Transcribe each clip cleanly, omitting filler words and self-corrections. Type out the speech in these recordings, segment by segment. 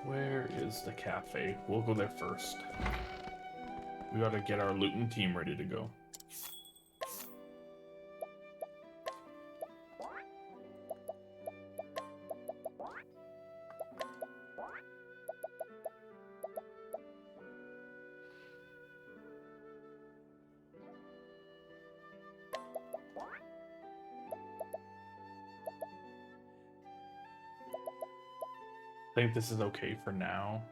Where is the cafe? We'll go there first. We gotta get our looting team ready to go. I think this is okay for now.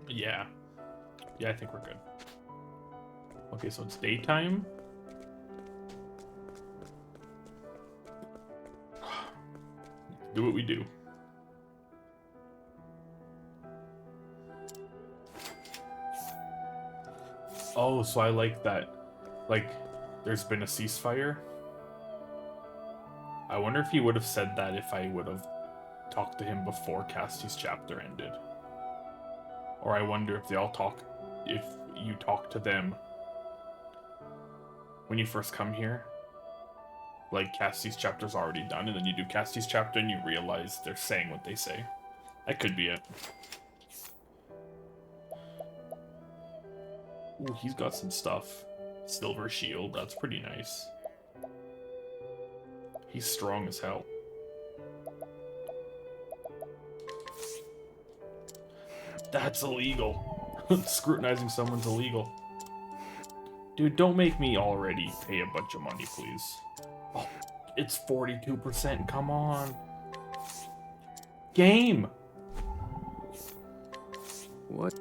Yeah. Yeah, I think we're good. Okay, so it's daytime. Do what we do. Oh, so I like that. Like, there's been a ceasefire. I wonder if he would have said that if I would have talked to him before Cassie's chapter ended. Or I wonder if they all talk, if you talk to them when you first come here. Like, Cassie's chapter's already done, and then you do Cassie's chapter and you realize they're saying what they say. That could be it. Ooh, he's got some stuff. Silver shield, that's pretty nice. He's strong as hell. That's illegal. Scrutinizing someone's illegal. Dude, don't make me already pay a bunch of money, please. Oh, it's 42%, come on. Game! What?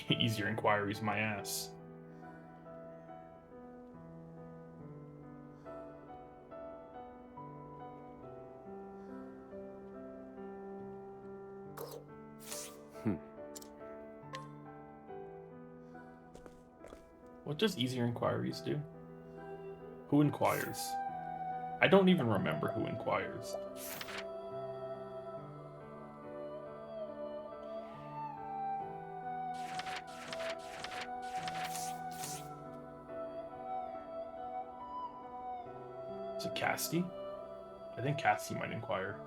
Easier inquiries, my ass. What does easier inquiries do? Who inquires? I don't even remember who inquires. Is it Casty? I think Casty might inquire.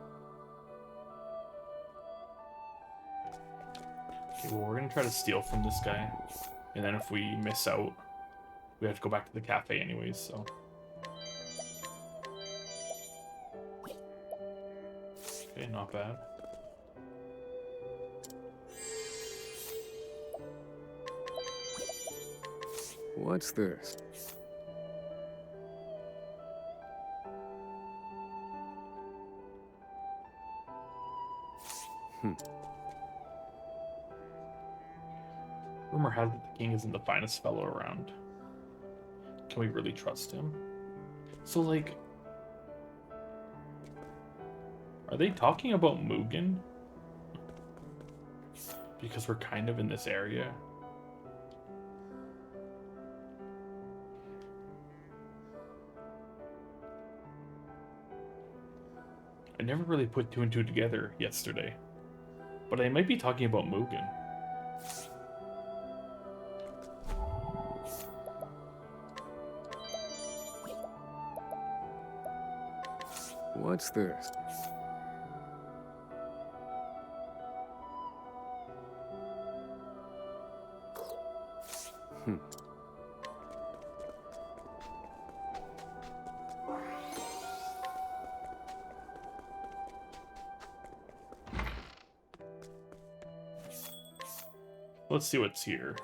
Okay, well, we're gonna try to steal from this guy. And then if we miss out, we have to go back to the cafe anyways, so. Okay, not bad. What's this? Rumor has it the king isn't the finest fellow around. Can we really trust him? So, like, are they talking about Mugen? Because we're kind of in this area. I never really put two and two together yesterday. But I might be talking about Mugen. What's this? Let's see what's here.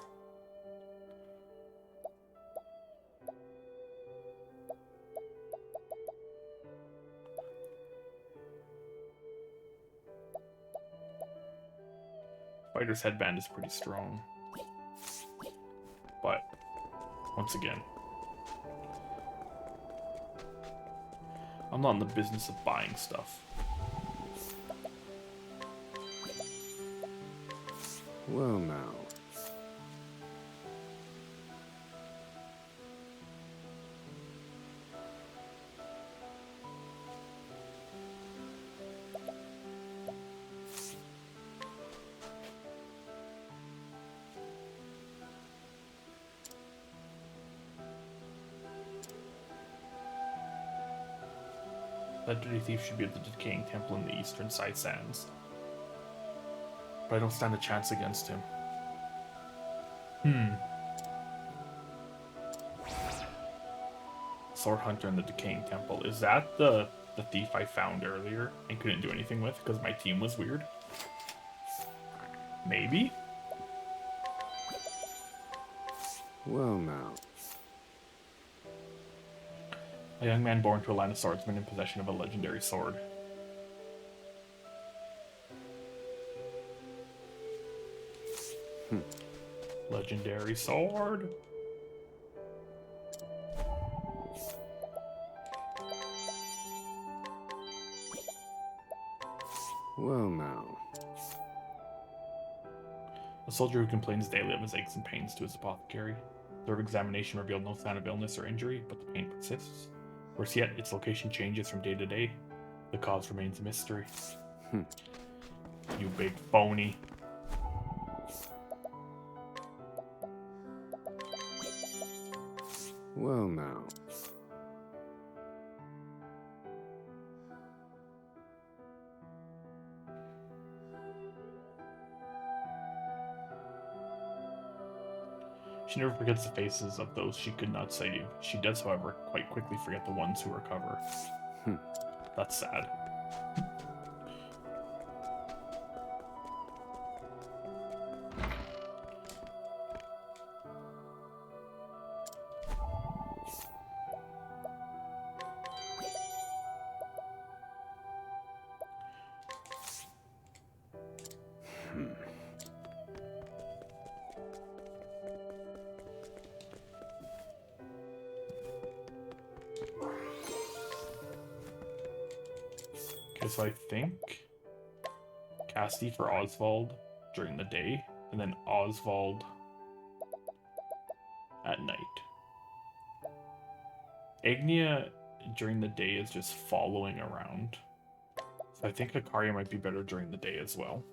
Fighter's headband is pretty strong. But, once again, I'm not in the business of buying stuff. Well now. That dirty thief should be at the decaying temple in the eastern side sands. But I don't stand a chance against him. Sword Hunter in the decaying temple. Is that the thief I found earlier and couldn't do anything with because my team was weird? Maybe? Well now. A young man born to a line of swordsmen in possession of a legendary sword. Legendary sword. Well now. A soldier who complains daily of his aches and pains to his apothecary. Thorough examination revealed no sign of illness or injury, but the pain persists. Worse yet, its location changes from day to day. The cause remains a mystery. You big phony. Well now. She never forgets the faces of those she could not save. She does, however, quite quickly forget the ones who recover. That's sad. Okay, so I think Casty for Oswald during the day, and then Oswald at night. Ignia during the day is just following around. So I think Hikaria might be better during the day as well.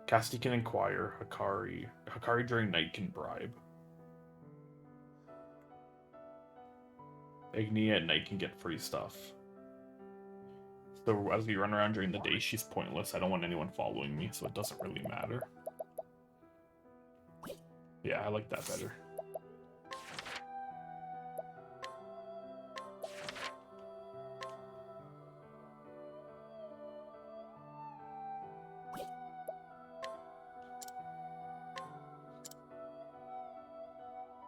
Casty can inquire, Hikari during night can bribe. Ignia at night can get free stuff. So as we run around during the day, she's pointless. I don't want anyone following me, so it doesn't really matter. Yeah, I like that better.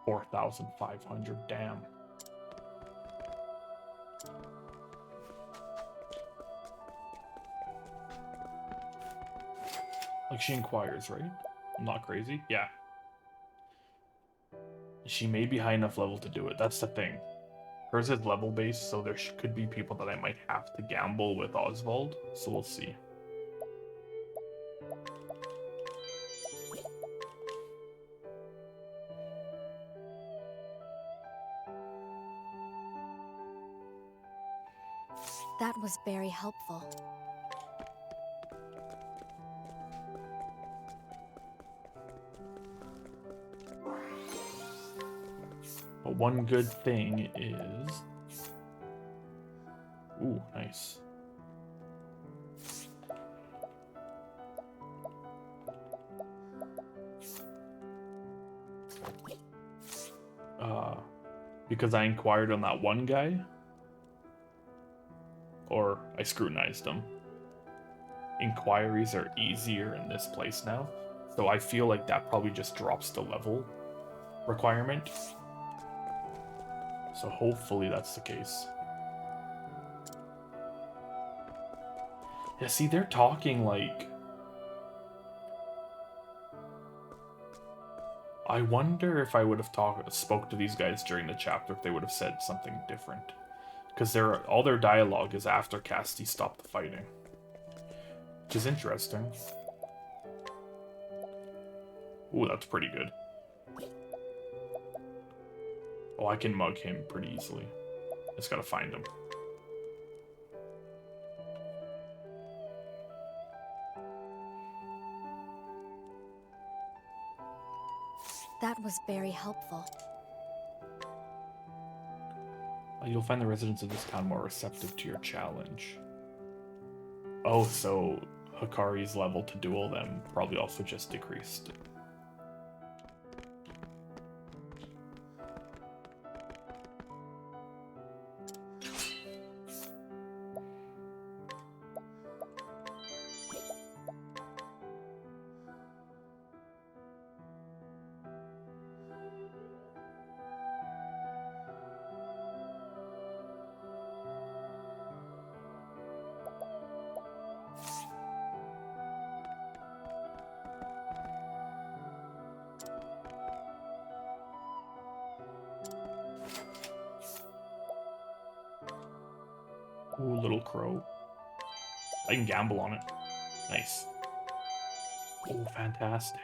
$4,500, damn. Like, she inquires, right? I'm not crazy? Yeah. She may be high enough level to do it. That's the thing. Hers is level based, so there could be people that I might have to gamble with Oswald. So we'll see. That was very helpful. But one good thing is... Ooh, nice. Because I inquired on that one guy, or I scrutinized him. Inquiries are easier in this place now, so I feel like that probably just drops the level requirement. So hopefully that's the case. Yeah, see, they're talking like... I wonder if I would have spoke to these guys during the chapter if they would have said something different. Because all their dialogue is after Casty stopped the fighting. Which is interesting. Ooh, that's pretty good. Oh, I can mug him pretty easily. Just gotta find him. That was very helpful. A You'll find the residents of this town more receptive to your challenge. Oh, so Hikari's level to duel them probably also just decreased. Ooh, little crow. I can gamble on it. Nice. Oh, fantastic.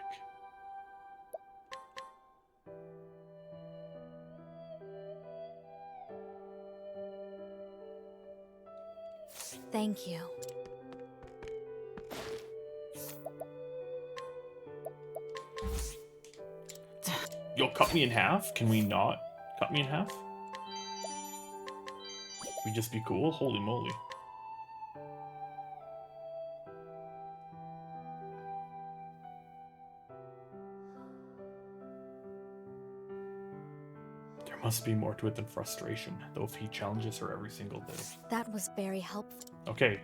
Thank you. You'll cut me in half? Can we not cut me in half? We just be cool? Holy moly. There must be more to it than frustration, though if he challenges her every single day. That was very helpful. Okay.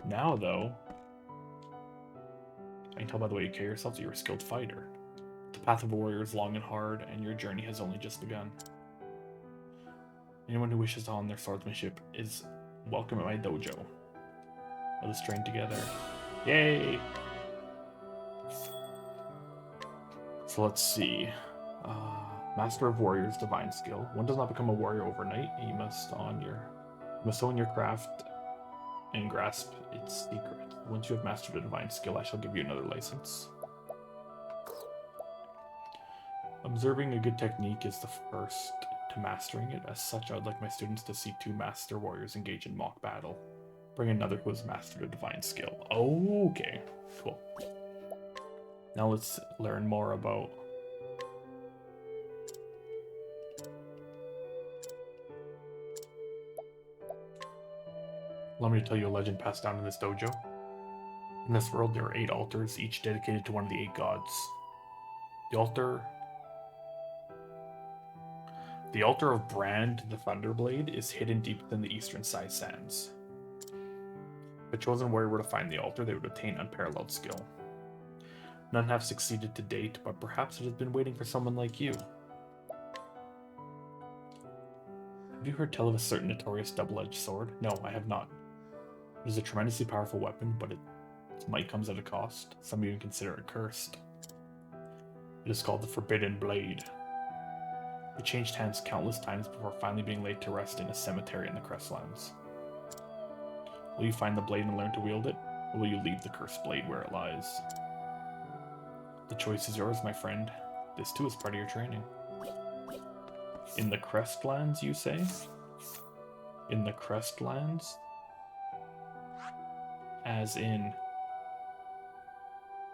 Now, though, I can tell by the way you carry yourself that you're a skilled fighter. The path of a warrior is long and hard, and your journey has only just begun. Anyone who wishes to hone their swordsmanship is welcome at my dojo. Let us train together. Yay! So let's see. Master of Warriors, Divine Skill. One does not become a warrior overnight. You must own your craft and grasp its secret. Once you have mastered a divine skill, I shall give you another license. Observing a good technique is the first to mastering it. As such, I would like my students to see 2 master warriors engage in mock battle. Bring another who has mastered a divine skill. Oh, okay. Cool. Now let's learn more about... Allow me to tell you a legend passed down in this dojo. In this world, there are 8 altars, each dedicated to one of the 8 gods. The altar of Brand the Thunderblade is hidden deep within the eastern Sai sands. If a chosen warrior were to find the altar, they would obtain unparalleled skill. None have succeeded to date, but perhaps it has been waiting for someone like you. Have you heard tell of a certain notorious double-edged sword? No, I have not. It is a tremendously powerful weapon, but its might comes at a cost. Some even consider it cursed. It is called the Forbidden Blade. It changed hands countless times before finally being laid to rest in a cemetery in the Crestlands. Will you find the blade and learn to wield it, or will you leave the cursed blade where it lies? The choice is yours, my friend. This too is part of your training. In the Crestlands, you say? In the Crestlands? As in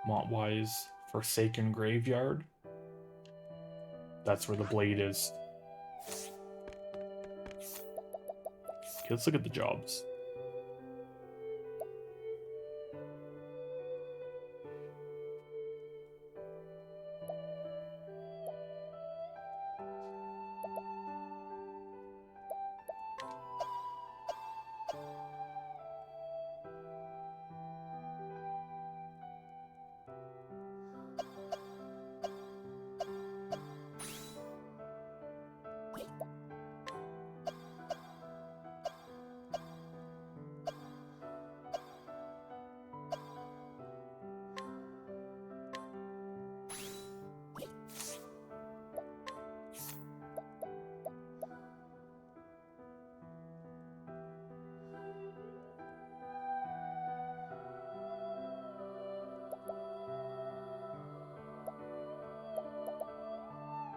Montwise Forsaken Graveyard? That's where the blade is. Okay, let's look at the jobs.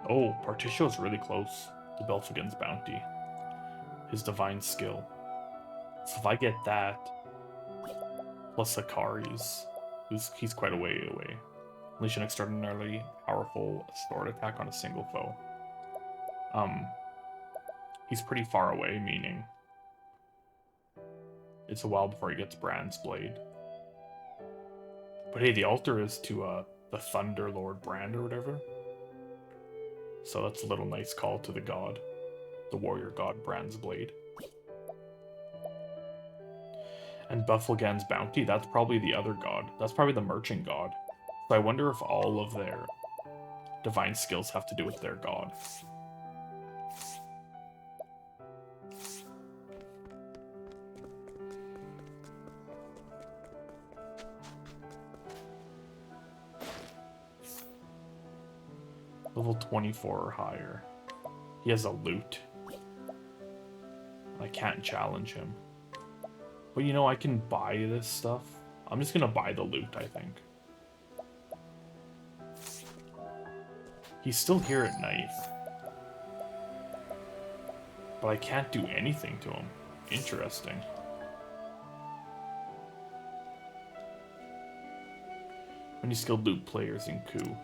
Oh, Particio is really close to Belfagin's bounty. His divine skill. So if I get that, plus Akari's, he's quite a way away. Unleash an extraordinarily powerful sword attack on a single foe. He's pretty far away, meaning it's a while before he gets Bran's blade. But hey, the altar is to the Thunder Lord Brand or whatever. So that's a little nice call to the god, the warrior god Bran's blade. And Bufflegan's bounty, that's probably the other god. That's probably the merchant god. So I wonder if all of their divine skills have to do with their god. Level 24 or higher. He has a loot. I can't challenge him. But you know, I can buy this stuff. I'm just gonna buy the loot, I think. He's still here at night. But I can't do anything to him. Interesting. Many skilled loot players in Oooh.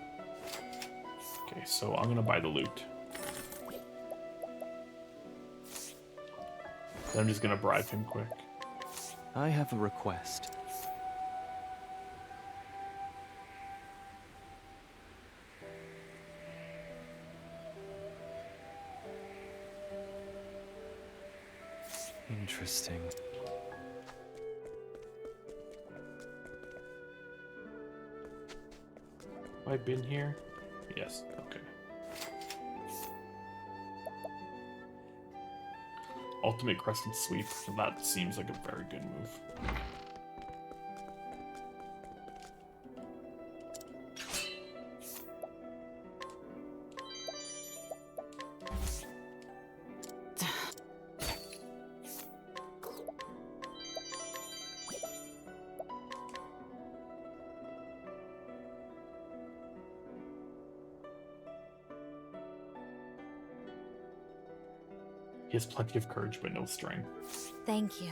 Okay, so I'm gonna buy the loot. Then I'm just gonna bribe him quick. I have a request. Interesting. Have I been here? Yes, okay. Ultimate Crescent Sweep. That seems like a very good move. He has plenty of courage, but no strength. Thank you.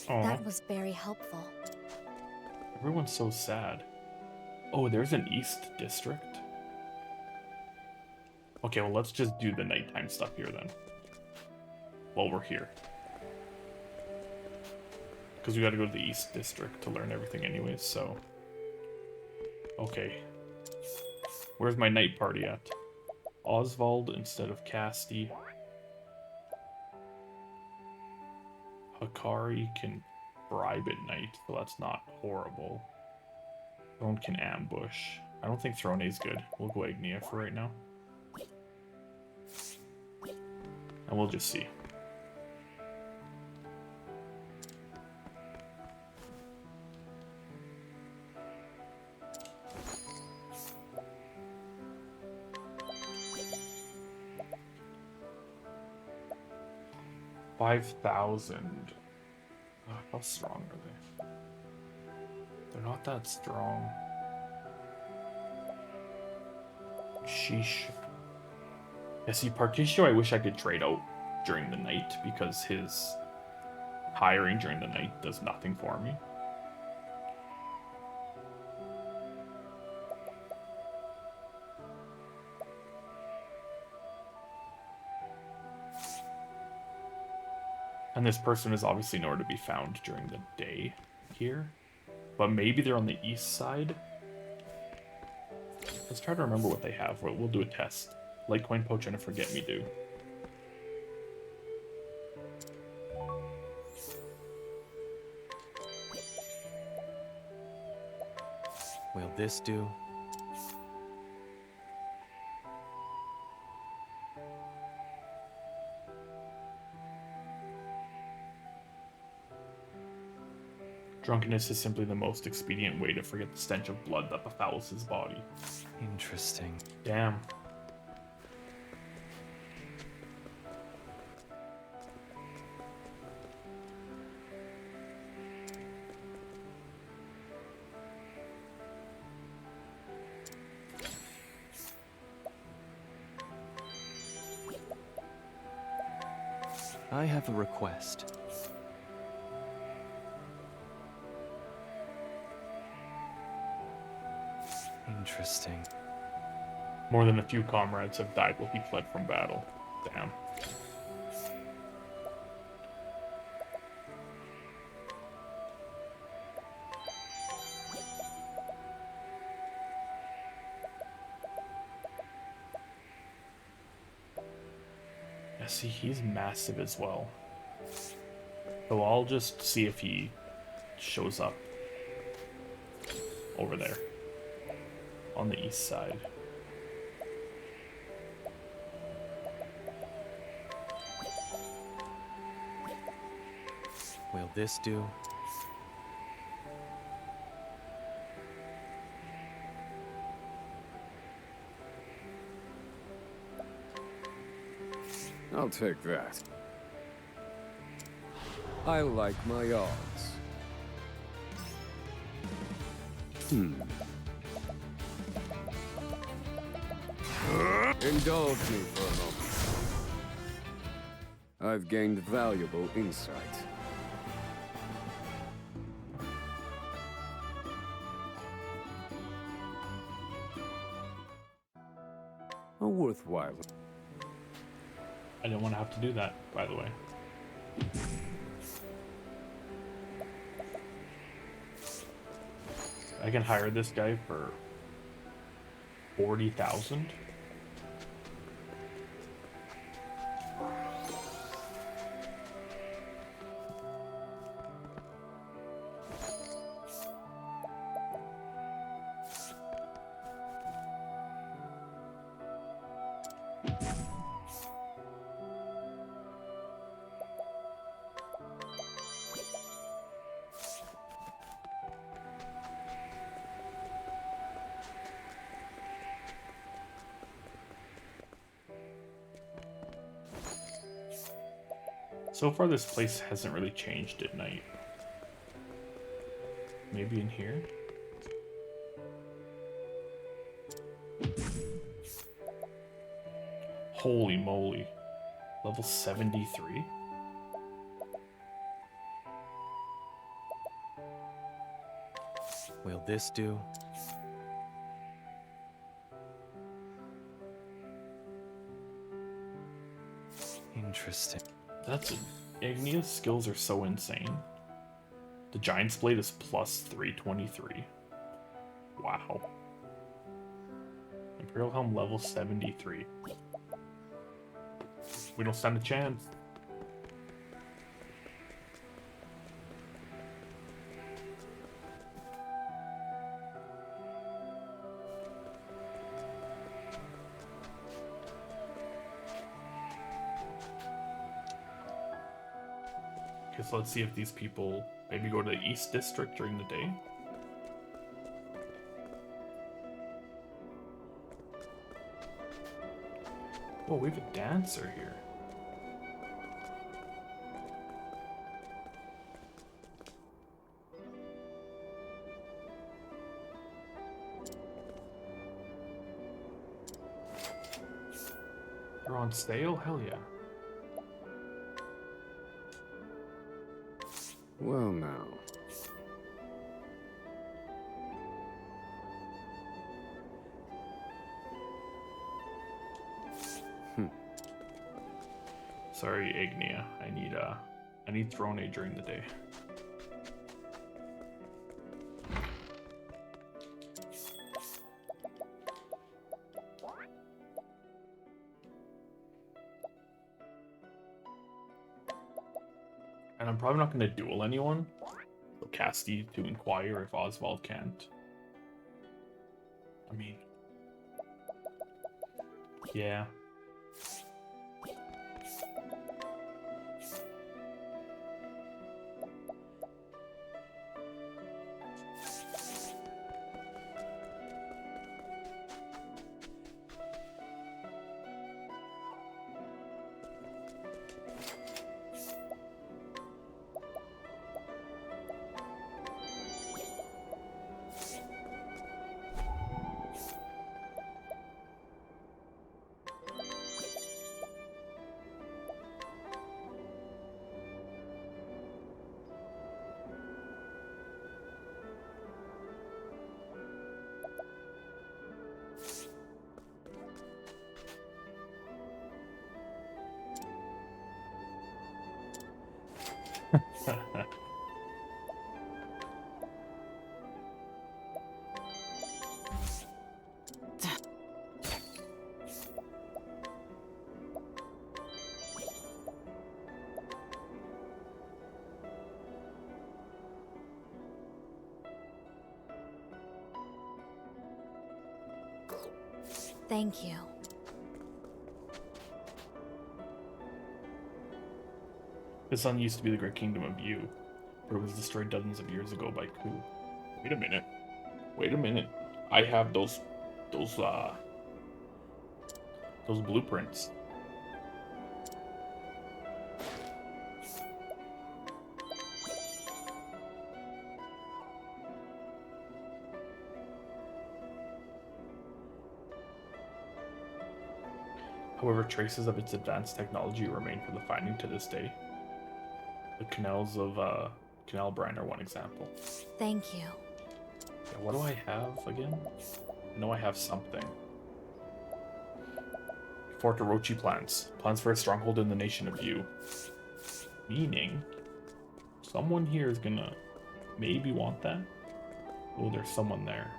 Aw, That was very helpful. everyone's so sad. Oh, there's an East District? Okay, well, let's just do the nighttime stuff here then. While we're here. Because we gotta go to the East District to learn everything anyways, so... Okay. Where's my night party at? Oswald instead of Casti. Hakari can bribe at night, so that's not horrible. Throne can ambush. I don't think Throne is good. We'll go Agnia for right now. And we'll just see. $5,000. How strong are they? They're not that strong. Sheesh. Yeah, see, Particio, I wish I could trade out during the night because his hiring during the night does nothing for me. And this person is obviously nowhere to be found during the day here. But maybe they're on the east side. Let's try to remember what they have. We'll do a test. Litecoin poach and a forget me do. Will this do? Drunkenness is simply the most expedient way to forget the stench of blood that befouls his body. Interesting. Damn. I have a request. Interesting. More than a few comrades have died while he fled from battle. Damn. Yeah, see, he's massive as well. So I'll just see if he shows up over there on the east side. Will this do? I'll take that. I like my odds. Indulge me for a moment. I've gained valuable insight. A worthwhile. I didn't want to have to do that, by the way. I can hire this guy for 40,000. So far, this place hasn't really changed at night. Maybe in here? Holy moly. Level 73? Will this do? Interesting. That's it. Ignea's skills are so insane. The Giant's Blade is plus 323. Wow. Imperial Helm level 73. We don't stand a chance. Okay, so let's see if these people maybe go to the East District during the day. Oh, we have a dancer here. They're on sale? Hell yeah. Well now. Sorry, Ignea. I need Throne during the day. And I'm probably not going to duel anyone. So Casti to inquire if Oswald can't. I mean... yeah. Thank you. This sun used to be the great kingdom of Yu, but it was destroyed dozens of years ago by Ku. Wait a minute. Wait a minute. I have those blueprints. However, traces of its advanced technology remain for the finding to this day. The canals of Canal Brine are one example. Thank you. Yeah, what do I have again? I know I have something. Fort Orochi plans. Plans for a stronghold in the nation of Yu. Meaning, someone here is gonna maybe want that. Oh, there's someone there.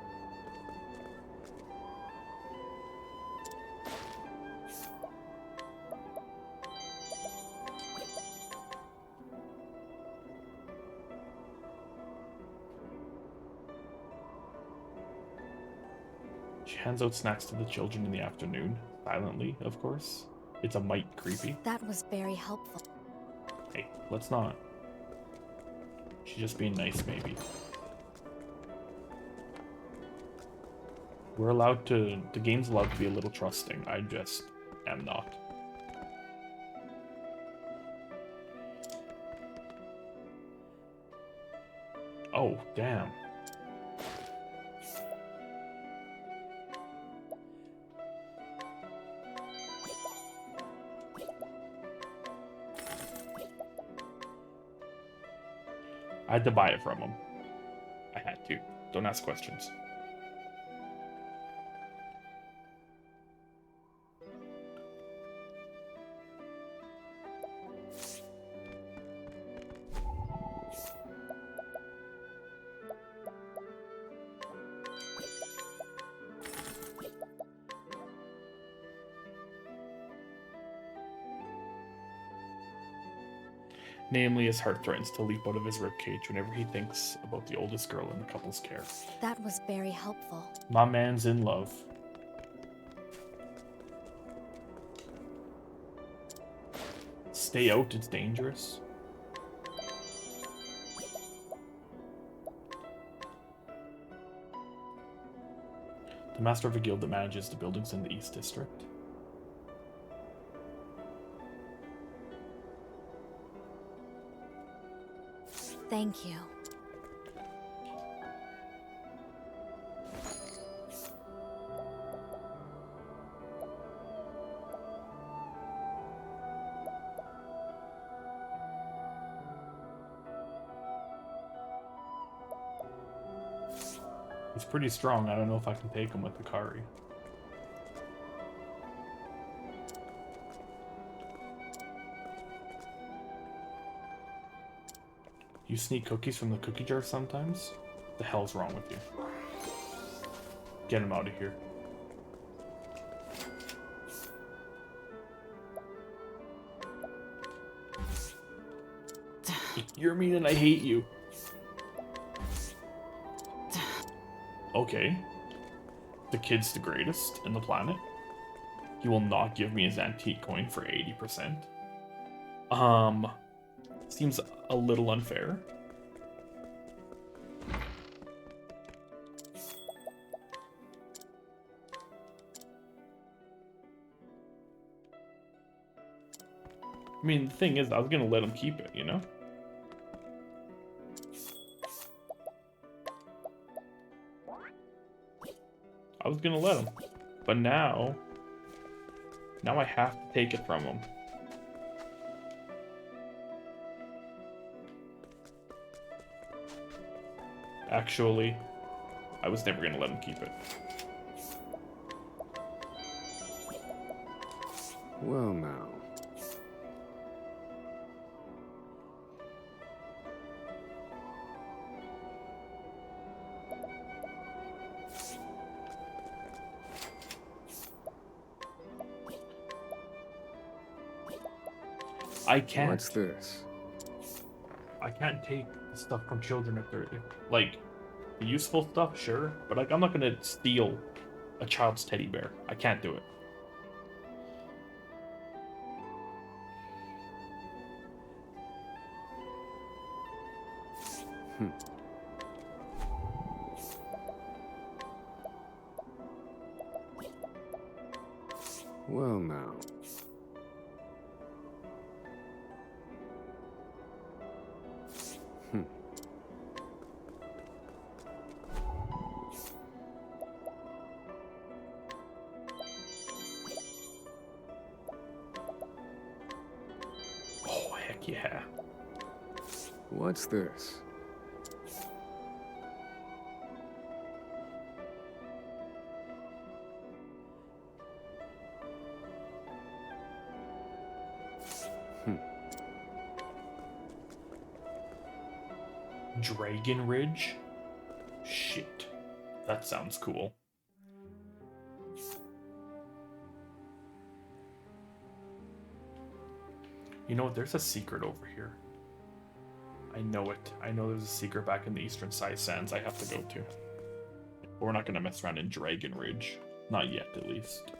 She hands out snacks to the children in the afternoon. Silently, of course. It's a mite creepy. That was very helpful. Hey, let's not. She's just being nice, maybe. We're allowed to... The game's allowed to be a little trusting. I just am not. Oh, damn. I had to buy it from him. I had to. Don't ask questions. Namely, his heart threatens to leap out of his ribcage whenever he thinks about the oldest girl in the couple's care. That was very helpful. My man's in love. Stay out, it's dangerous. The master of a guild that manages the buildings in the East District. Thank you. He's pretty strong. I don't know if I can take him with the Kari. You sneak cookies from the cookie jar sometimes? What the hell's wrong with you? Get him out of here. You're mean and I hate you. Okay. The kid's the greatest in the planet. He will not give me his antique coin for 80%. Seems a little unfair. I mean, the thing is, I was gonna let him keep it, you know? I was gonna let him. But now I have to take it from him. Actually, I was never gonna let him keep it. Well now. I can't. What's this? I can't take stuff from children if they're like the useful stuff, sure, but like I'm not gonna steal a child's teddy bear. I can't do it. Well now. Oh heck yeah. What's this? Dragon Ridge? Shit. That sounds cool. You know what? There's a secret over here. I know it. I know there's a secret back in the Eastern Side Sands I have to go to. But we're not going to mess around in Dragon Ridge. Not yet, at least.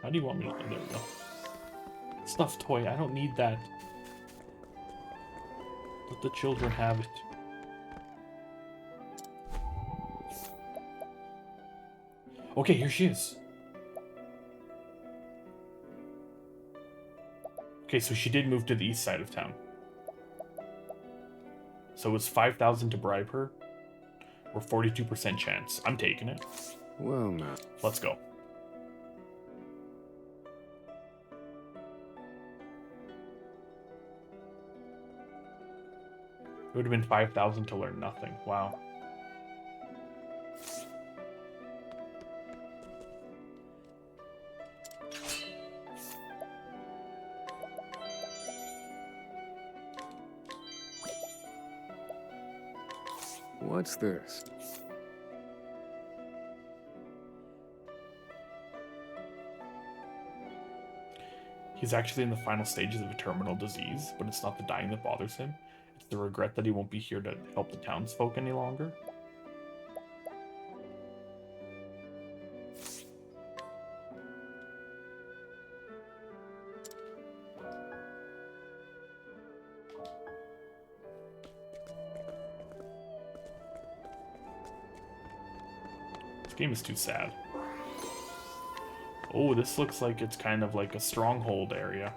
How do you want me to... There we go. Stuffed toy. I don't need that. Let the children have it. Okay, here she is. Okay, so she did move to the east side of town. So it's 5,000 to bribe her, or 42% chance. I'm taking it. Well now. Let's go. It would have been 5,000 to learn nothing. Wow. What's this? He's actually in the final stages of a terminal disease, but it's not the dying that bothers him. It's the regret that he won't be here to help the townsfolk any longer. This game is too sad. Oh, this looks like it's kind of like a stronghold area.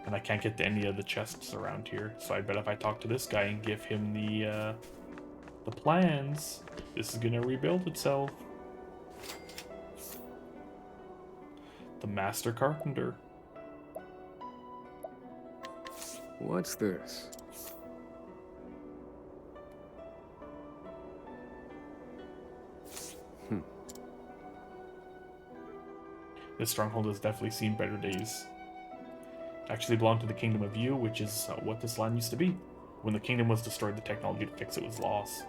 And I can't get to any of the chests around here. So I bet if I talk to this guy and give him the plans, this is gonna rebuild itself. The Master Carpenter. What's this? This stronghold has definitely seen better days. It actually belonged to the Kingdom of Oooh, which is what this land used to be. When the kingdom was destroyed, the technology to fix it was lost.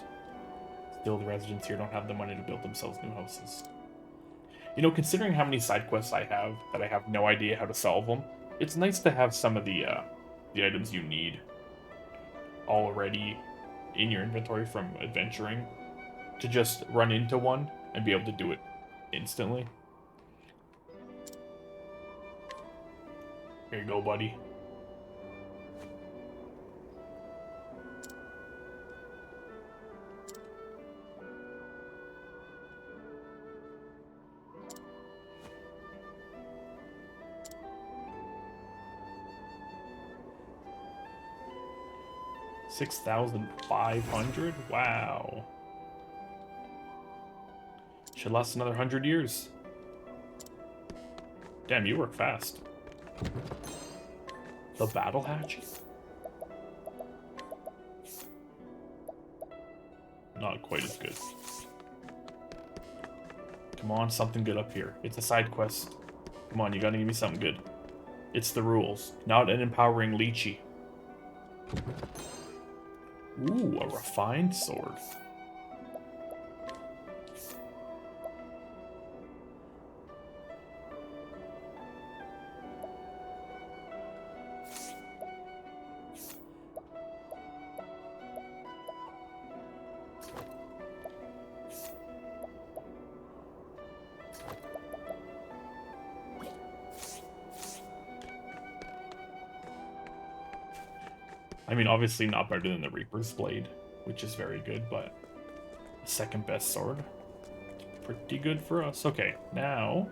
Still, the residents here don't have the money to build themselves new houses. You know, considering how many side quests I have, that I have no idea how to solve them, it's nice to have some of the items you need already in your inventory from adventuring, to just run into one and be able to do it instantly. Here you go, buddy. $6,500? Wow. Should last another 100 years. Damn, you work fast. The battle hatch? Not quite as good. Come on, something good up here. It's a side quest. Come on, you gotta give me something good. It's the rules, not an empowering lychee. Ooh, a refined sword. I mean, obviously not better than the Reaper's Blade, which is very good, but the second best sword. Pretty good for us. Okay, now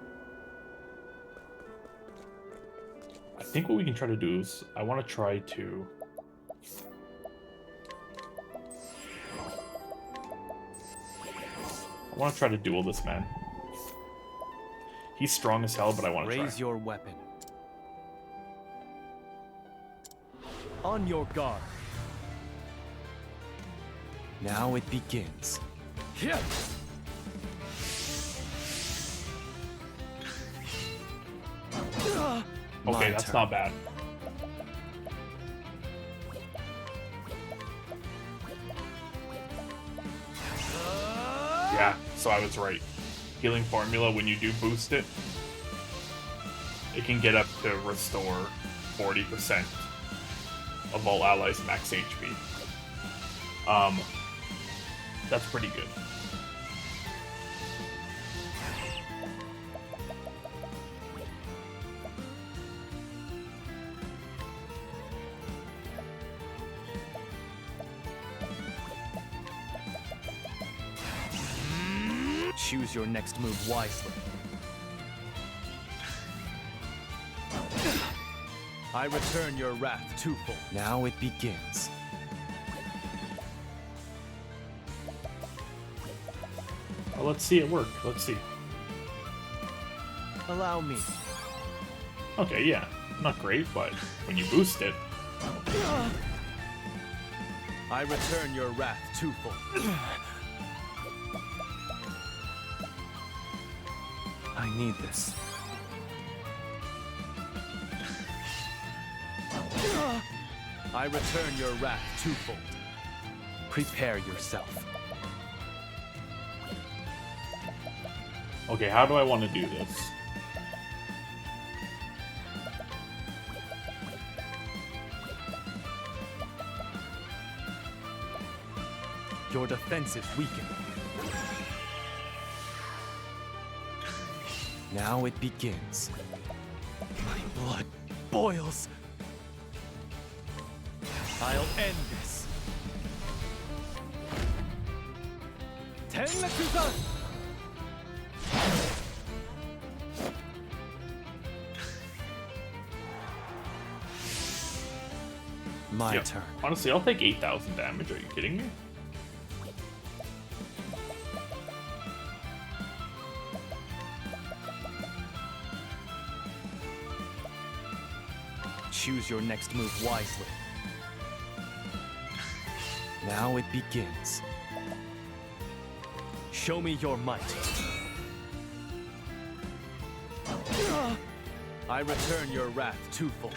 I think what we can try to do is I want to try to duel this man. He's strong as hell, but I want to try. Raise your weapon. On your guard. Now it begins. Okay, My that's turn. not bad. Yeah, so I was right. Healing formula, when you do boost it, it can get up to restore 40% of all allies' max HP. That's pretty good. Choose your next move wisely. I return your wrath twofold. Now it begins. Well, let's see it work. Let's see. Allow me. Okay, yeah. Not great, but when you boost it... I return your wrath twofold. I need this. I return your wrath twofold. Prepare yourself. Okay, how do I want to do this? Your defense is weakened. Now it begins. My blood boils. I'll end this. Tenletsuza! My Yep. turn. Honestly, I'll take 8,000 damage. Are you kidding me? Choose your next move wisely. Now it begins. Show me your might. I return your wrath twofold.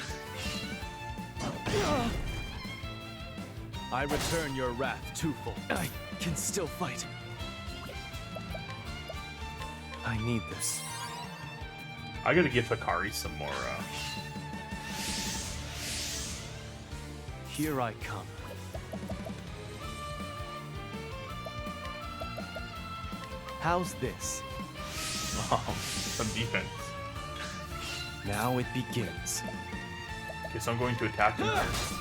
I return your wrath twofold. I can still fight. I need this. I gotta give Hikari some more, Here I come. How's this? some defense. Now it begins. Okay, so I'm going to attack him first.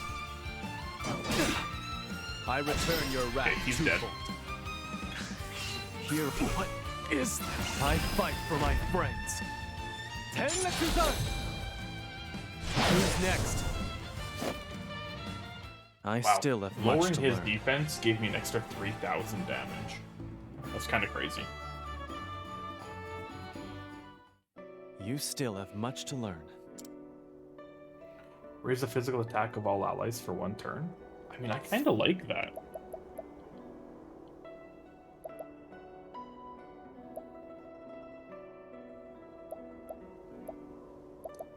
I return your wrath Okay, he's dead. twofold. Here, what is this? I fight for my friends. Tenletsuza! Who's next? I Wow. still have much Lowering to his learn. defense gave me an extra 3,000 damage. That's kind of crazy. You still have much to learn. Raise the physical attack of all allies for 1 turn. I mean, I kind of like that.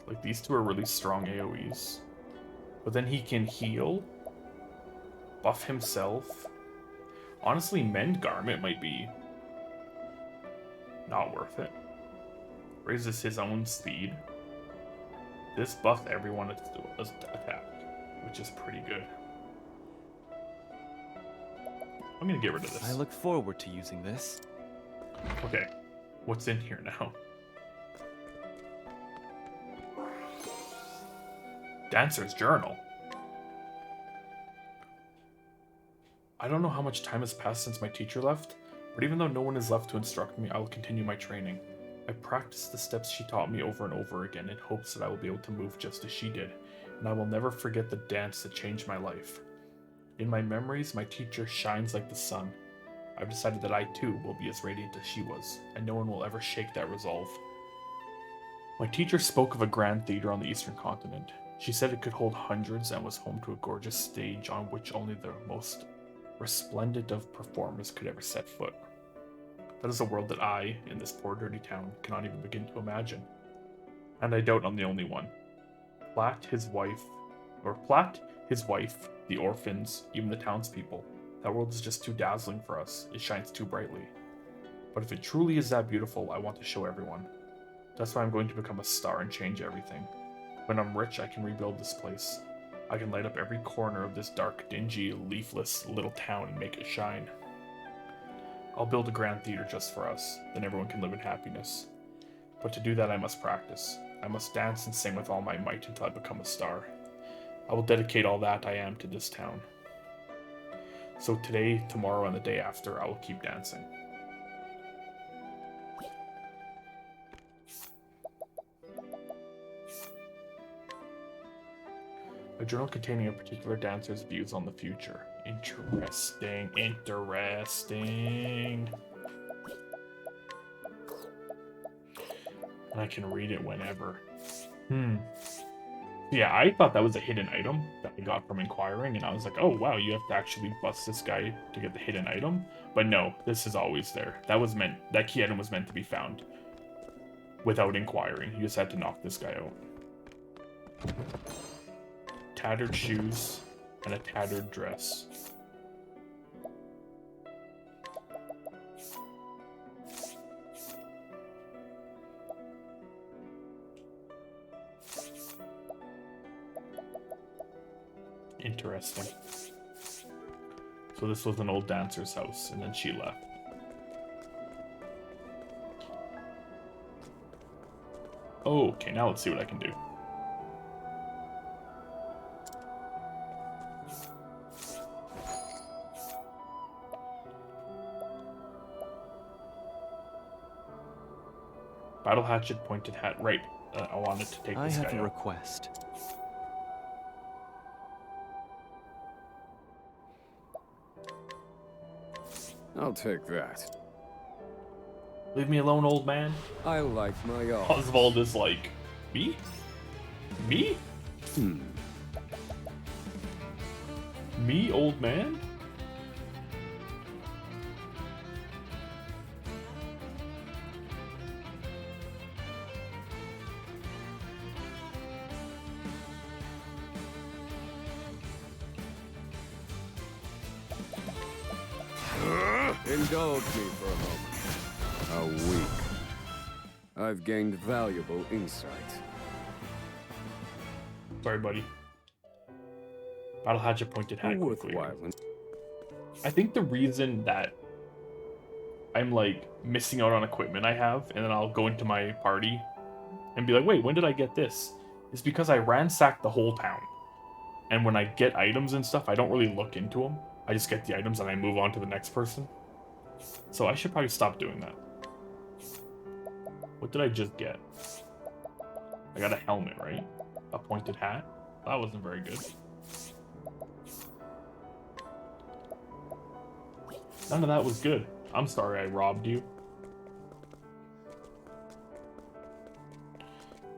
Like, these two are really strong AoEs. But then he can heal Buff himself. Honestly, Mend Garment might be not worth it. Raises his own speed. This buffs everyone attack, which is pretty good. I'm gonna get rid of this. I look forward to using this. Okay, what's in here now? Dancer's Journal. I don't know how much time has passed since my teacher left, but even though no one is left to instruct me, I will continue my training. I practice the steps she taught me over and over again in hopes that I will be able to move just as she did, and I will never forget the dance that changed my life. In my memories, my teacher shines like the sun. I've decided that I too will be as radiant as she was, and no one will ever shake that resolve. My teacher spoke of a grand theater on the eastern continent. She said it could hold hundreds and was home to a gorgeous stage on which only the most resplendent of performers could ever set foot. That is a world that I, in this poor dirty town, cannot even begin to imagine. And I doubt I'm the only one. Platt, his wife, the orphans, even the townspeople. That world is just too dazzling for us. It shines too brightly. But if it truly is that beautiful, I want to show everyone. That's why I'm going to become a star and change everything. When I'm rich, I can rebuild this place. I can light up every corner of this dark, dingy, leafless little town and make it shine. I'll build a grand theater just for us, then everyone can live in happiness. But to do that, I must practice. I must dance and sing with all my might until I become a star. I will dedicate all that I am to this town. So today, tomorrow, and the day after, I will keep dancing. A journal containing a particular dancer's views on the future. Interesting, interesting. And I can read it whenever. Yeah, I thought that was a hidden item that I got from inquiring, and I was like, oh wow, you have to actually bust this guy to get the hidden item. But no, this is always there. That key item was meant to be found without inquiring. You just had to knock this guy out. Tattered shoes and a tattered dress. Interesting. So this was an old dancer's house, and then she left. Oh, okay, now let's see what I can do. Battle hatchet, pointed hat. Right. I wanted to take I this have guy a out. request. I'll take that. Leave me alone, old man. I like my art. Oswald is like, me? Me? Me, old man? Indulge me for a moment. A week. I've gained valuable insight. Sorry, buddy. Battle hatchet, pointed hat. quickly. Worthwhile. I think the reason that I'm like missing out on equipment I have, and then I'll go into my party and be like, wait, when did I get this? Is because I ransacked the whole town. And when I get items and stuff, I don't really look into them. I just get the items and I move on to the next person. So I should probably stop doing that. What did I just get? I got a helmet, right? A pointed hat? That wasn't very good. None of that was good. I'm sorry I robbed you.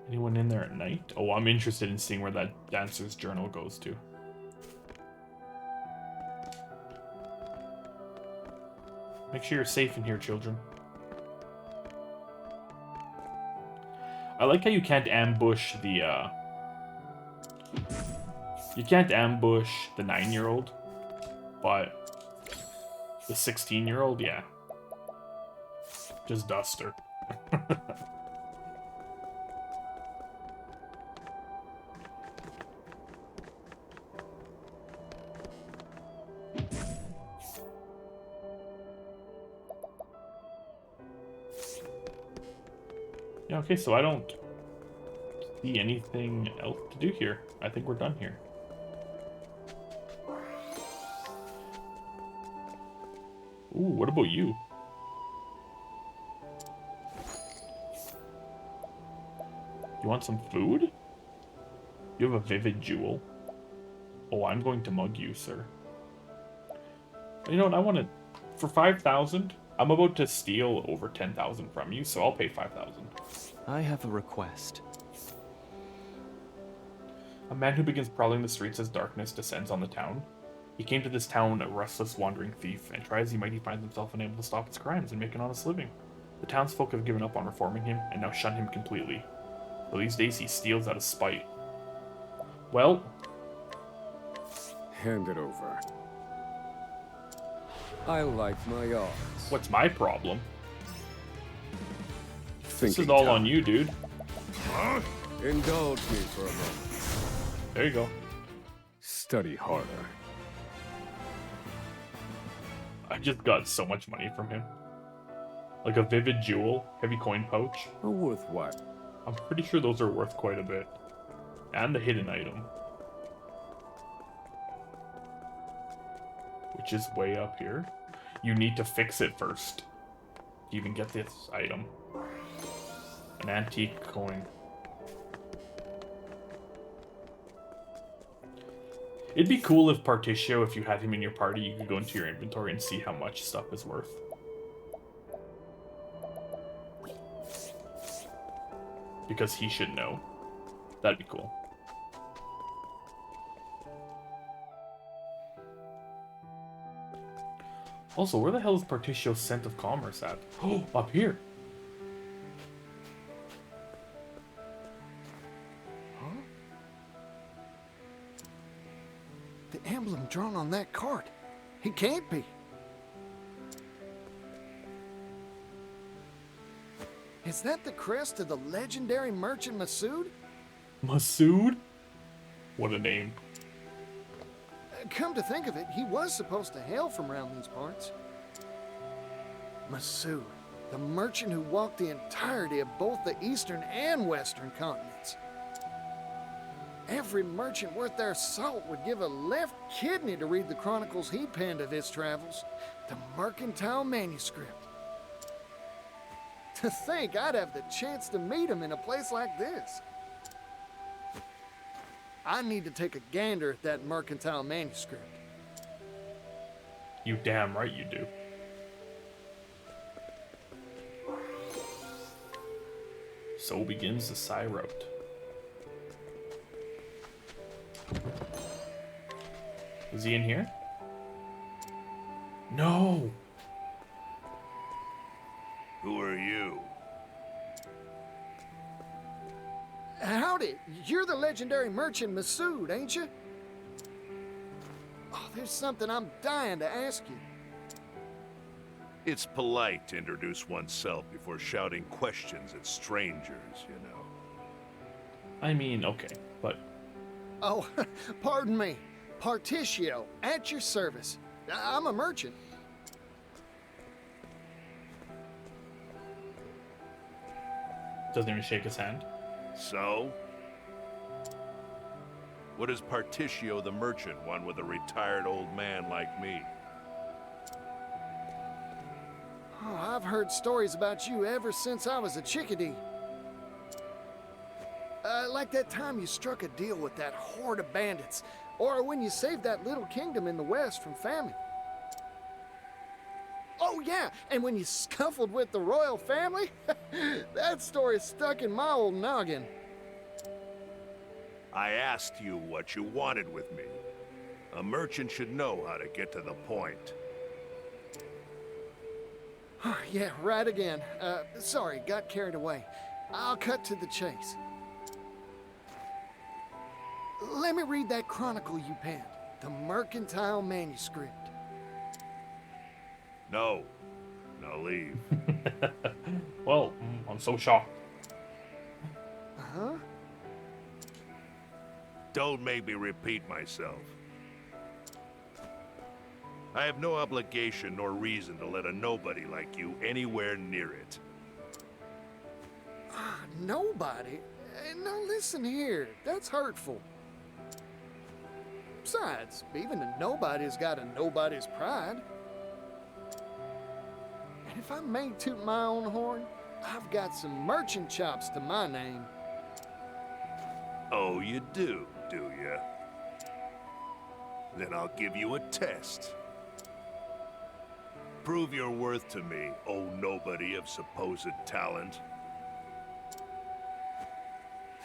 Anyone in there at night? Oh, I'm interested in seeing where that dancer's journal goes to. Make sure you're safe in here, children. I like how you can't ambush the, you can't ambush the 9-year-old. But the 16-year-old, yeah. Just dust her. Yeah, okay, so I don't see anything else to do here. I think we're done here. Ooh, what about you? You want some food? You have a vivid jewel. Oh, I'm going to mug you, sir. You know what, I want to... For 5,000, I'm about to steal over 10,000 from you, so I'll pay 5,000. I have a request. A man who begins prowling the streets as darkness descends on the town. He came to this town a restless, wandering thief, and try as he might, he finds himself unable to stop his crimes and make an honest living. The townsfolk have given up on reforming him, and now shun him completely. So these days he steals out of spite. Well... Hand it over. I like my odds. What's my problem? This Thinking is all time. on you, dude. Indulge me for a moment. There you go. Study harder. I just got so much money from him. Like a vivid jewel, heavy coin pouch. Worth what? I'm pretty sure those are worth quite a bit. And the hidden item. Which is way up here. You need to fix it first. To even get this item. An antique coin. It'd be cool if Particio, if you had him in your party, you could go into your inventory and see how much stuff is worth. Because he should know. That'd be cool. Also, where the hell is Particio's scent of commerce at? Oh, up here. The emblem drawn on that card. It can't be. Is that the crest of the legendary merchant Masood? Masood? What a name. Come to think of it, he was supposed to hail from around these parts. Masood, the merchant who walked the entirety of both the eastern and western continents. Every merchant worth their salt would give a left kidney to read the chronicles he penned of his travels, the mercantile manuscript. To think I'd have the chance to meet him in a place like this. I need to take a gander at that mercantile manuscript. You damn right you do. So begins the Psy route. Is he in here? No! Who are you? Howdy, you're the legendary merchant Masood, ain't you? Oh, there's something I'm dying to ask you. It's polite to introduce oneself before shouting questions at strangers, you know. I mean, okay, but... Oh, pardon me. Particio, at your service. I'm a merchant. Doesn't even shake his hand. So? What does Particio the merchant want with a retired old man like me? Oh, I've heard stories about you ever since I was a chickadee. Like that time you struck a deal with that horde of bandits, or when you saved that little kingdom in the west from famine. Oh yeah, and when you scuffled with the royal family? That story stuck in my old noggin. I asked you what you wanted with me. A merchant should know how to get to the point. Yeah, right again. Sorry, got carried away. I'll cut to the chase. Let me read that chronicle you penned, the mercantile manuscript. No. Now leave. Well, I'm so shocked. Huh? Don't make me repeat myself. I have no obligation nor reason to let a nobody like you anywhere near it. Ah, nobody? Now listen here, that's hurtful. Besides, even a nobody's got a nobody's pride. And if I may toot my own horn, I've got some merchant chops to my name. Oh, you do you? Then I'll give you a test. Prove your worth to me, oh nobody of supposed talent.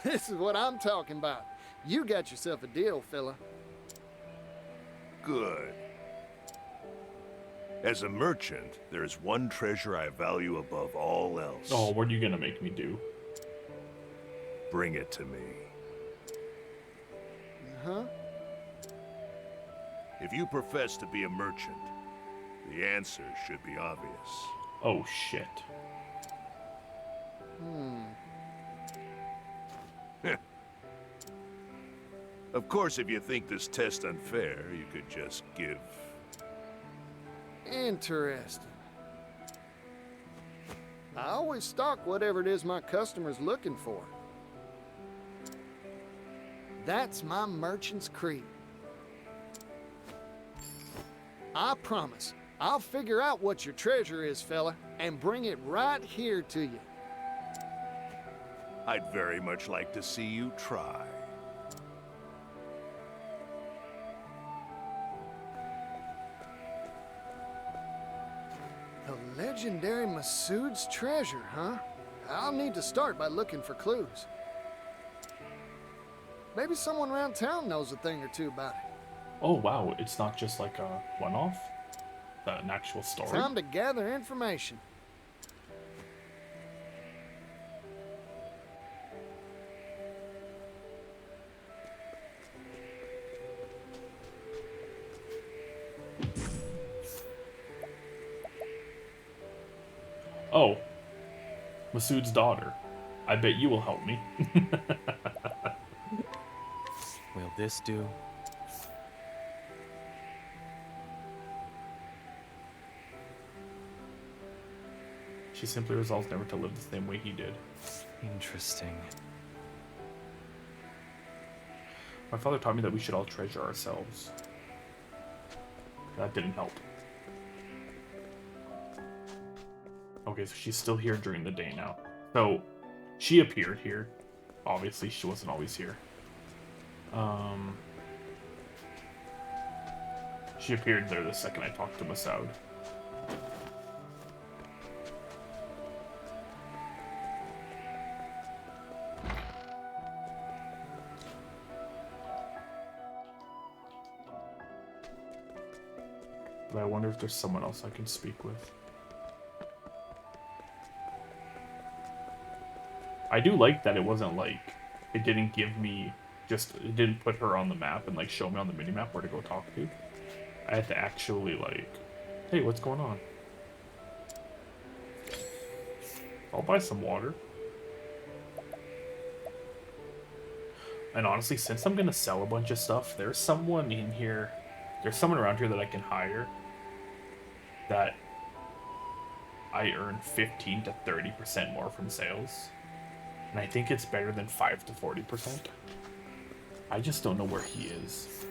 This is what I'm talking about. You got yourself a deal, fella. Good. As a merchant, there's one treasure I value above all else. Oh, what are you gonna make me do? Bring it to me. Huh? If you profess to be a merchant, the answer should be obvious. Oh, shit. Of course, if you think this test unfair, you could just give... Interesting. I always stock whatever it is my customer's looking for. That's my merchant's creed. I promise, I'll figure out what your treasure is, fella, and bring it right here to you. I'd very much like to see you try. The legendary Masood's treasure, huh? I'll need to start by looking for clues. Maybe someone around town knows a thing or two about it. Oh, wow. It's not just like a one-off? An actual story? Time to gather information. Oh. Masood's daughter. I bet you will help me. Will this do? She simply resolves never to live the same way he did. Interesting. My father taught me that we should all treasure ourselves. That didn't help. Okay, so she's still here during the day now. So, she appeared here. Obviously, she wasn't always here. She appeared there the second I talked to Masood. But I wonder if there's someone else I can speak with. I do like that it wasn't like, it didn't give me just, it didn't put her on the map and like show me on the minimap where to go talk to. I had to actually like, hey, what's going on? I'll buy some water. And honestly, since I'm gonna sell a bunch of stuff, there's someone in here, there's someone around here that I can hire that I earn 15 to 30% more from sales. And I think it's better than 5 to 40%. I just don't know where he is.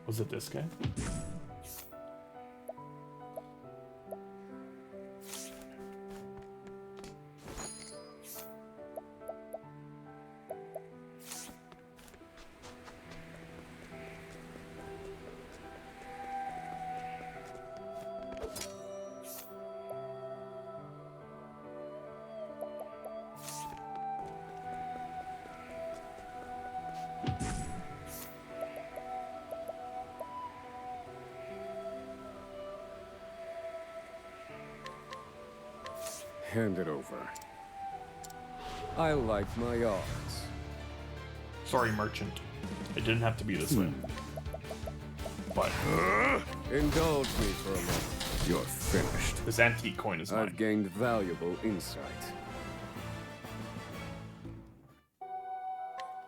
Was it this guy? Hand it over. I like my odds. Sorry, merchant. It didn't have to be this way. But Indulge me for a moment. You're finished. this antique coin is mine. I've gained valuable insight.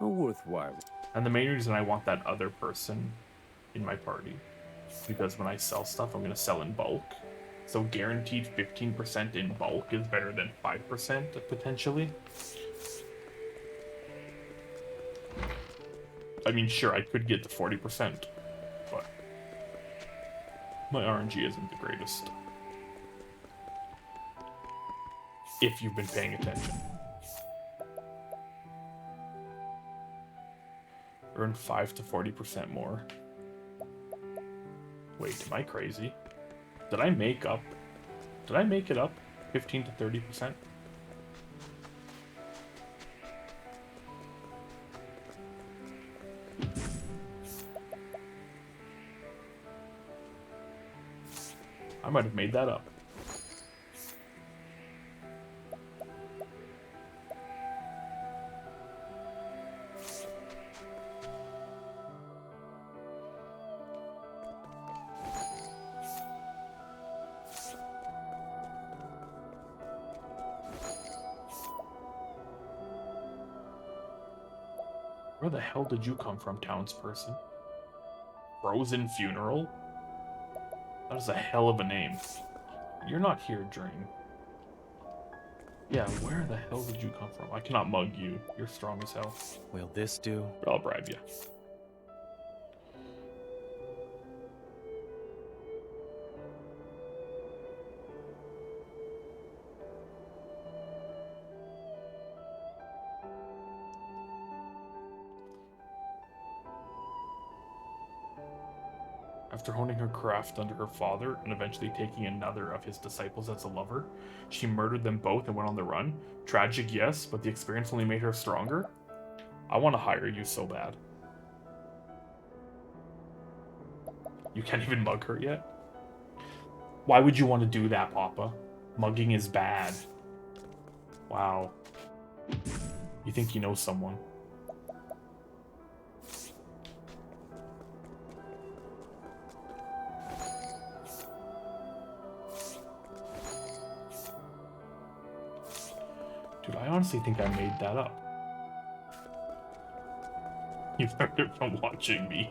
A worthwhile. And the main reason I want that other person in my party is because when I sell stuff, I'm going to sell in bulk. So guaranteed 15% in bulk is better than 5% potentially. I mean, sure, I could get the 40%, but my RNG isn't the greatest. If you've been paying attention. Earn 5 to 40% more. Wait, am I crazy? Did I make it up 15 to 30%? I might have made that up. Where the hell did you come from, townsperson? Frozen Funeral? That is a hell of a name. You're not here during... Yeah, where the hell did you come from? I cannot mug you. You're strong as hell. Will this do? But I'll bribe you. After honing her craft under her father and eventually taking another of his disciples as a lover, she murdered them both and went on the run. Tragic, yes, but the experience only made her stronger. I want to hire you so bad. You can't even mug her yet? Why would you want to do that, Papa? Mugging is bad. Wow. You think you know someone. Dude, I honestly think I made that up. You've learned it from watching me.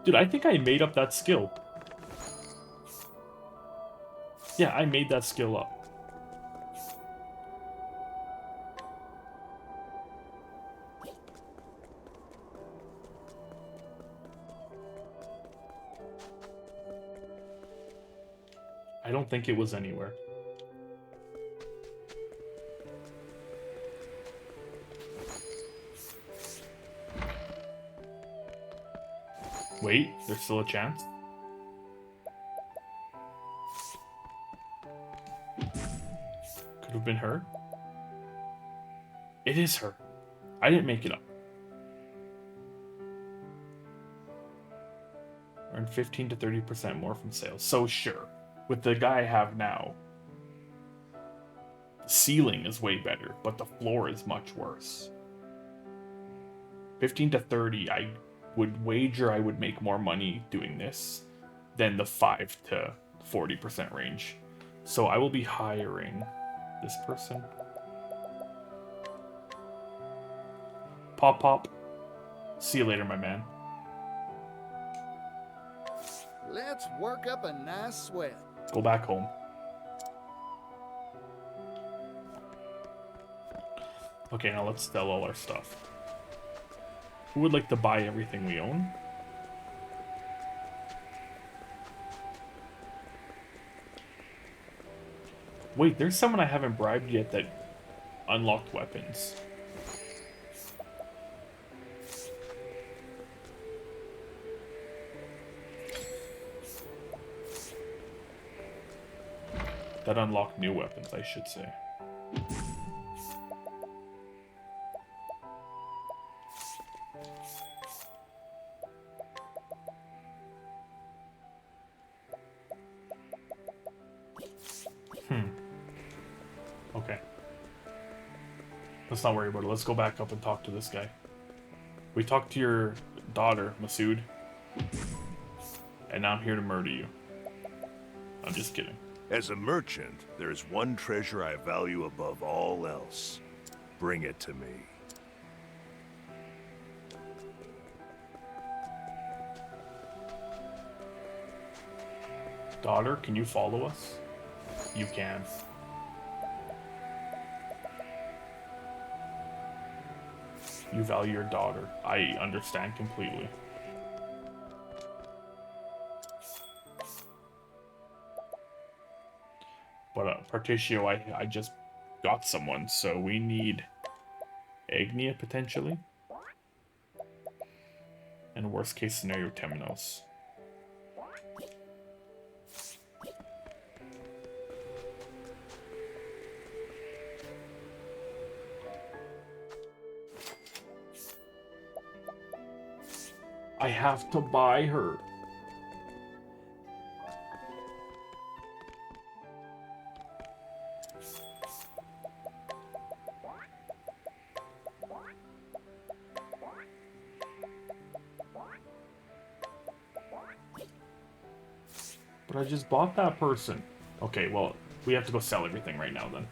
Dude, I think I made up that skill. Yeah, I made that skill up. I don't think it was anywhere. Wait, there's still a chance? Could have been her. It is her. I didn't make it up. Earn 15 to 30% more from sales. So sure, with the guy I have now, the ceiling is way better, but the floor is much worse. 15 to 30, I would wager I would make more money doing this than the 5 to 40% range. So I will be hiring this person. Pop Pop. See you later, my man. Let's work up a nice sweat. Go back home. Okay, now let's sell all our stuff. Who would like to buy everything we own? Wait, there's someone I haven't bribed yet that unlocked weapons. That unlocked new weapons, I should say. Okay. Let's not worry about it. Let's go back up and talk to this guy. We talked to your daughter, Masood. And now I'm here to murder you. I'm just kidding. As a merchant, there is one treasure I value above all else. Bring it to me. Daughter, can you follow us? You can. You value your daughter. I understand completely. But Particio, I just got someone, so we need Agnia potentially. And worst case scenario, Temnos. I have to buy her. But I just bought that person. Okay, well, we have to go sell everything right now then.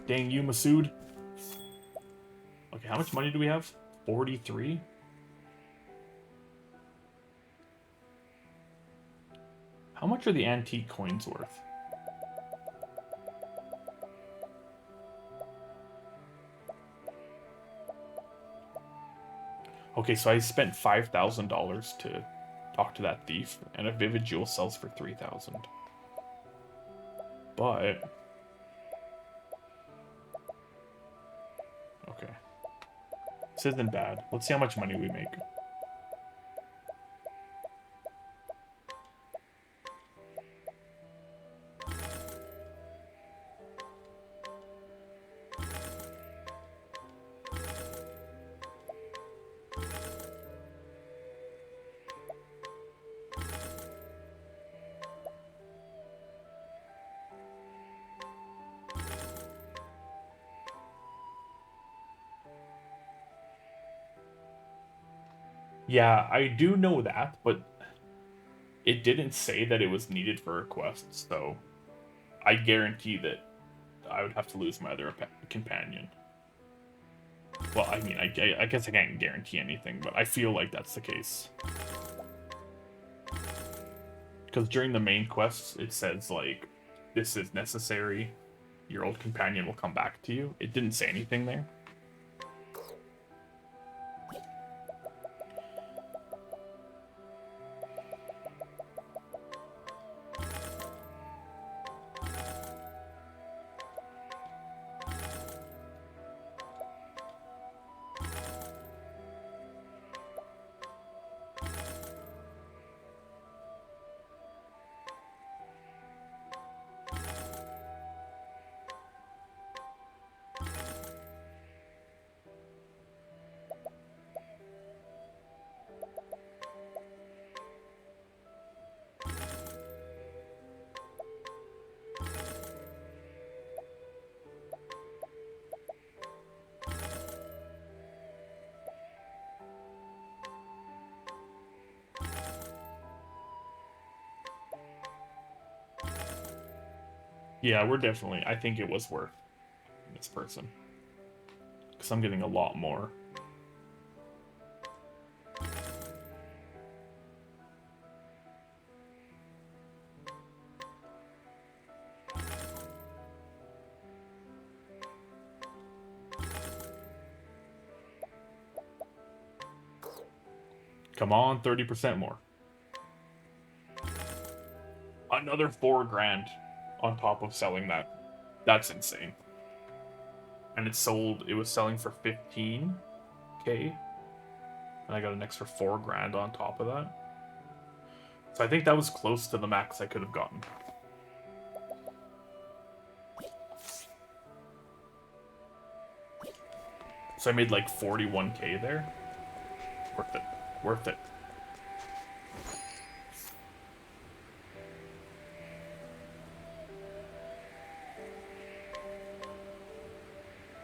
Dang you, Masood. Okay, how much money do we have? 43? How much are the antique coins worth? Okay, so I spent $5,000 to talk to that thief, and a vivid jewel sells for 3,000. But okay, this isn't bad. Let's see how much money we make. Yeah, I do know that, but it didn't say that it was needed for a quest, so I guarantee that I would have to lose my other companion. Well, I mean, I guess I can't guarantee anything, but I feel like that's the case. Because during the main quests, it says, like, this is necessary, your old companion will come back to you. It didn't say anything there. Yeah, we're definitely... I think it was worth this person. Because I'm getting a lot more. Come on, 30% more. Another 4 grand on top of selling that. That's insane. And it was selling for 15K. And I got an extra 4 grand on top of that. So I think that was close to the max I could have gotten. So I made like 41K there. Worth it. Worth it.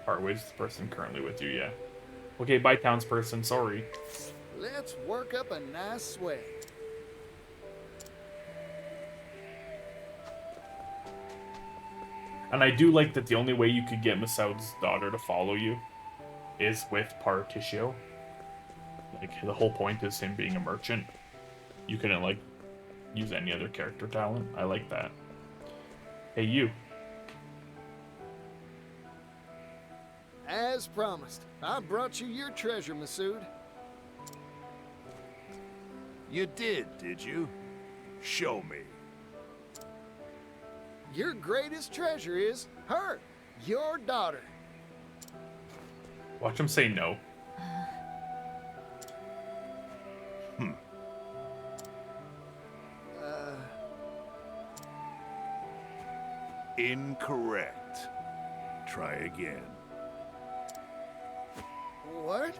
Part ways with the person currently with you, yeah. Okay, bye, townsperson. Sorry. Let's work up a nice sweat. And I do like that the only way you could get Masoud's daughter to follow you is with Particio. Like, the whole point is him being a merchant. You couldn't, like, use any other character talent. I like that. Hey, you. As promised, I brought you your treasure, Masoud. You did you? Show me. Your greatest treasure is her, your daughter. Watch him say no. Incorrect. Try again. What?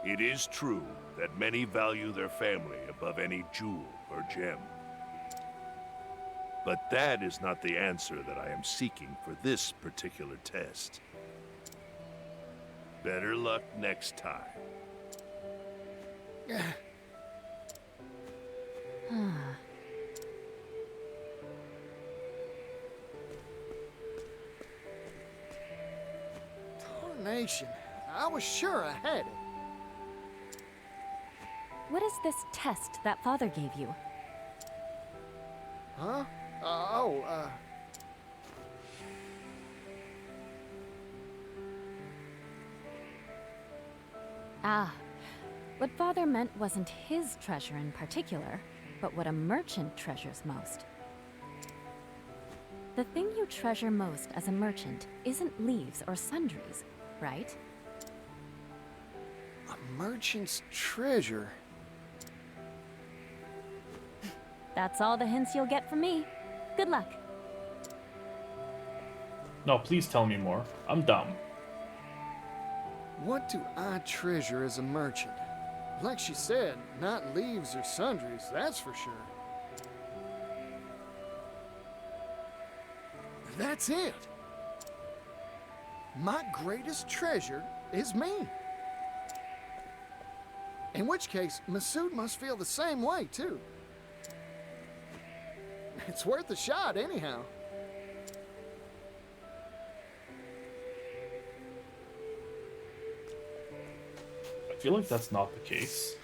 It is true that many value their family above any jewel or gem. But that is not the answer that I am seeking for this particular test. Better luck next time. Tarnation. I was sure I had it. What is this test that father gave you? Huh? Ah, what father meant wasn't his treasure in particular, but what a merchant treasures most. The thing you treasure most as a merchant isn't leaves or sundries, right? A merchant's treasure. That's all the hints you'll get from me. Good luck. No, please tell me more. I'm dumb. What do I treasure as a merchant? Like she said, not leaves or sundries, that's for sure. That's it. My greatest treasure is me. In which case, Masoud must feel the same way, too. It's worth a shot, anyhow. I feel like that's not the case.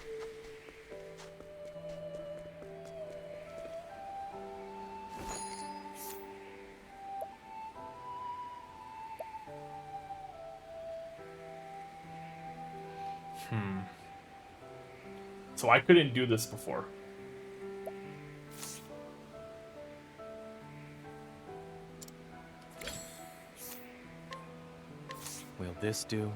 So I couldn't do this before. Will this do?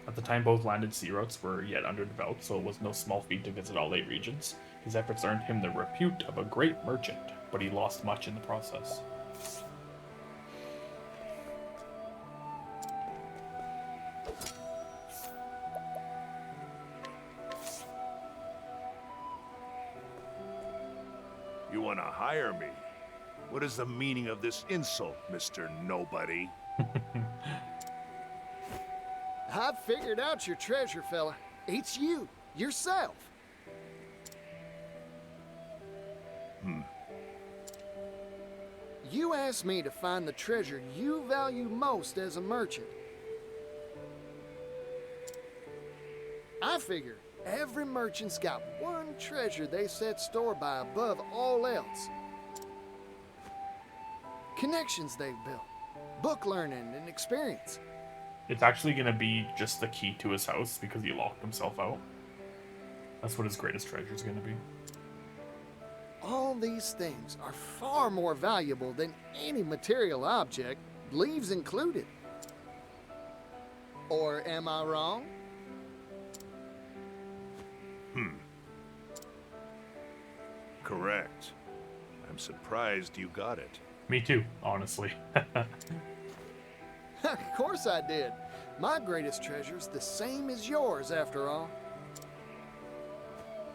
At the time, both land and sea routes were yet underdeveloped, so it was no small feat to visit all 8 regions. His efforts earned him the repute of a great merchant, but he lost much in the process. You want to hire me? What is the meaning of this insult, Mr. Nobody? I've figured out your treasure, fella. It's you, yourself. You asked me to find the treasure you value most as a merchant. I figure every merchant's got one treasure they set store by above all else. Connections they've built, book learning, and experience. It's actually going to be just the key to his house because he locked himself out. That's what his greatest treasure is going to be. All these things are far more valuable than any material object, leaves included. Or am I wrong? Correct. I'm surprised you got it. Me too, honestly. Of course I did. My greatest treasure's the same as yours, after all.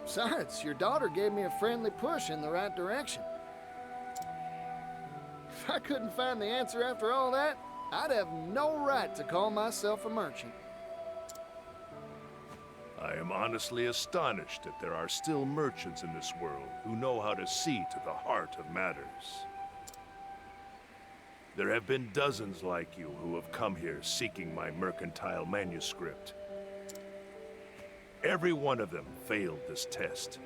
Besides, your daughter gave me a friendly push in the right direction. If I couldn't find the answer after all that, I'd have no right to call myself a merchant. I am honestly astonished that there are still merchants in this world who know how to see to the heart of matters. There have been dozens like you who have come here seeking my mercantile manuscript. Every one of them failed this test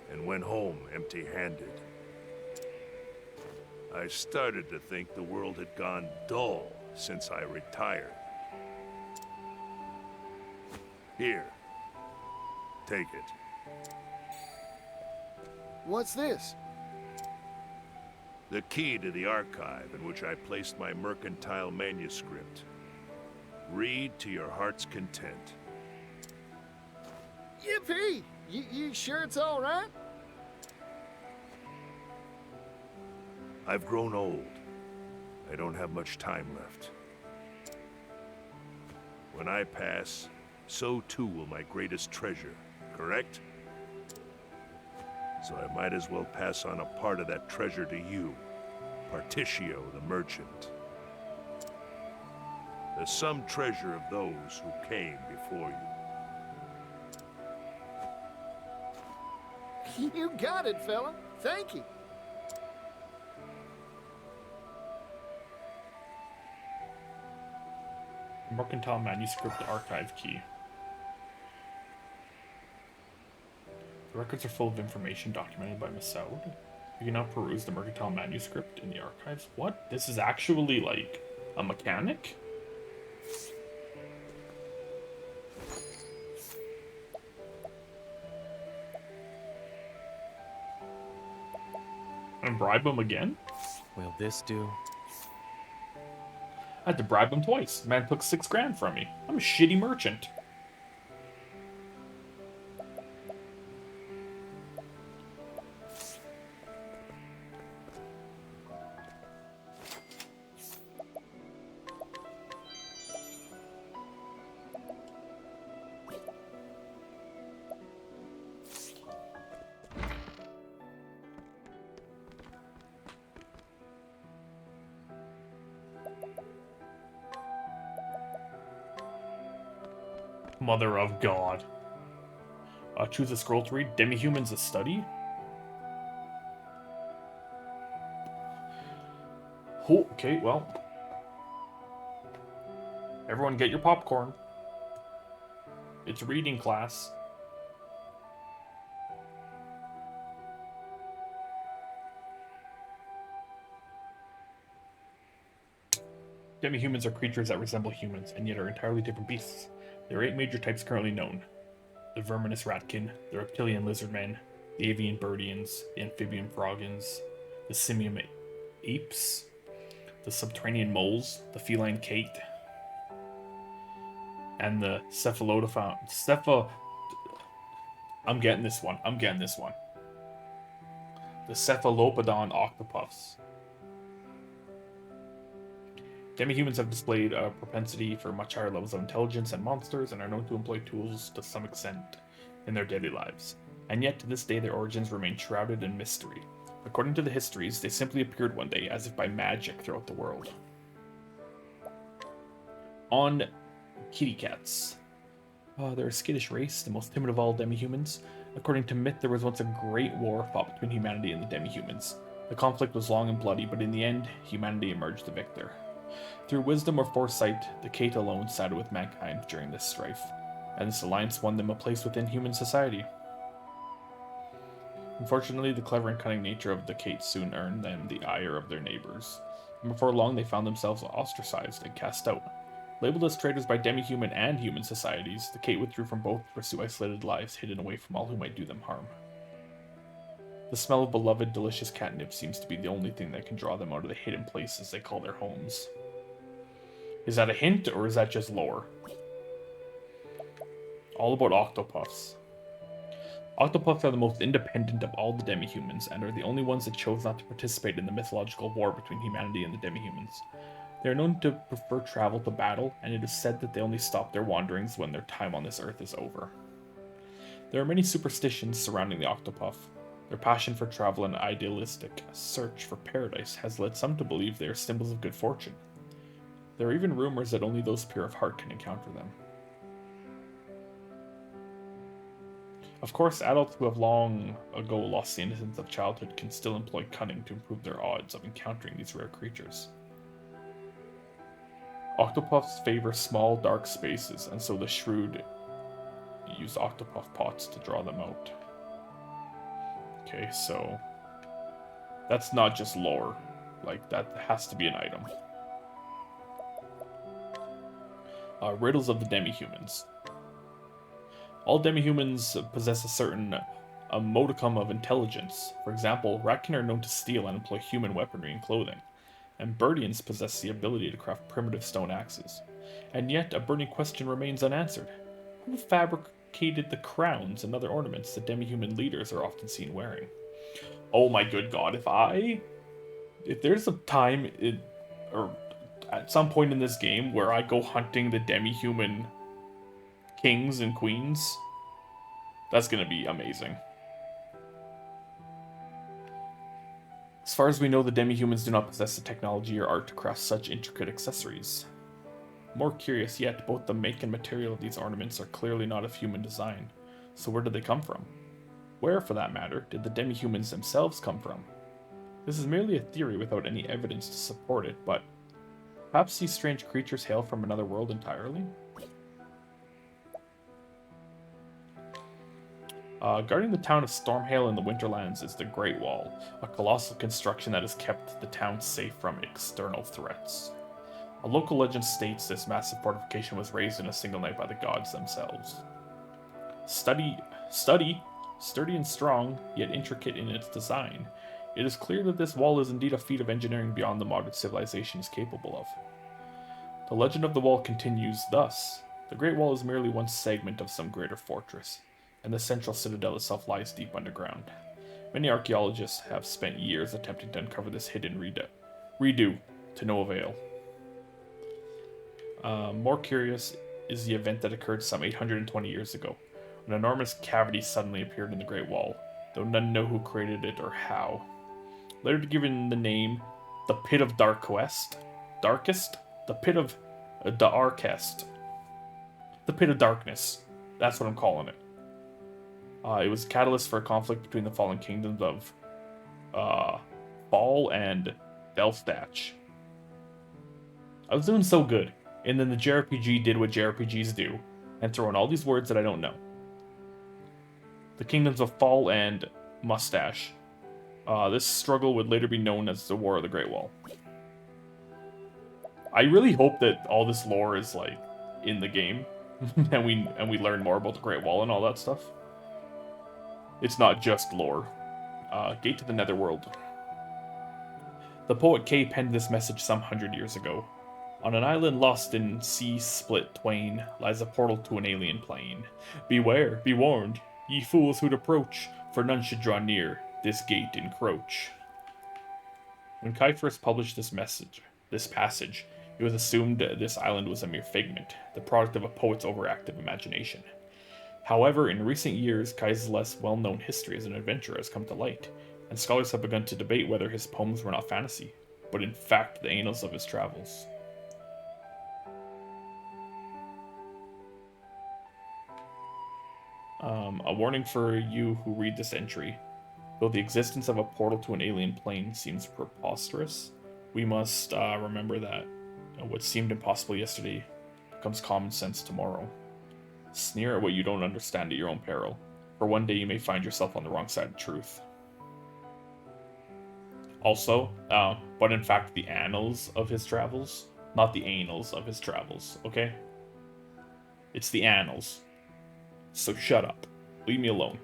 and went home empty-handed. I started to think the world had gone dull since I retired. Here, take it. What's this? The key to the archive in which I placed my mercantile manuscript. Read to your heart's content. Yippee! You sure it's all right? I've grown old. I don't have much time left. When I pass, so too will my greatest treasure, correct? So I might as well pass on a part of that treasure to you, Particio the merchant. The sum treasure of those who came before you. You got it, fella. Thank you. Mercantile manuscript archive key. The records are full of information documented by Masoud. You can now peruse the mercantile manuscript in the archives. What? This is actually like a mechanic? And bribe him again? Will this do? I had to bribe him twice. Man took 6 grand from me. I'm a shitty merchant. Mother of God. Choose a scroll to read. Demi-humans a study? Oh, okay, well. Everyone get your popcorn. It's reading class. Demi-humans are creatures that resemble humans, and yet are entirely different beasts. There are 8 major types currently known. The verminous ratkin, the reptilian lizardmen, the avian birdians, the amphibian frogans, the simian apes, the subterranean moles, the feline kate, and the I'm getting this one. The cephalopodon octopuffs. Demi-humans have displayed a propensity for much higher levels of intelligence than monsters and are known to employ tools to some extent in their daily lives. And yet, to this day, their origins remain shrouded in mystery. According to the histories, they simply appeared one day, as if by magic, throughout the world. On kitty cats. They're a skittish race, the most timid of all demi-humans. According to myth, there was once a great war fought between humanity and the demi-humans. The conflict was long and bloody, but in the end, humanity emerged the victor. Through wisdom or foresight, the Kate alone sided with mankind during this strife, and this alliance won them a place within human society. Unfortunately, the clever and cunning nature of the Kate soon earned them the ire of their neighbors, and before long they found themselves ostracized and cast out. Labeled as traitors by demi-human and human societies, the Kate withdrew from both to pursue isolated lives hidden away from all who might do them harm. The smell of beloved, delicious catnip seems to be the only thing that can draw them out of the hidden places they call their homes. Is that a hint, or is that just lore? All about octopuffs. Octopuffs are the most independent of all the demi-humans, and are the only ones that chose not to participate in the mythological war between humanity and the demi-humans. They are known to prefer travel to battle, and it is said that they only stop their wanderings when their time on this earth is over. There are many superstitions surrounding the Octopath. Their passion for travel and idealistic search for paradise has led some to believe they are symbols of good fortune. There are even rumors that only those pure of heart can encounter them. Of course, adults who have long ago lost the innocence of childhood can still employ cunning to improve their odds of encountering these rare creatures. Octopaths favor small, dark spaces, and so the shrewd use Octopath pots to draw them out. Okay, so that's not just lore. Like, that has to be an item. Riddles of the demi-humans. All demi-humans possess a certain modicum of intelligence. For example, Ratkin are known to steal and employ human weaponry and clothing, and Birdians possess the ability to craft primitive stone axes. And yet, a burning question remains unanswered. Who fabricated the crowns and other ornaments that demi-human leaders are often seen wearing? Oh my good god, if there's a time, or at some point in this game where I go hunting the demi-human kings and queens, that's gonna be amazing. As far as we know, the demi-humans do not possess the technology or art to craft such intricate accessories. More curious yet, both the make and material of these ornaments are clearly not of human design. So where did they come from? Where, for that matter, did the demi-humans themselves come from? This is merely a theory without any evidence to support it, but perhaps these strange creatures hail from another world entirely? Guarding the town of Stormhail in the Winterlands is the Great Wall, a colossal construction that has kept the town safe from external threats. A local legend states this massive fortification was raised in a single night by the gods themselves. Sturdy and strong, yet intricate in its design, it is clear that this wall is indeed a feat of engineering beyond the modern civilization is capable of. The legend of the wall continues thus. The Great Wall is merely one segment of some greater fortress, and the central citadel itself lies deep underground. Many archaeologists have spent years attempting to uncover this hidden redo to no avail. More curious is the event that occurred some 820 years ago. An enormous cavity suddenly appeared in the Great Wall, though none know who created it or how. Later given the name the Pit of Darkest, the Pit of Darkest, the Pit of Darkness. That's what I'm calling it. It was a catalyst for a conflict between the fallen kingdoms of Fall and Delftach. I was doing so good, and then the JRPG did what JRPGs do, and throw in all these words that I don't know. The kingdoms of Fall and Mustache. This struggle would later be known as the War of the Great Wall. I really hope that all this lore is like in the game, and we learn more about the Great Wall and all that stuff. It's not just lore. Gate to the Netherworld. The poet Kay penned this message some 100 years ago. On an island lost in sea split twain lies a portal to an alien plane. Beware, be warned, ye fools who'd approach, for none should draw near, this gate encroach. When Kai first published this passage, it was assumed this island was a mere figment, the product of a poet's overactive imagination. However, in recent years, Kai's less well-known history as an adventurer has come to light, and scholars have begun to debate whether his poems were not fantasy, but in fact the annals of his travels. A warning for you who read this entry. Though the existence of a portal to an alien plane seems preposterous, we must remember that what seemed impossible yesterday becomes common sense tomorrow. Sneer at what you don't understand at your own peril, for one day you may find yourself on the wrong side of truth. Also, but in fact the annals of his travels, not the annals of his travels, okay? It's the annals. So shut up. Leave me alone.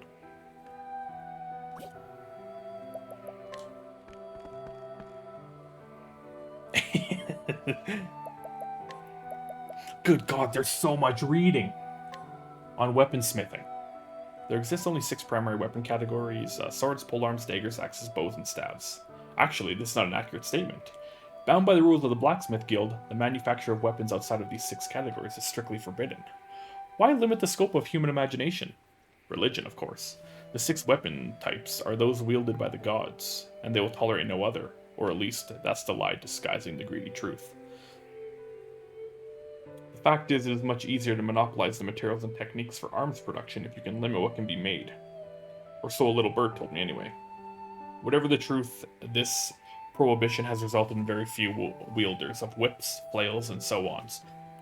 Good God, there's so much reading! On weaponsmithing. There exists only 6 primary weapon categories, swords, polearms, daggers, axes, bows, and staves. Actually, this is not an accurate statement. Bound by the rules of the Blacksmith Guild, the manufacture of weapons outside of these 6 categories is strictly forbidden. Why limit the scope of human imagination? religion, of course. The 6 weapon types are those wielded by the gods, and they will tolerate no other, or at least that's the lie disguising the greedy truth. The fact is, it is much easier to monopolize the materials and techniques for arms production if you can limit what can be made. Or so a little bird told me anyway. Whatever the truth, this prohibition has resulted in very few wielders of whips, flails, and so on.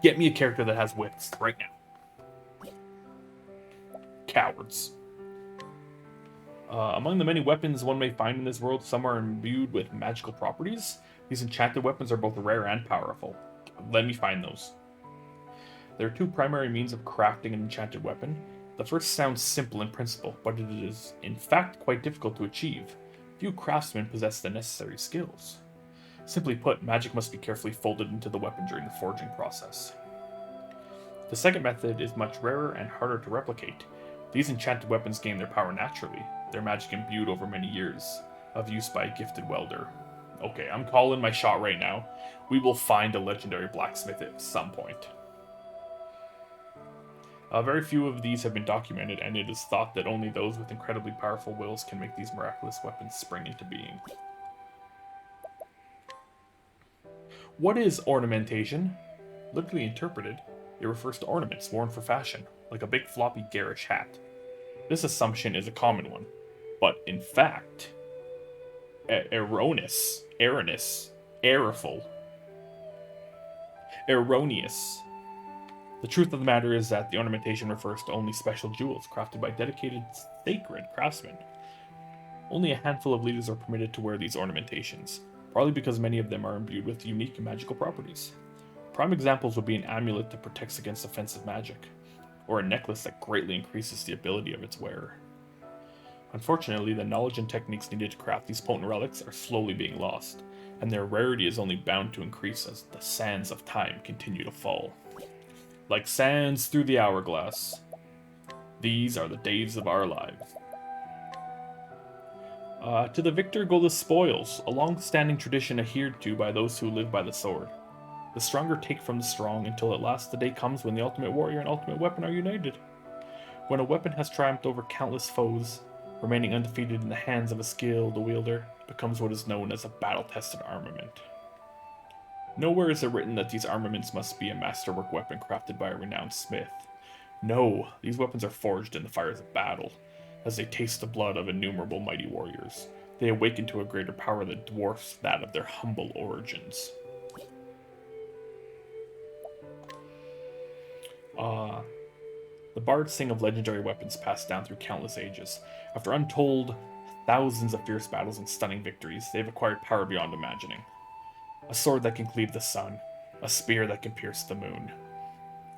Get me a character that has whips right now. Cowards. Among the many weapons one may find in this world, some are imbued with magical properties. These enchanted weapons are both rare and powerful. Let me find those. There are 2 primary means of crafting an enchanted weapon. The first sounds simple in principle, but it is in fact quite difficult to achieve. Few craftsmen possess the necessary skills. Simply put, magic must be carefully folded into the weapon during the forging process. The second method is much rarer and harder to replicate. These enchanted weapons gain their power naturally, their magic imbued over many years of use by a gifted welder. Okay, I'm calling my shot right now. We will find a legendary blacksmith at some point. Very few of these have been documented, and it is thought that only those with incredibly powerful wills can make these miraculous weapons spring into being. What is ornamentation? Literally interpreted, it refers to ornaments worn for fashion, like a big floppy garish hat. This assumption is a common one, but in fact, erroneous. The truth of the matter is that the ornamentation refers to only special jewels crafted by dedicated, sacred craftsmen. Only a handful of leaders are permitted to wear these ornamentations, probably because many of them are imbued with unique magical properties. Prime examples would be an amulet that protects against offensive magic, or a necklace that greatly increases the ability of its wearer. Unfortunately, the knowledge and techniques needed to craft these potent relics are slowly being lost, and their rarity is only bound to increase as the sands of time continue to fall. Like sands through the hourglass. These are the days of our lives. To the victor go the spoils, a long-standing tradition adhered to by those who live by the sword. The stronger take from the strong until at last the day comes when the ultimate warrior and ultimate weapon are united. When a weapon has triumphed over countless foes, remaining undefeated in the hands of a skilled wielder becomes what is known as a battle-tested armament. Nowhere is it written that these armaments must be a masterwork weapon crafted by a renowned smith. No, these weapons are forged in the fires of battle. As they taste the blood of innumerable mighty warriors, they awaken to a greater power that dwarfs that of their humble origins. The bards sing of legendary weapons passed down through countless ages. After untold thousands of fierce battles and stunning victories, they've acquired power beyond imagining. A sword that can cleave the sun, a spear that can pierce the moon,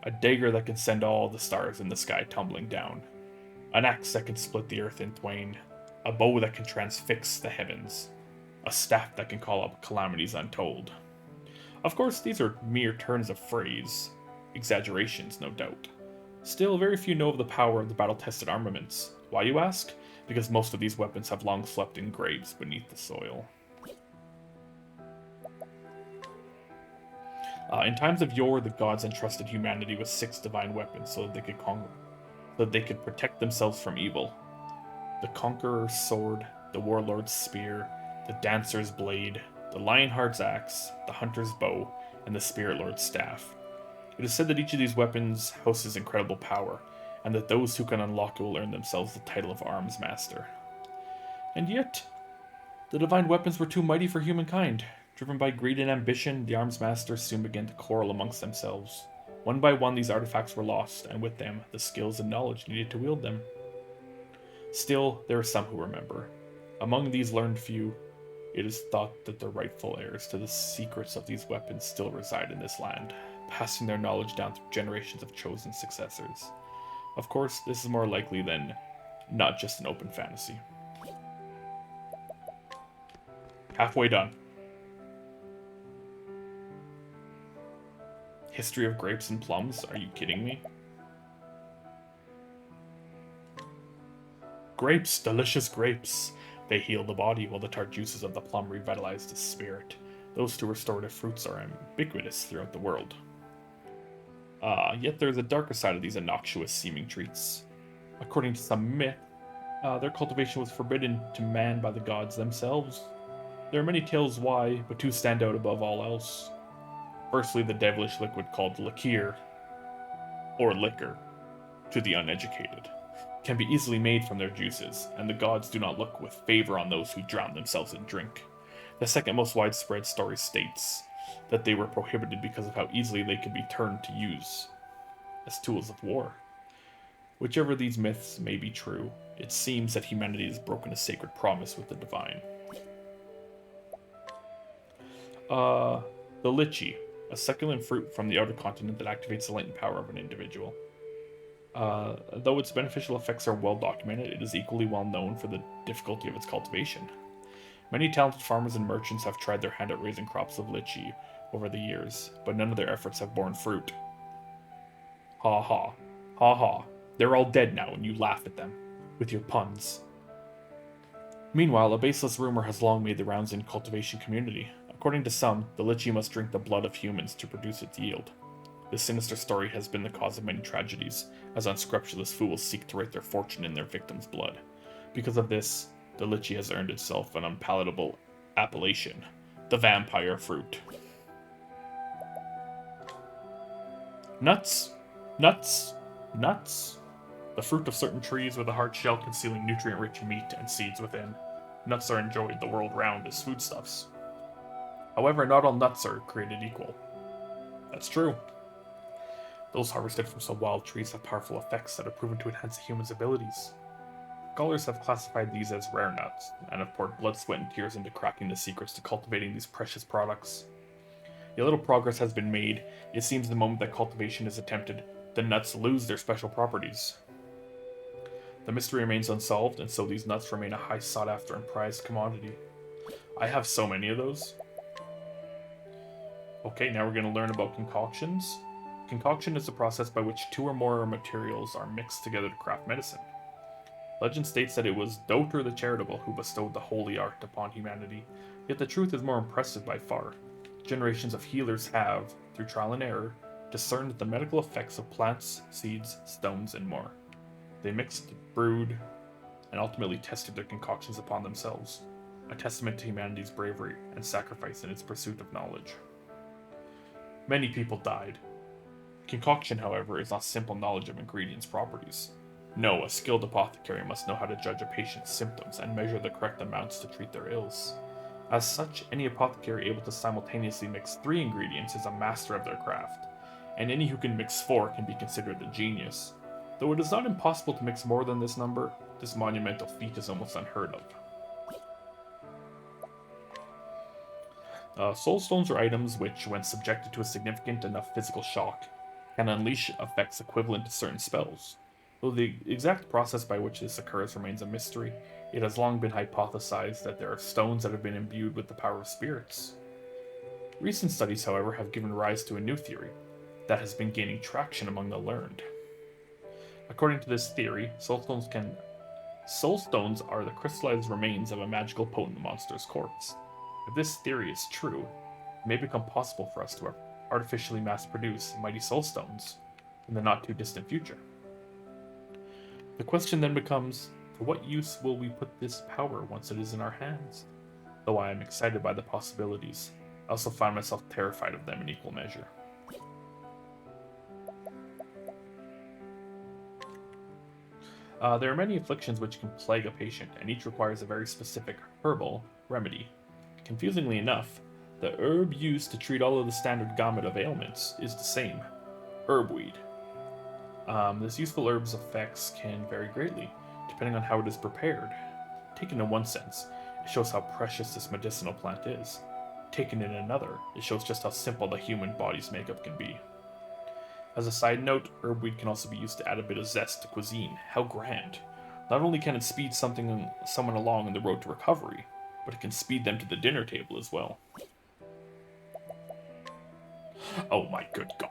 a dagger that can send all the stars in the sky tumbling down, an axe that can split the earth in twain, a bow that can transfix the heavens, a staff that can call up calamities untold. Of course, these are mere turns of phrase, exaggerations, no doubt. Still, very few know of the power of the battle-tested armaments. Why, you ask? Because most of these weapons have long slept in graves beneath the soil. In times of yore, the gods entrusted humanity with 6 divine weapons so that they could protect themselves from evil. The Conqueror's sword, the Warlord's spear, the Dancer's blade, the Lionheart's axe, the Hunter's bow, and the Spirit Lord's staff. It is said that each of these weapons houses incredible power, and that those who can unlock it will earn themselves the title of Arms Master. And yet, the divine weapons were too mighty for humankind. Driven by greed and ambition, the Arms Masters soon began to quarrel amongst themselves. One by one, these artifacts were lost, and with them, the skills and knowledge needed to wield them. Still, there are some who remember. Among these learned few, it is thought that the rightful heirs to the secrets of these weapons still reside in this land, passing their knowledge down through generations of chosen successors. Of course, this is more likely than not just an open fantasy. Halfway done. History of grapes and plums? Are you kidding me? Grapes, delicious grapes. They heal the body, while the tart juices of the plum revitalize the spirit. Those 2 restorative fruits are ubiquitous throughout the world. Yet there's a darker side of these innocuous seeming treats. According to some myth, their cultivation was forbidden to man by the gods themselves. There are many tales why, but two stand out above all else. Firstly, the devilish liquid called liqueur, or liquor, to the uneducated, can be easily made from their juices, and the gods do not look with favor on those who drown themselves in drink. The second most widespread story states that they were prohibited because of how easily they could be turned to use as tools of war. Whichever these myths may be true, it seems that humanity has broken a sacred promise with the divine. The lychee, a succulent fruit from the outer continent that activates the latent power of an individual. Though its beneficial effects are well documented, it is equally well known for the difficulty of its cultivation. Many talented farmers and merchants have tried their hand at raising crops of lychee over the years, but none of their efforts have borne fruit. Ha ha. Ha ha. They're all dead now, and you laugh at them with your puns. Meanwhile, a baseless rumor has long made the rounds in cultivation community. According to some, the lychee must drink the blood of humans to produce its yield. This sinister story has been the cause of many tragedies, as unscrupulous fools seek to write their fortune in their victims' blood. Because of this, the lychee has earned itself an unpalatable appellation, the vampire fruit. Nuts, nuts, nuts. The fruit of certain trees with a hard shell concealing nutrient-rich meat and seeds within. Nuts are enjoyed the world round as foodstuffs. However, not all nuts are created equal. That's true. Those harvested from some wild trees have powerful effects that are proven to enhance a human's abilities. Scholars have classified these as rare nuts, and have poured blood, sweat, and tears into cracking the secrets to cultivating these precious products. Yet little progress has been made. It seems the moment that cultivation is attempted, the nuts lose their special properties. The mystery remains unsolved, and so these nuts remain a high sought-after and prized commodity. I have so many of those. Okay, now we're going to learn about concoctions. Concoction is a process by which two or more materials are mixed together to craft medicine. Legend states that it was Doter the Charitable who bestowed the holy art upon humanity, yet the truth is more impressive by far. Generations of healers have, through trial and error, discerned the medical effects of plants, seeds, stones, and more. They mixed, brewed, and ultimately tested their concoctions upon themselves, a testament to humanity's bravery and sacrifice in its pursuit of knowledge. Many people died. Concoction, however, is not simple knowledge of ingredients' properties. No, a skilled apothecary must know how to judge a patient's symptoms and measure the correct amounts to treat their ills. As such, any apothecary able to simultaneously mix 3 ingredients is a master of their craft, and any who can mix 4 can be considered a genius. Though it is not impossible to mix more than this number, this monumental feat is almost unheard of. Soul stones are items which, when subjected to a significant enough physical shock, can unleash effects equivalent to certain spells. Though the exact process by which this occurs remains a mystery, it has long been hypothesized that there are stones that have been imbued with the power of spirits. Recent studies, however, have given rise to a new theory that has been gaining traction among the learned. According to this theory, soul stones are the crystallized remains of a magical potent monster's corpse. If this theory is true, it may become possible for us to artificially mass-produce mighty soul stones in the not-too-distant future. The question then becomes, to what use will we put this power once it is in our hands? Though I am excited by the possibilities, I also find myself terrified of them in equal measure. There are many afflictions which can plague a patient, and each requires a very specific herbal remedy. Confusingly enough, the herb used to treat all of the standard gamut of ailments is the same: herbweed. This useful herb's effects can vary greatly, depending on how it is prepared. Taken in one sense, it shows how precious this medicinal plant is. Taken in another, it shows just how simple the human body's makeup can be. As a side note, herbweed can also be used to add a bit of zest to cuisine. How grand! Not only can it speed someone along on the road to recovery, but it can speed them to the dinner table as well. Oh my good god.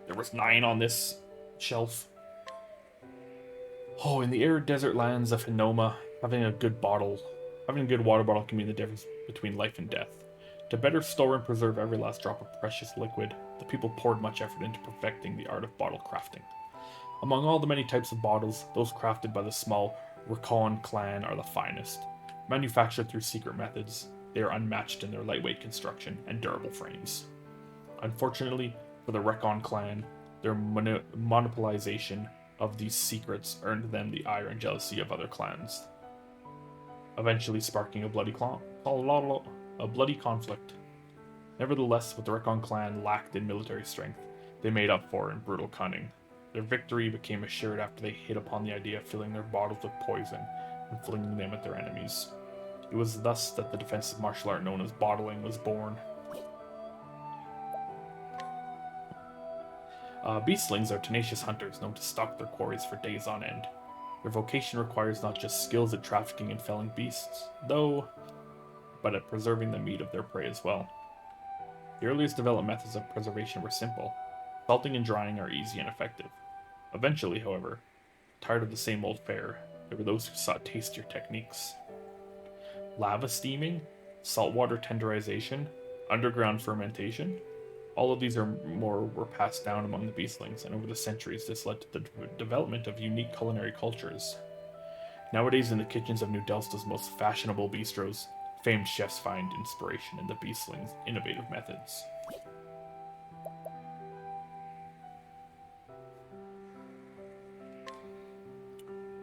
There was 9 on this shelf. Oh, in the arid desert lands of Hinoma, having a good water bottle can mean the difference between life and death. To better store and preserve every last drop of precious liquid, the people poured much effort into perfecting the art of bottle crafting. Among all the many types of bottles, those crafted by the small Racon clan are the finest. Manufactured through secret methods, they are unmatched in their lightweight construction and durable frames. Unfortunately for the Racon clan, their monopolization of these secrets earned them the ire and jealousy of other clans, eventually sparking a bloody conflict. Nevertheless, what the Racon clan lacked in military strength, they made up for in brutal cunning. Their victory became assured after they hit upon the idea of filling their bottles with poison and flinging them at their enemies. It was thus that the defensive martial art known as bottling was born. Beastlings are tenacious hunters known to stalk their quarries for days on end. Their vocation requires not just skills at trafficking and felling beasts, but at preserving the meat of their prey as well. The earliest developed methods of preservation were simple. Salting and drying are easy and effective. Eventually, however, tired of the same old fare, there were those who sought tastier techniques. Lava steaming, saltwater tenderization, underground fermentation, all of these were passed down among the beastlings, and over the centuries this led to the development of unique culinary cultures. Nowadays, in the kitchens of New Delsta's most fashionable bistros, famed chefs find inspiration in the beastlings' innovative methods.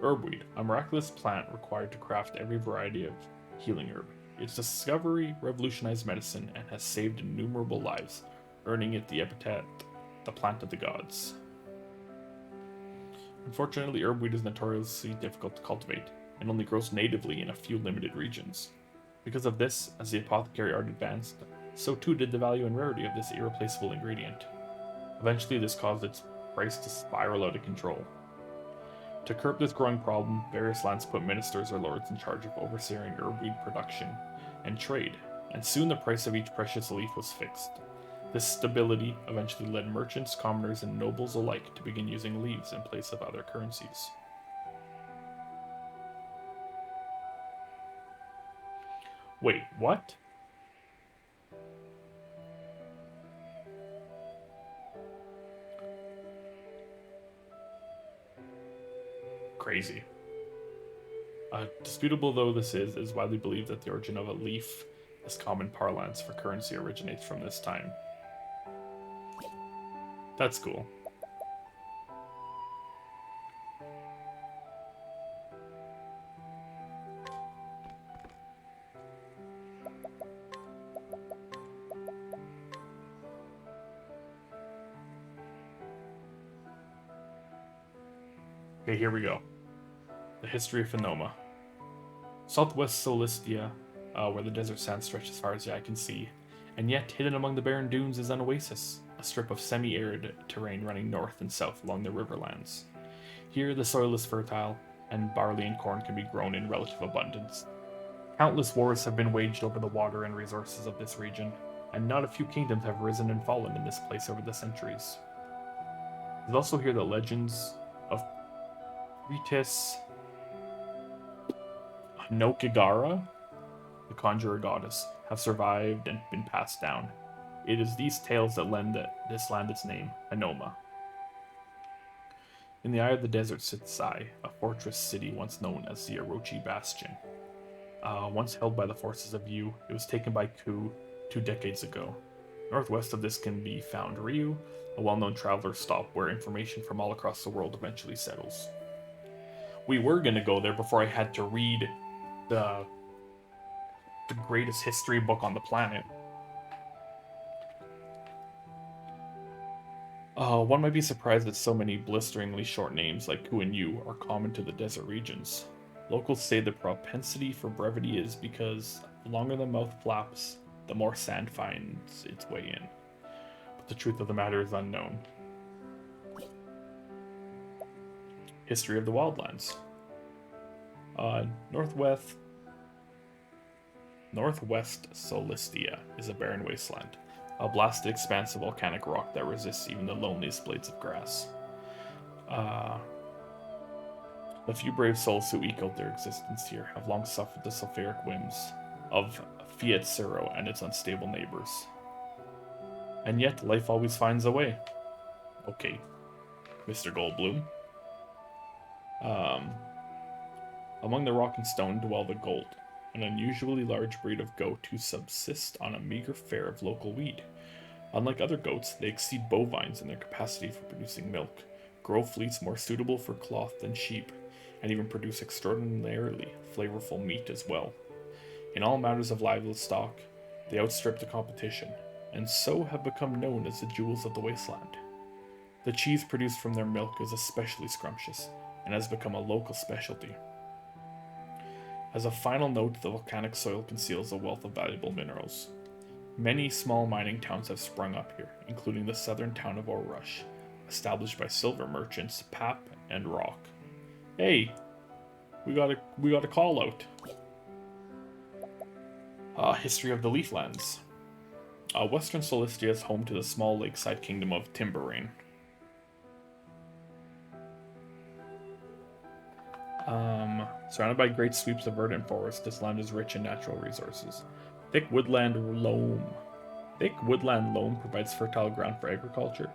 Herbweed, a miraculous plant required to craft every variety of healing herb. Its discovery revolutionized medicine and has saved innumerable lives, earning it the epithet, the plant of the gods. Unfortunately, herbweed is notoriously difficult to cultivate, and only grows natively in a few limited regions. Because of this, as the apothecary art advanced, so too did the value and rarity of this irreplaceable ingredient. Eventually, this caused its price to spiral out of control. To curb this growing problem, various lands put ministers or lords in charge of overseeing herbweed production and trade, and soon the price of each precious leaf was fixed. This stability eventually led merchants, commoners, and nobles alike to begin using leaves in place of other currencies. Wait, what? Crazy. Disputable though this is widely believed that the origin of a leaf as common parlance for currency originates from this time. That's cool. Okay, here we go. The history of Phenoma. Southwest Solistia, where the desert sand stretches as far as the eye can see, and yet hidden among the barren dunes is an oasis, a strip of semi-arid terrain running north and south along the riverlands. Here the soil is fertile, and barley and corn can be grown in relative abundance. Countless wars have been waged over the water and resources of this region, and not a few kingdoms have risen and fallen in this place over the centuries. It is also here that legends of Ritis Nokigara, the conjurer goddess, have survived and been passed down. It is these tales that lend this land its name, Phenoma. In the eye of the desert sits Sai, a fortress city once known as the Orochi Bastion. Once held by the forces of Yu, it was taken by Ku 2 decades ago. Northwest of this can be found Ryu, a well-known traveler stop where information from all across the world eventually settles. We were going to go there before I had to read the greatest history book on the planet. One might be surprised that so many blisteringly short names like Ku and Yu are common to the desert regions. Locals say the propensity for brevity is because the longer the mouth flaps, the more sand finds its way in. But the truth of the matter is unknown. History of the Wildlands. Northwest Solistia is a barren wasteland, a blasted expanse of volcanic rock that resists even the loneliest blades of grass. The few brave souls who eke out their existence here have long suffered the sulfuric whims of Fiat Zero and its unstable neighbors. And yet, life always finds a way. Okay, Mr. Goldblum, Among the rock and stone dwell the gold, an unusually large breed of goat who subsist on a meager fare of local wheat. Unlike other goats, they exceed bovines in their capacity for producing milk, grow fleece more suitable for cloth than sheep, and even produce extraordinarily flavorful meat as well. In all matters of livestock, they outstrip the competition, and so have become known as the jewels of the wasteland. The cheese produced from their milk is especially scrumptious, and has become a local specialty. As a final note, the volcanic soil conceals a wealth of valuable minerals. Many small mining towns have sprung up here, including the southern town of Orush, established by silver merchants Pap and Rock. Hey, we got a call out. History of the Leaflands. Western Solistia is home to the small lakeside kingdom of Timberrain. Surrounded by great sweeps of verdant forest, this land is rich in natural resources. Thick woodland loam provides fertile ground for agriculture,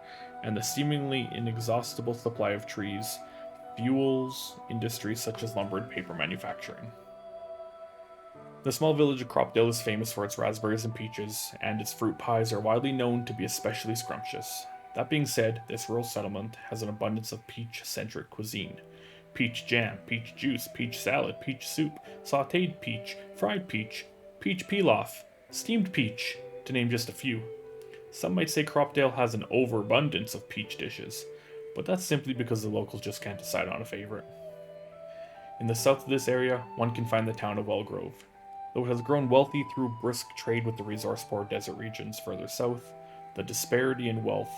and the seemingly inexhaustible supply of trees fuels industries such as lumber and paper manufacturing. The small village of Cropdale is famous for its raspberries and peaches, and its fruit pies are widely known to be especially scrumptious. That being said, this rural settlement has an abundance of peach-centric cuisine. Peach jam, peach juice, peach salad, peach soup, sautéed peach, fried peach, peach pilaf, steamed peach, to name just a few. Some might say Cropdale has an overabundance of peach dishes, but that's simply because the locals just can't decide on a favorite. In the south of this area, one can find the town of Wellgrove. Though it has grown wealthy through brisk trade with the resource-poor desert regions further south, the disparity in wealth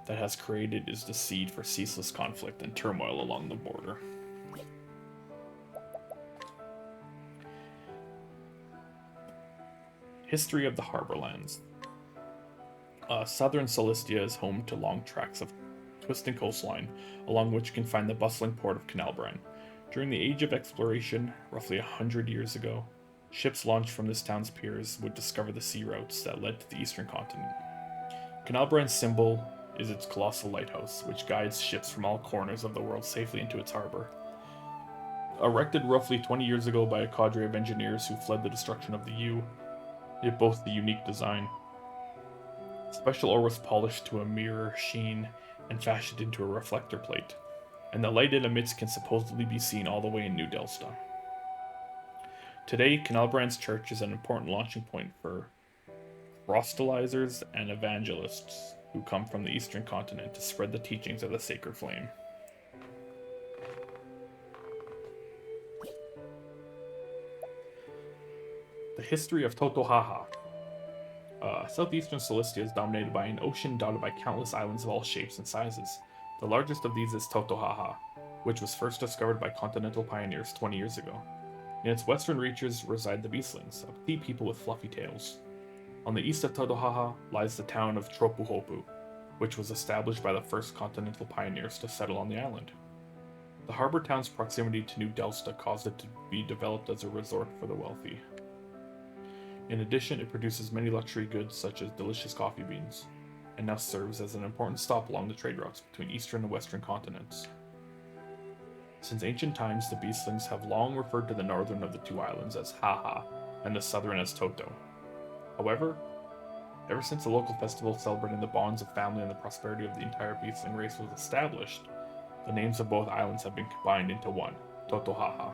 that has created is the seed for ceaseless conflict and turmoil along the border. History of the Harborlands. Southern Solistia is home to long tracts of twisting coastline, along which you can find the bustling port of Canalbran. During the Age of Exploration, roughly 100 years ago, ships launched from this town's piers would discover the sea routes that led to the eastern continent. Canalbran's symbol is its colossal lighthouse, which guides ships from all corners of the world safely into its harbor. Erected roughly 20 years ago by a cadre of engineers who fled the destruction of the Oooh, it boasts the unique design. Special ore was polished to a mirror sheen and fashioned into a reflector plate, and the light it emits can supposedly be seen all the way in New Delsta. Today, Canalbrand's church is an important launching point for proselytizers and evangelists who come from the eastern continent to spread the teachings of the sacred flame. The history of Totohaha. Southeastern Solistia is dominated by an ocean dotted by countless islands of all shapes and sizes. The largest of these is Totohaha, which was first discovered by continental pioneers 20 years ago. In its western reaches reside the Beaslings, a petite people with fluffy tails. On the east of Totohaha lies the town of Tropuhopu, which was established by the first continental pioneers to settle on the island. The harbor town's proximity to New Delsta caused it to be developed as a resort for the wealthy. In addition, it produces many luxury goods such as delicious coffee beans, and now serves as an important stop along the trade routes between eastern and western continents. Since ancient times, the Beaslings have long referred to the northern of the two islands as Haha, and the southern as Toto. However, ever since the local festival celebrating the bonds of family and the prosperity of the entire Beasling race was established, the names of both islands have been combined into one, Totohaha.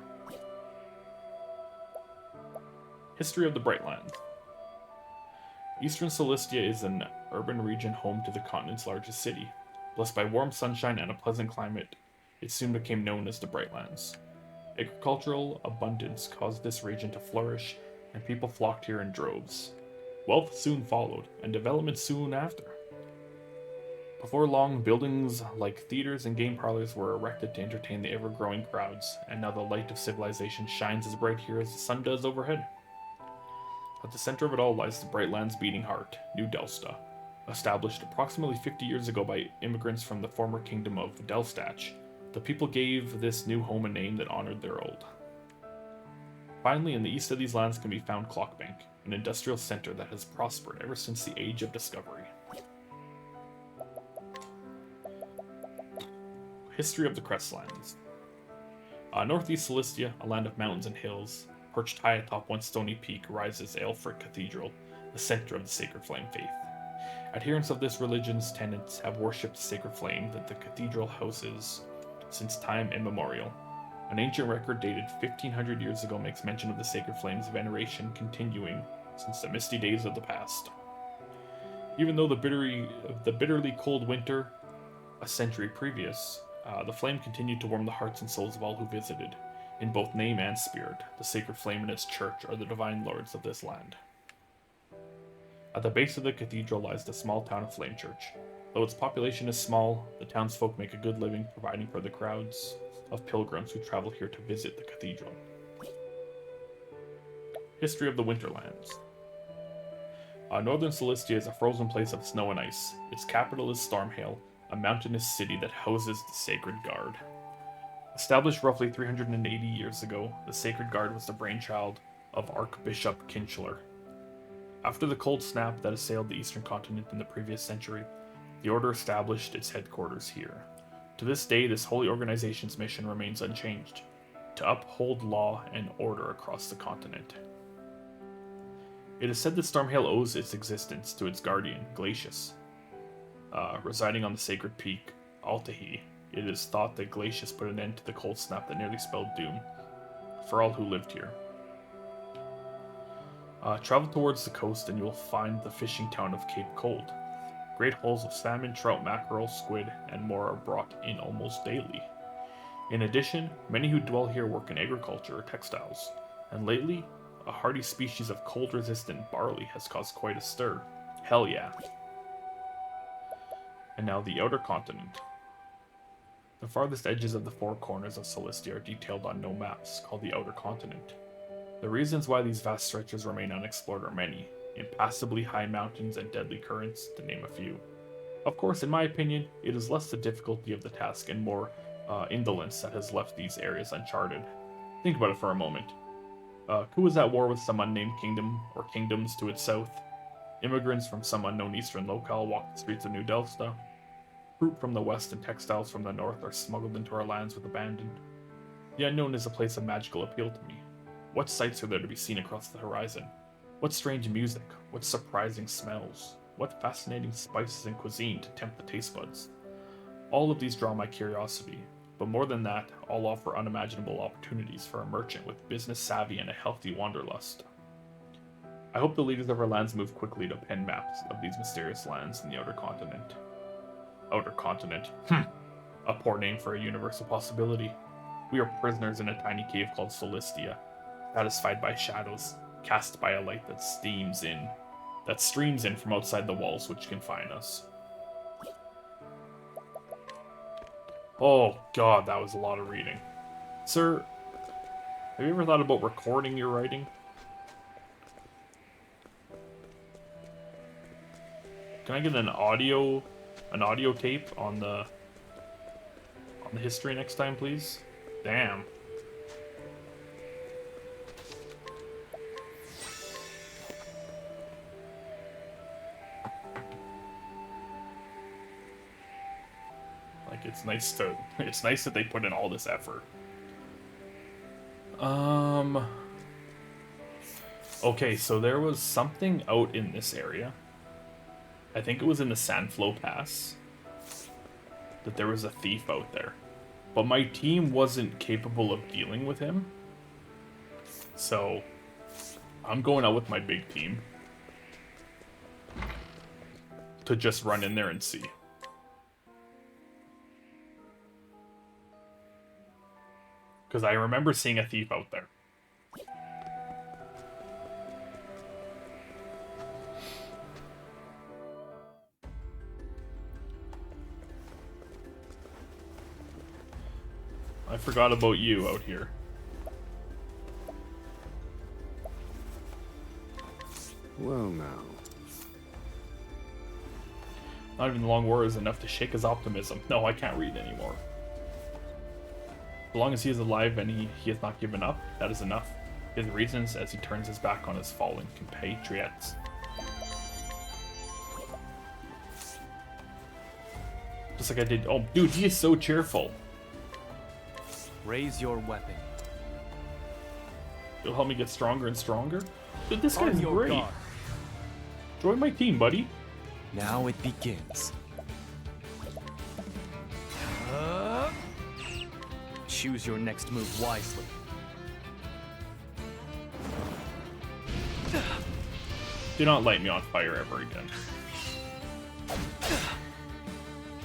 History of the Brightlands. Eastern Solistia is an urban region home to the continent's largest city. Blessed by warm sunshine and a pleasant climate, it soon became known as the Brightlands. Agricultural abundance caused this region to flourish, and people flocked here in droves. Wealth soon followed, and development soon after. Before long, buildings like theaters and game parlors were erected to entertain the ever-growing crowds, and now the light of civilization shines as bright here as the sun does overhead. At the center of it all lies the Brightlands' beating heart, New Delsta, established approximately 50 years ago by immigrants from the former kingdom of Delstach. The people gave this new home a name that honored their old. Finally, in the east of these lands can be found Clockbank, an industrial center that has prospered ever since the Age of Discovery. History of the Crestlands. Northeast Cilicia, a land of mountains and hills, perched high atop one stony peak, rises Aelfric Cathedral, the center of the Sacred Flame faith. Adherents of this religion's tenets have worshipped the sacred flame that the cathedral houses since time immemorial. An ancient record dated 1500 years ago makes mention of the sacred flame's veneration continuing since the misty days of the past. Even though the bitterly cold winter, a century previous, the flame continued to warm the hearts and souls of all who visited. In both name and spirit, the sacred flame and its church are the divine lords of this land. At the base of the cathedral lies the small town of Flame Church. Though its population is small, the townsfolk make a good living providing for the crowds of pilgrims who travel here to visit the cathedral. History of the Winterlands. Northern Cilicia is a frozen place of snow and ice. Its capital is Stormhail, a mountainous city that houses the Sacred Guard. Established roughly 380 years ago, the Sacred Guard was the brainchild of Archbishop Kinchler. After the cold snap that assailed the eastern continent in the previous century, the Order established its headquarters here. To this day, this holy organization's mission remains unchanged, to uphold law and order across the continent. It is said that Stormhail owes its existence to its guardian, Glacius. Residing on the sacred peak, Altahi, it is thought that Glacius put an end to the cold snap that nearly spelled doom for all who lived here. Travel towards the coast and you will find the fishing town of Cape Cold. Great hauls of salmon, trout, mackerel, squid, and more are brought in almost daily. In addition, many who dwell here work in agriculture or textiles, and lately, a hardy species of cold-resistant barley has caused quite a stir. Hell yeah. And now the outer continent. The farthest edges of the four corners of Cilicia are detailed on no maps, called the outer continent. The reasons why these vast stretches remain unexplored are many. Impassably high mountains and deadly currents, to name a few. Of course, in my opinion, it is less the difficulty of the task and more indolence that has left these areas uncharted. Think about it for a moment. Who was at war with some unnamed kingdom or kingdoms to its south? Immigrants from some unknown eastern locale walk the streets of New Delsta. Fruit from the west and textiles from the north are smuggled into our lands with abandon. The unknown is a place of magical appeal to me. What sights are there to be seen across the horizon? What strange music? What surprising smells? What fascinating spices and cuisine to tempt the taste buds? All of these draw my curiosity, but more than that, all offer unimaginable opportunities for a merchant with business savvy and a healthy wanderlust. I hope the leaders of our lands move quickly to pen maps of these mysterious lands in the outer continent. Outer continent. A poor name for a universal possibility. We are prisoners in a tiny cave called Cilicia, satisfied by shadows, cast by a light that streams in from outside the walls which confine us. Oh god, that was a lot of reading. Sir, have you ever thought about recording your writing? Can I get an audio tape on the history next time, please? Damn. Like, it's nice that they put in all this effort. Okay, so there was something out in this area. I think it was in the Sandflow Pass that there was a thief out there. But my team wasn't capable of dealing with him. So I'm going out with my big team to just run in there and see. Because I remember seeing a thief out there. I forgot about you out here. Well now. Not even the long war is enough to shake his optimism. No, I can't read anymore. As long as he is alive and he has not given up, that is enough. His reasons as he turns his back on his fallen compatriots. Just like I did. Oh, dude, he is so cheerful. Raise your weapon. It'll help me get stronger and stronger. Dude, this On guy's your great. guard. Join my team, buddy. Now it begins. Choose your next move wisely. Do not light me on fire ever again.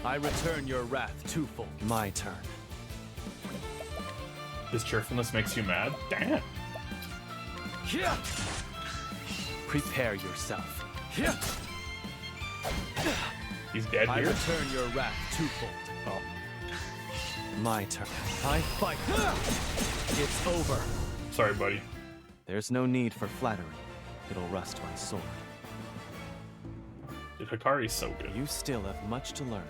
I return your wrath twofold. My turn. His cheerfulness makes you mad? Damn. Prepare yourself. He's dead I here? return your wrath twofold. Oh. My turn. I fight. It's over. Sorry, buddy. There's no need for flattery. It'll rust my sword. Dude, Hikari's so good. You still have much to learn.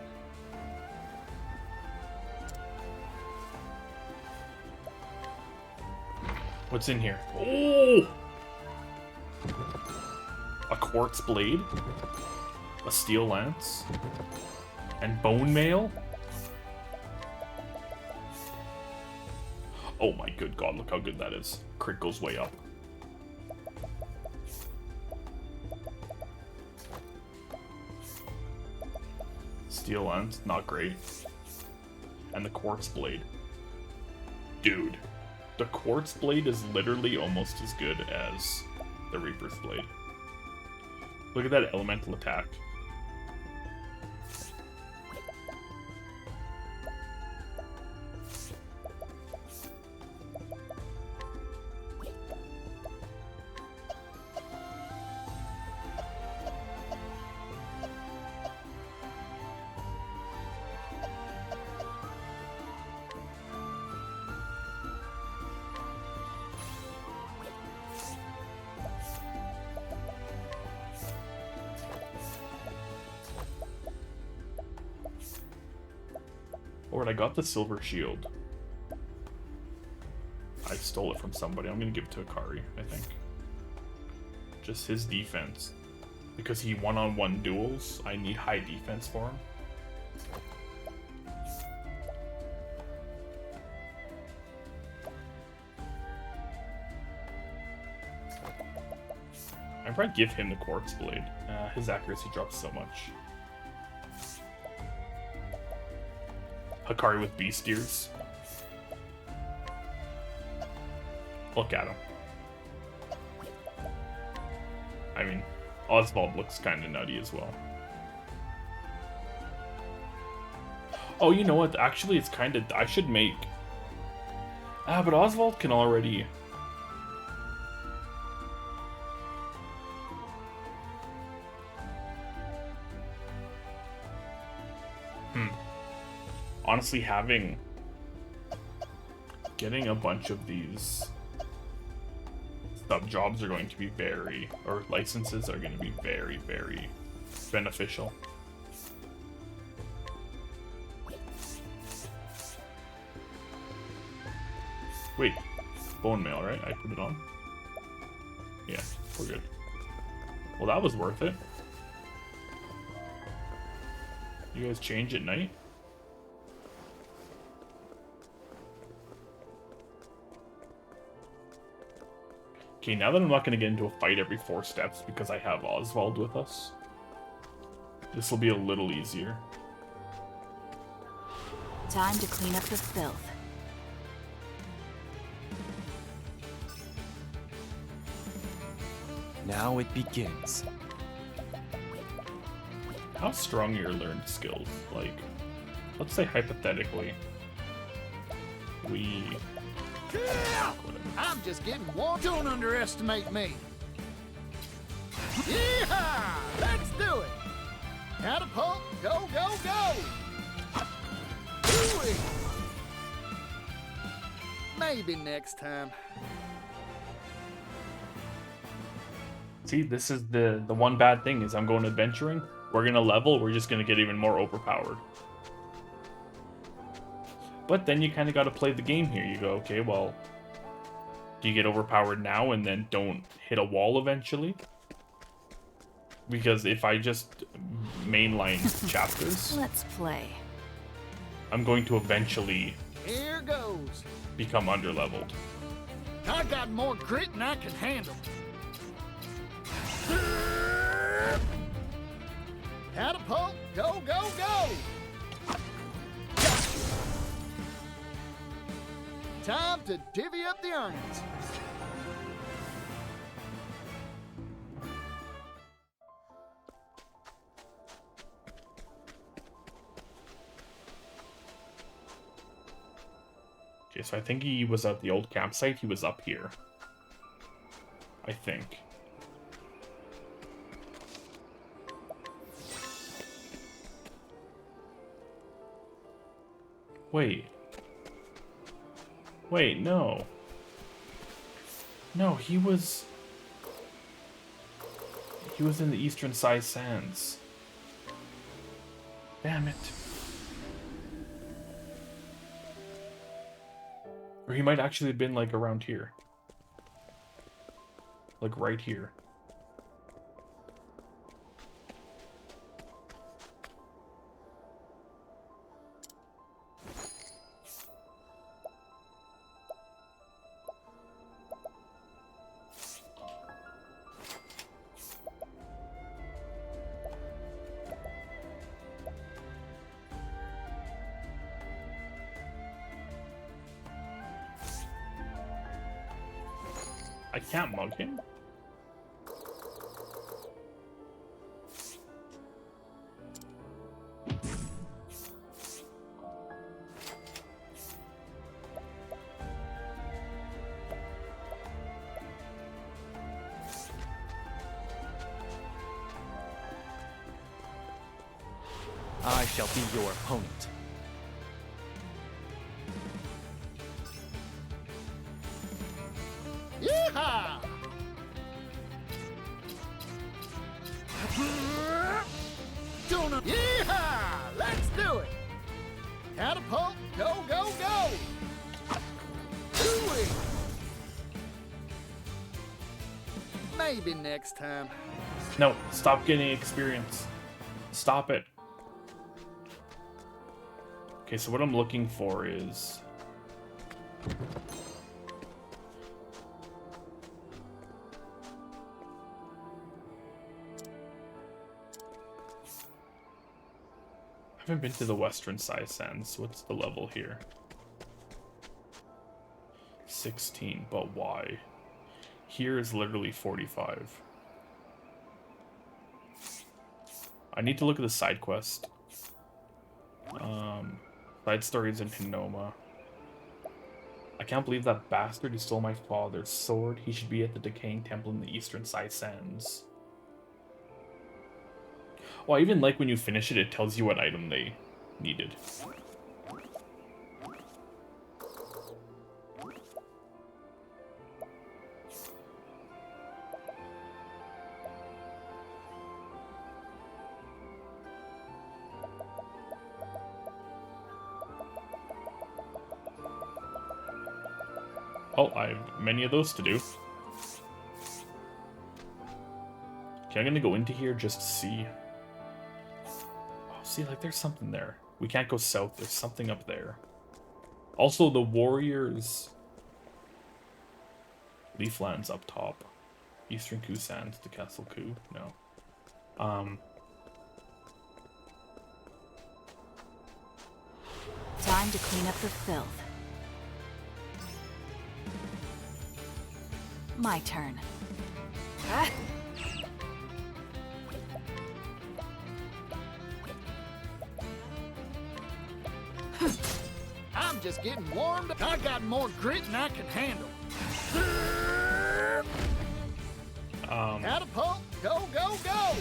What's in here? Oh! A quartz blade, a steel lance, and bone mail. Oh my good god, look how good that is. Crit goes way up. Steel lance, not great. And the quartz blade. Dude, the quartz blade is literally almost as good as the Reaper's blade. Look at that elemental attack. Alright, I got the silver shield. I stole it from somebody. I'm gonna give it to Akari, I think. Just his defense. Because he one-on-one duels, I need high defense for him. I'd probably give him the quartz blade. His accuracy drops so much. Hikari with beast ears. Look at him. I mean, Oswald looks kind of nutty as well. Oh, you know what? Actually, it's kind of... I should make... but Oswald can already... Honestly, getting a bunch of these sub-jobs are going to be very... or licenses are going to be very, very beneficial. Wait, bone mail, right? I put it on? Yeah, we're good. Well, that was worth it. You guys change at night? Okay, now that I'm not going to get into a fight every 4 steps because I have Oswald with us, this will be a little easier. Time to clean up the filth. Now it begins. How strong are your learned skills? Like, let's say hypothetically, we... I'm just getting warm. Don't underestimate me. Yeehaw! Let's do it. Catapult, go, go, go. Ooh-wee. Maybe next time. See, this is the one bad thing is I'm going adventuring. We're going to level. We're just going to get even more overpowered. But then you kind of got to play the game here. You go, okay, well, do you get overpowered now and then don't hit a wall eventually? Because if I just mainline chapters, Let's play. I'm going to eventually Here goes. become underleveled. I got more grit than I can handle. Catapult, go, go, go! Gotcha. Time to divvy up the earnings. Okay, so I think he was at the old campsite. He was up here. I think. Wait. Wait, no. No, he was in the Eastern Side Sands. Damn it. Or he might actually have been, like, around here. Like, right here. I can't mug him? I shall be your opponent. Yeehaw! Gonna yeehaw! Let's do it! Catapult, go, go, go! Ooh-wee. Maybe next time. No, stop getting experience. Stop it. Okay, so what I'm looking for is... I haven't been to the Western Side Sands. What's the level here? 16, but why? Here is literally 45. I need to look at the side quest. Side stories in Hinoma. I can't believe that bastard who stole my father's sword. He should be at the decaying temple in the Eastern Side Sands. Well, I even like when you finish it, it tells you what item they needed. Oh, I have many of those to do. Okay, I'm gonna go into here just to see. Oh, see, like, there's something there. We can't go south, there's something up there. Also, the warriors... Leafland's up top. Eastern Ku Sands to Castle Ku? No. Time to clean up the filth. My turn. Ah. I'm just getting warmed up. I got more grit than I can handle. Catapult, go, go, go!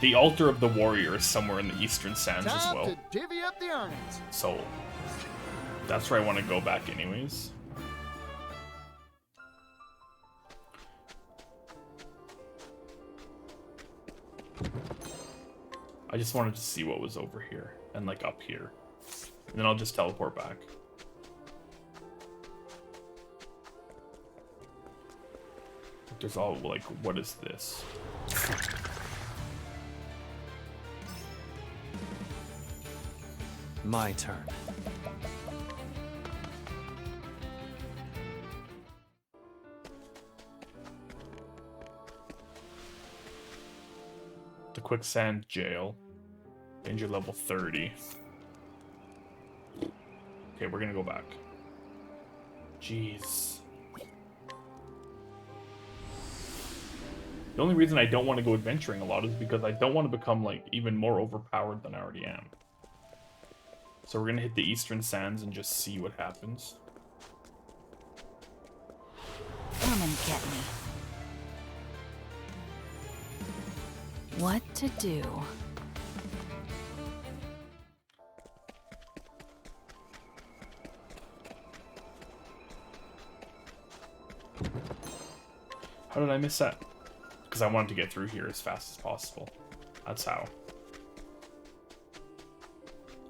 The altar of the warrior is somewhere in the Eastern Sands as Time well. to divvy up the earnings. So, that's where I want to go back anyways. I just wanted to see what was over here and like up here. And then I'll just teleport back. There's all like, what is this? My turn. The quicksand jail. Danger level 30. Okay, we're gonna go back. Jeez. The only reason I don't want to go adventuring a lot is because I don't want to become, like, even more overpowered than I already am. So we're gonna hit the Eastern Sands and just see what happens. Come and get me. What to do? How did I miss that? Because I wanted to get through here as fast as possible. That's how.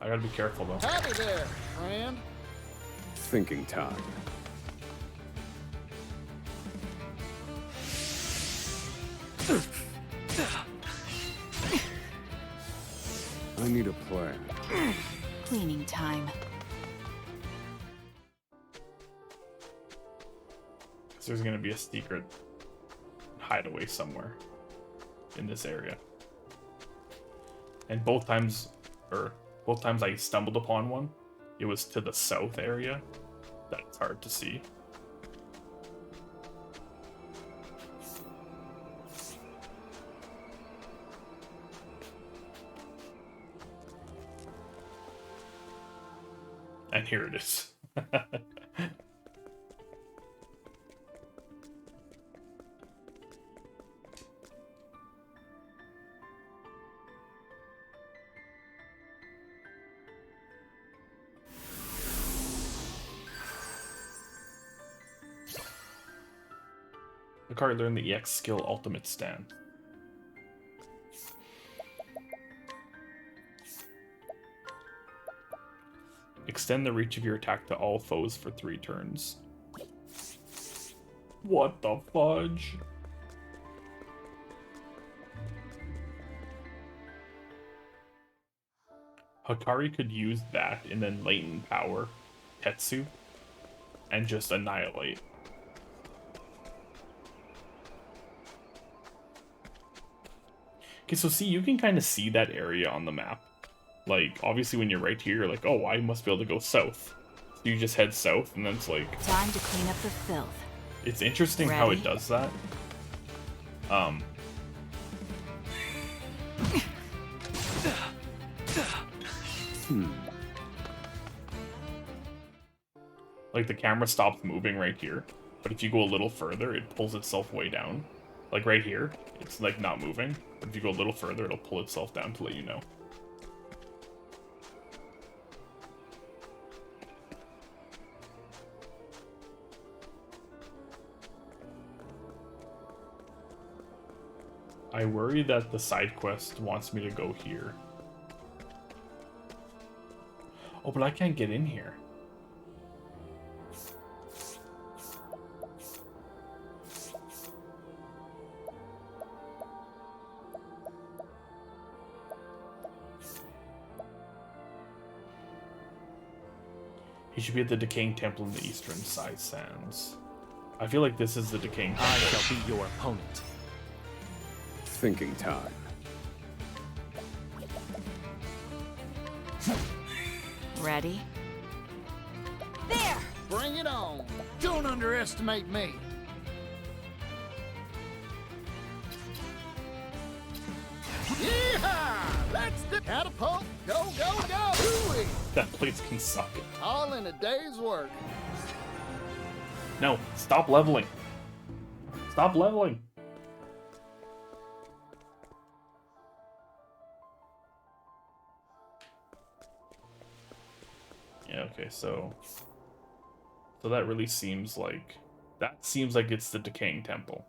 I gotta be careful though. Howdy there, friend. Thinking time. I need a plan. Cleaning time. Because there's gonna be a secret hideaway somewhere in this area. And both times I stumbled upon one, it was to the south area. That's hard to see. And here it is. The card learned the EX skill Ultimate Stand. Extend the reach of your attack to all foes for 3 turns. What the fudge? Hikari could use that and then latent power Tetsu and just annihilate. Okay, so see, you can kind of see that area on the map. Like, obviously when you're right here, you're like, oh, I must be able to go south. So you just head south, and then it's like... Time to clean up the filth. It's interesting how it does that. Like, the camera stops moving right here. But if you go a little further, it pulls itself way down. Like, right here, it's, like, not moving. But if you go a little further, it'll pull itself down to let you know. I worry that the side quest wants me to go here. Oh, but I can't get in here. He should be at the Decaying Temple in the Eastern Side Sands. I feel like this is the Decaying Temple. I shall be your opponent. Thinking time. Ready? There! Bring it on. Don't underestimate me. Yeehaw! Let's the catapult. Go, go, go! Ooh-wee. That place can suck it. All in a day's work. No, stop leveling. Stop leveling. Yeah, okay, so that really seems like it's the Decaying Temple.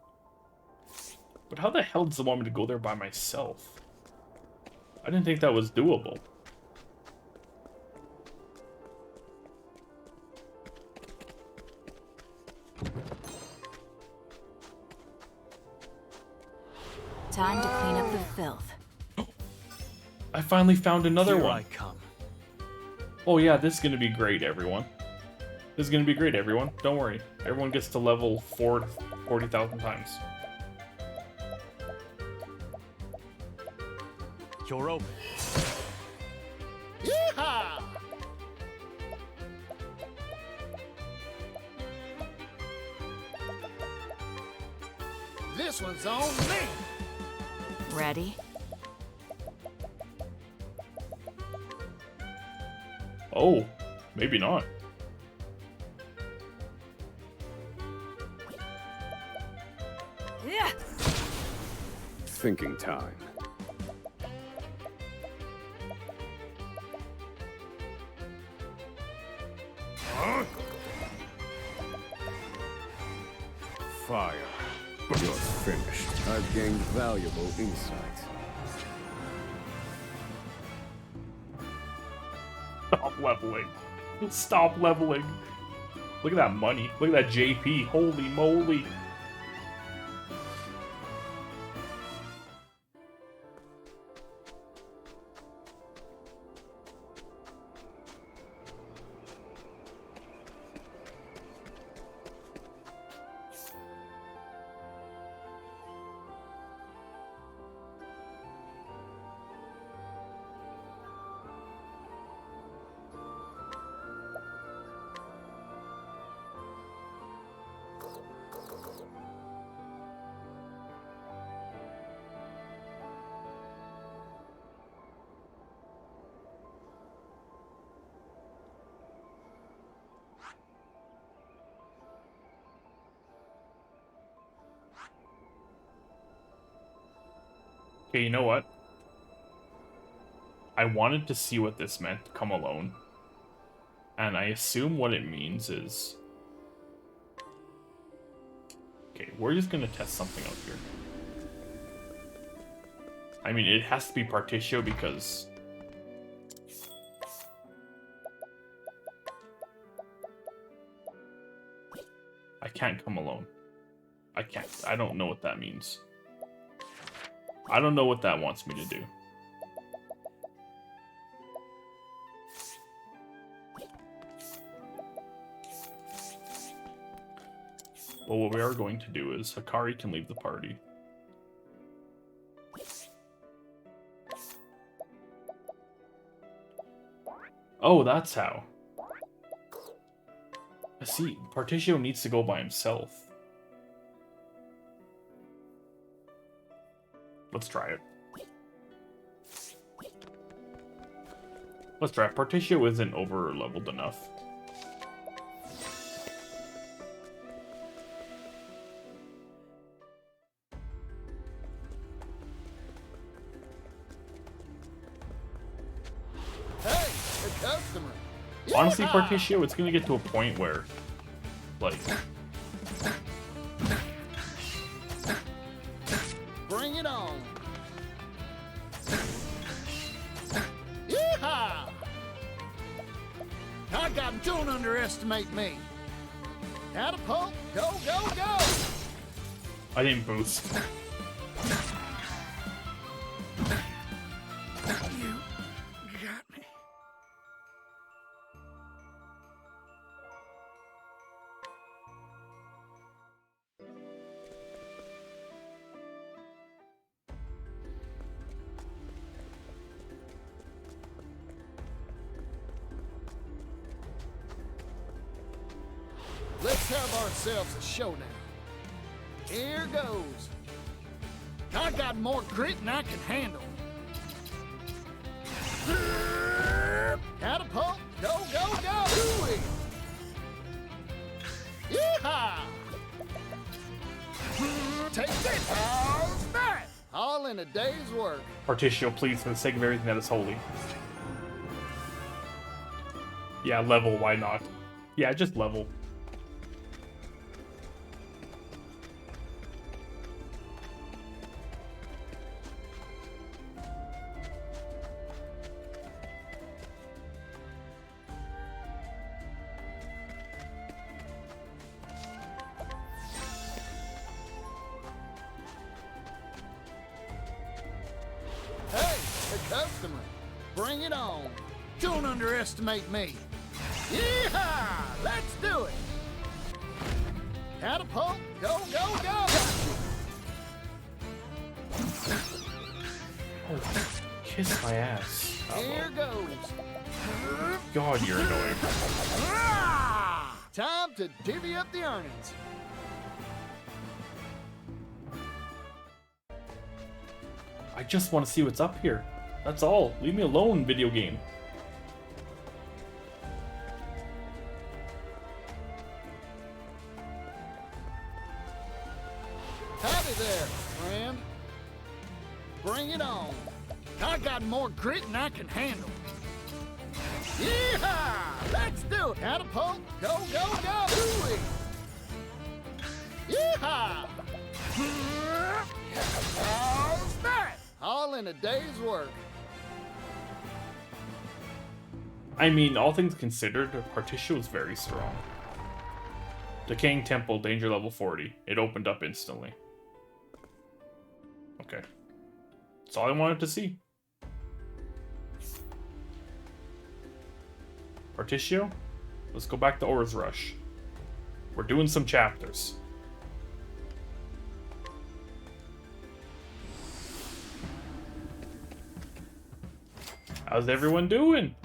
But how the hell does it want me to go there by myself? I didn't think that was doable. Time to clean up the filth. I finally found another Here one. I come. Oh yeah, this is gonna be great, everyone. This is gonna be great, everyone. Don't worry. Everyone gets to level 40,000 times. You're open. Yeehaw! This one's on me! Ready? Oh, maybe not. Yeah. Thinking time. Fire. You're finished. I've gained valuable insight. Stop leveling. Stop leveling. Look at that money. Look at that JP. Holy moly. Okay, you know what? I wanted to see what this meant, come alone. And I assume what it means is... Okay, we're just gonna test something out here. I mean, it has to be Partitio because... I can't come alone. I can't. I don't know what that means. I don't know what that wants me to do. But what we are going to do is Hikari can leave the party. Oh, that's how. I see. Partitio needs to go by himself. Let's try it. Let's try it. Partitio isn't over-leveled enough. Hey, the customer! Honestly, Yeehaw! Partitio, it's gonna get to a point where, like... Bring it on! Yeehaw! I got him, don't underestimate me. Catapult, go, go, go! I didn't boost. You got me. Let's have ourselves a showdown. Here goes. I got more grit than I can handle. Catapult, go, go, go! Ooh-wee. Yeehaw! Take this! How's that? All in a day's work. Partitio, please, for the sake of everything that is holy. Yeah, level, why not? Yeah, just level. Hey, the customer. Bring it on. Don't underestimate me. Yeehaw! Let's do it. Catapult, go, go, go! Oh, kiss my ass. Here goes. God, you're annoying. Time to divvy up the earnings. I just want to see what's up here. That's all. Leave me alone, video game. Howdy there, friend. Bring it on. I got more grit than I can handle. Yeehaw! Let's do it. Catapult, go, go, go! Ooh-wee. Yeehaw! How's that? All in a day's work. I mean, all things considered, Partitia was very strong. Decaying Temple, danger level 40. It opened up instantly. Okay. That's all I wanted to see. Partitio, let's go back to Aura's Rush. We're doing some chapters. How's everyone doing?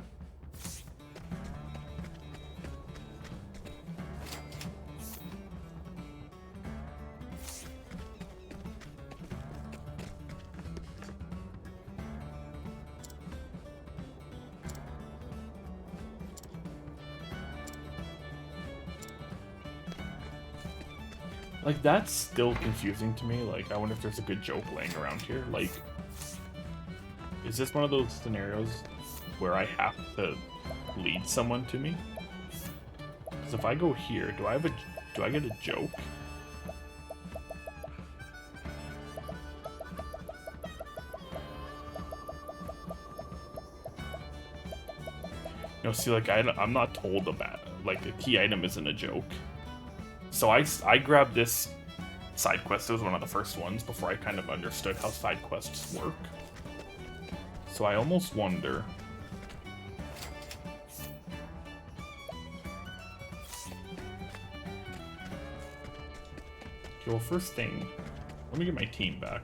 Like, that's still confusing to me. Like, I wonder if there's a good joke laying around here. Like, is this one of those scenarios where I have to lead someone to me? Because if I go here, do I get a joke? No, see, like, I'm not told about, like, a key item isn't a joke. So I grabbed this side quest. It was one of the first ones before I kind of understood how side quests work. So I almost wonder... Okay, well, first thing, let me get my team back.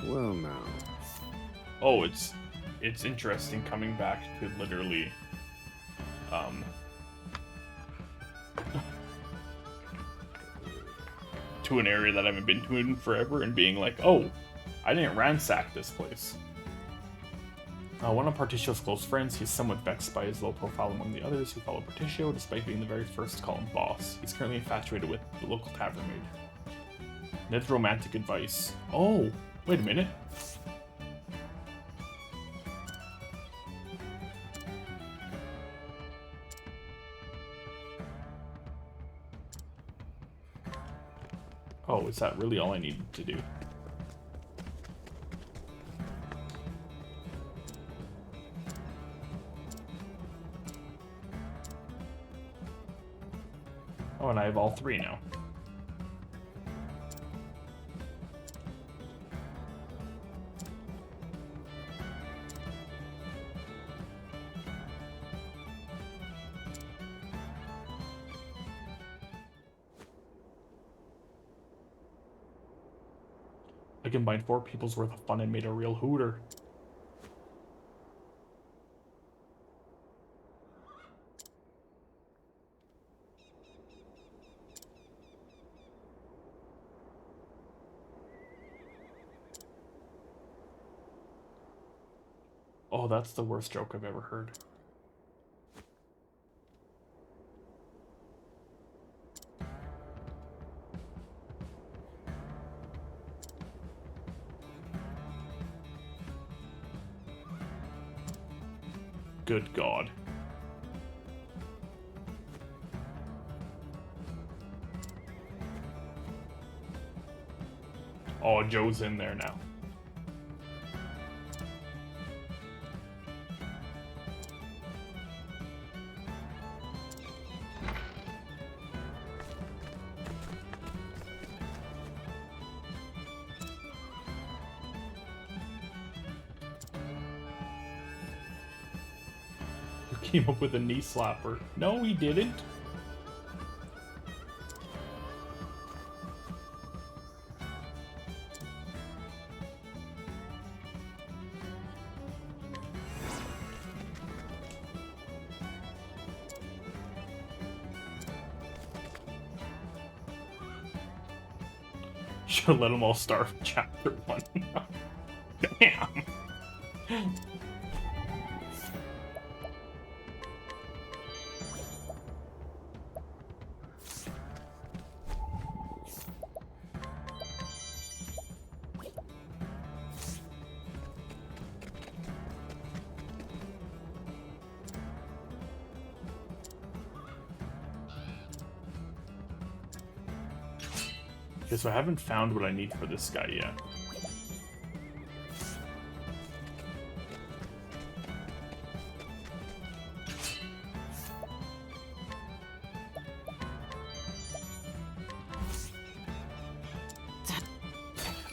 Well, now. Oh, it's interesting coming back to literally, to an area that I haven't been to in forever and being like, oh, I didn't ransack this place. One of Partitio's close friends, he's somewhat vexed by his low profile among the others who follow Partitio, despite being the very first to call him boss. He's currently infatuated with the local tavern maid. Ned's romantic advice. Oh, wait a minute. Oh, is that really all I needed to do? Oh, and I have all three now. I combined 4 people's worth of fun and made a real hooter. Oh, that's the worst joke I've ever heard. Good God. Oh, Joe's in there now. Came up with a knee slapper. No, he didn't. Should have let them all start from chapter 1. Damn. Okay, so I haven't found what I need for this guy yet.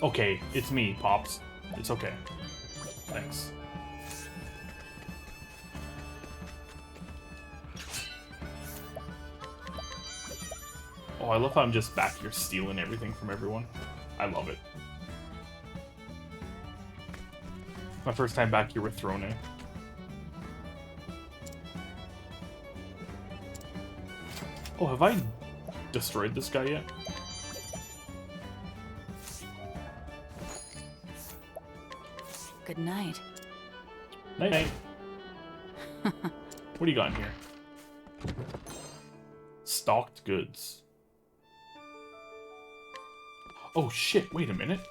Okay, it's me, Pops. It's okay. Thanks. Oh, I love how I'm just back here stealing everything from everyone. I love it. My first time back here with Throne. Oh, have I destroyed this guy yet? Good night. Night night. What do you got in here? Stocked goods. Oh shit, wait a minute.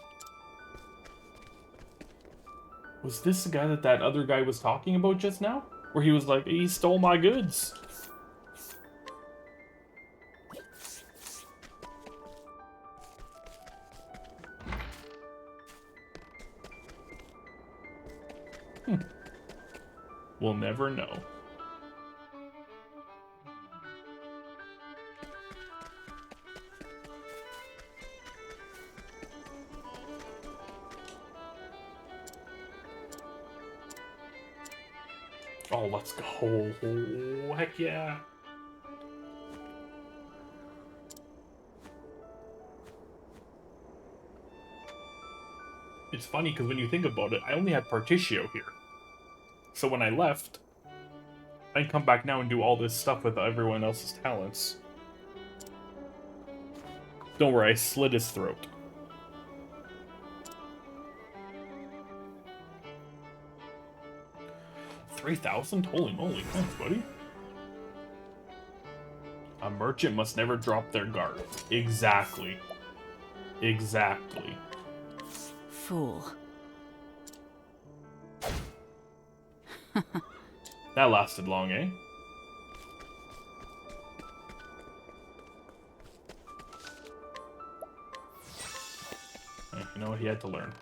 Was this the guy that other guy was talking about just now? Where he was like, he stole my goods. We'll never know. Oh, let's go. Oh, heck yeah. It's funny because when you think about it, I only had Particio here. So when I left, I can come back now and do all this stuff with everyone else's talents. Don't worry, I slit his throat. $3,000? Holy moly, thanks, buddy. A merchant must never drop their guard. Exactly. Exactly. Fool. That lasted long, eh? You know what? He had to learn.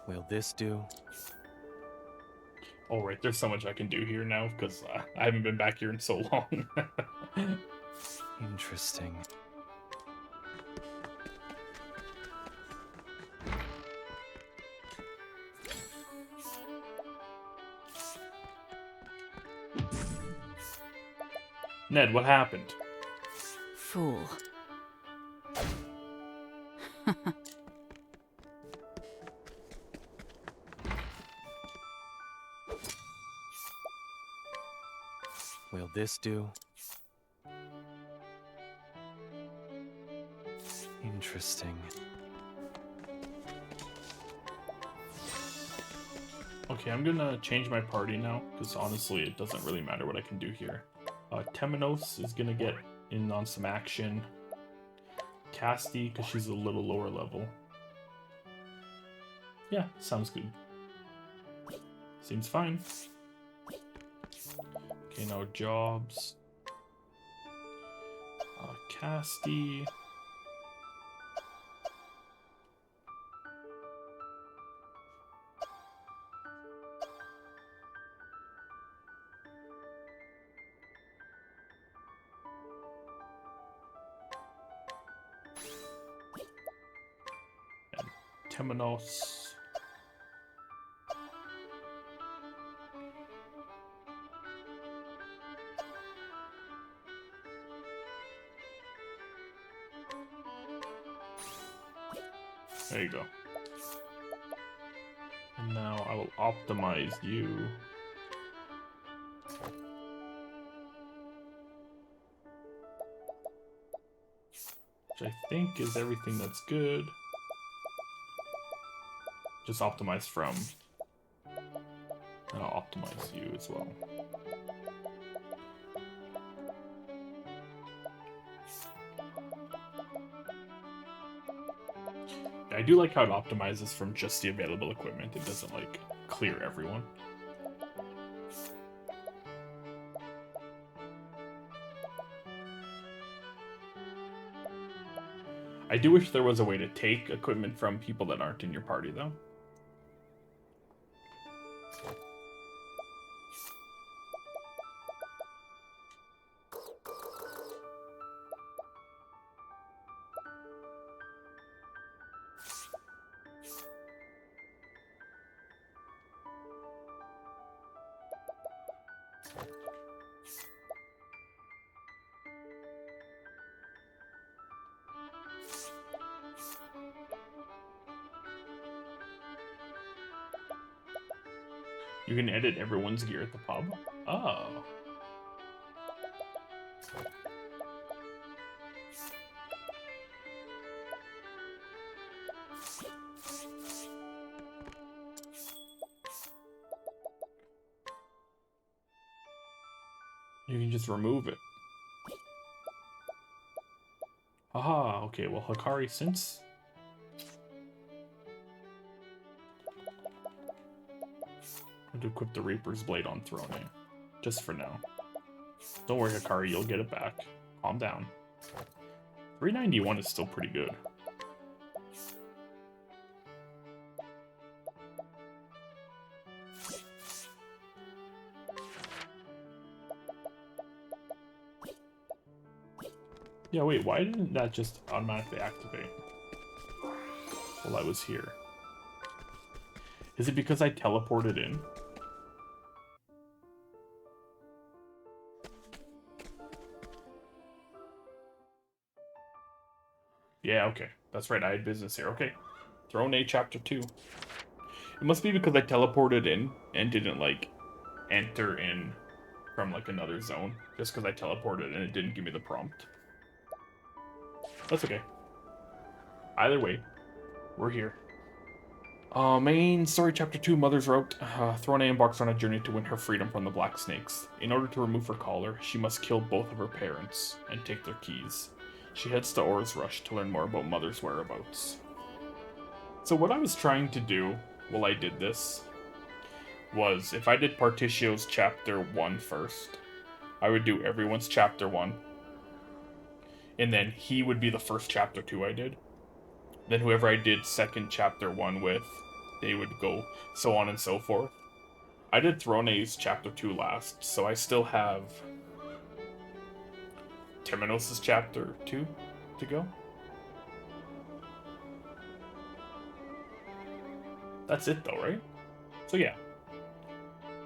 Will this do? Oh, right. There's so much I can do here now because I haven't been back here in so long. Interesting. Ned, what happened? Fool. Will this do? Interesting. Okay, I'm gonna change my party now because honestly, it doesn't really matter what I can do here. Temenos is gonna get in on some action. Casti, because she's a little lower level. Yeah, sounds good. Seems fine. Okay, now jobs. Casty. And Temenos. There you go. And now I will optimize you. Which I think is everything that's good. Just optimize from. And I'll optimize you as well. I do like how it optimizes from just the available equipment. It doesn't, like, clear everyone. I do wish there was a way to take equipment from people that aren't in your party, though. You can edit everyone's gear at the pub. Oh. You can just remove it. Aha, okay, well, Hikari, since... I'm going to equip the Reaper's Blade on Throne, just for now. Don't worry, Hikari, you'll get it back. Calm down. 391 is still pretty good. Yeah, wait, why didn't that just automatically activate while I was here? Is it because I teleported in? Yeah, okay. That's right, I had business here. Okay. Throne A Chapter 2. It must be because I teleported in and didn't, like, enter in from, like, another zone. Just because I teleported and it didn't give me the prompt. That's okay. Either way, we're here. Main story chapter 2, Mother's Route. Throne embarks on a journey to win her freedom from the Black Snakes. In order to remove her collar, she must kill both of her parents and take their keys. She heads to Orr's Rush to learn more about Mother's whereabouts. So what I was trying to do while I did this was, if I did Partitio's chapter 1 first, I would do everyone's chapter 1. And then he would be the first chapter 2 I did. Then whoever I did second chapter 1 with, they would go so on and so forth. I did Throne's chapter 2 last, so I still have Temenos' chapter 2 to go. That's it though, right? So yeah.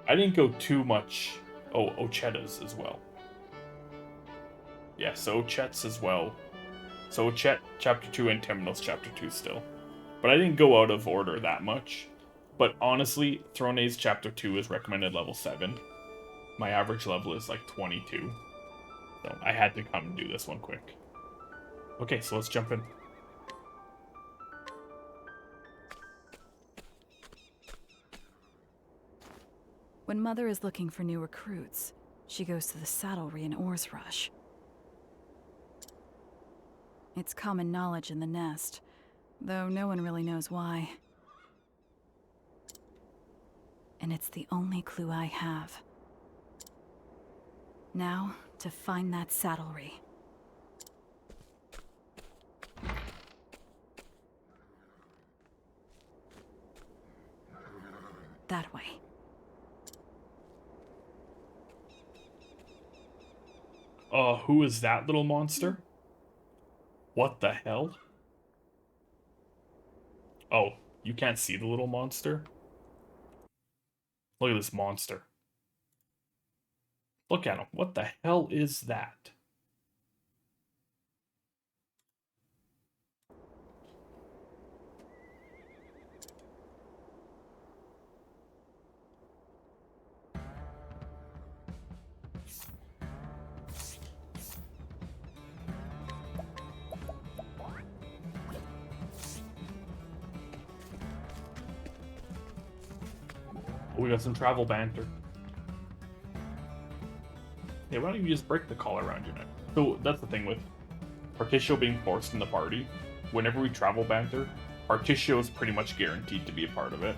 I didn't go too much... Oh, Ochetta's as well. Yeah, so Ochet's as well. So Ochet chapter 2 and Temenos chapter 2 still. But I didn't go out of order that much. But honestly, Throne's chapter 2 is recommended level 7. My average level is like 22. So I had to come and do this one quick. Okay, so let's jump in. When Mother is looking for new recruits, she goes to the saddlery in Orr's Rush. It's common knowledge in the nest, though no one really knows why. and it's the only clue I have. Now, to find that saddlery. That way. Who is that little monster? What the hell? Oh, you can't see the little monster? Look at this monster. Look at him. What the hell is that? Oh, we got some travel banter. Yeah, why don't you just break the collar around your neck? So that's the thing with Particio being forced in the party. Whenever we travel banter, Particio is pretty much guaranteed to be a part of it.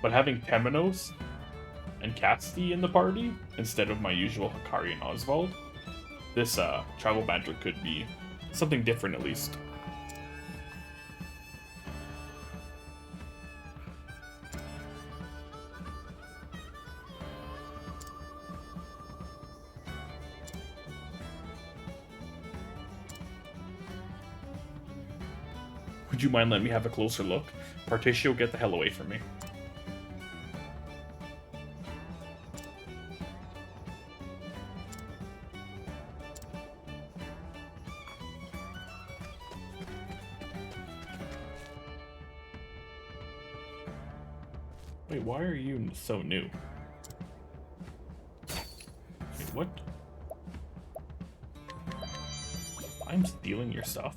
But having Temenos and Casti in the party, instead of my usual Hikari and Oswald, this travel banter could be something different at least. Would you mind letting me have a closer look? Particio, get the hell away from me. Wait, why are you so new? Wait, what? I'm stealing your stuff?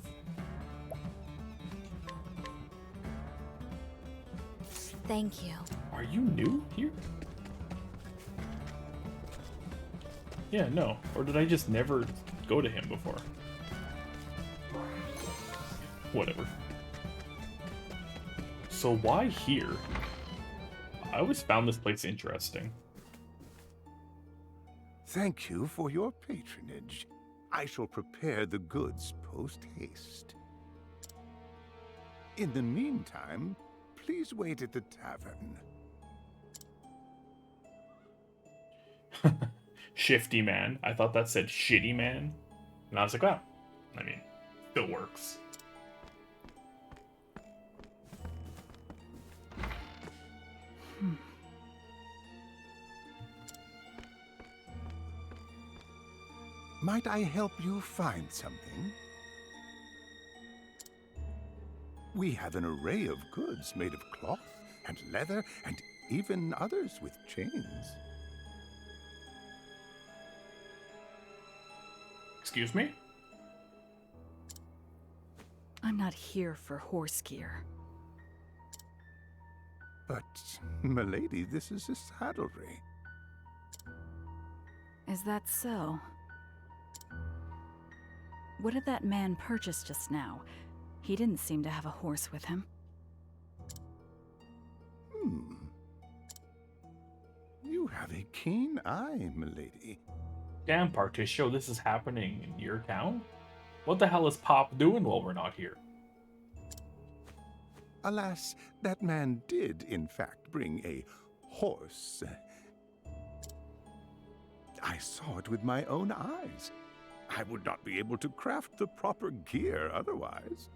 Thank you. Are you new here? Yeah, no. Or did I just never go to him before? Whatever. So why here? I always found this place interesting. Thank you for your patronage. I shall prepare the goods post-haste. In the meantime, please wait at the tavern. Shifty man. I thought that said shitty man. And I was like, wow. I mean, still works. Might I help you find something? We have an array of goods made of cloth and leather and even others with chains. Excuse me? I'm not here for horse gear. But, milady, this is a saddlery. Is that so? What did that man purchase just now? He didn't seem to have a horse with him. You have a keen eye, milady. Damn, Particio, this is happening in your town? What the hell is Pop doing while we're not here? Alas, that man did, in fact, bring a horse. I saw it with my own eyes. I would not be able to craft the proper gear otherwise.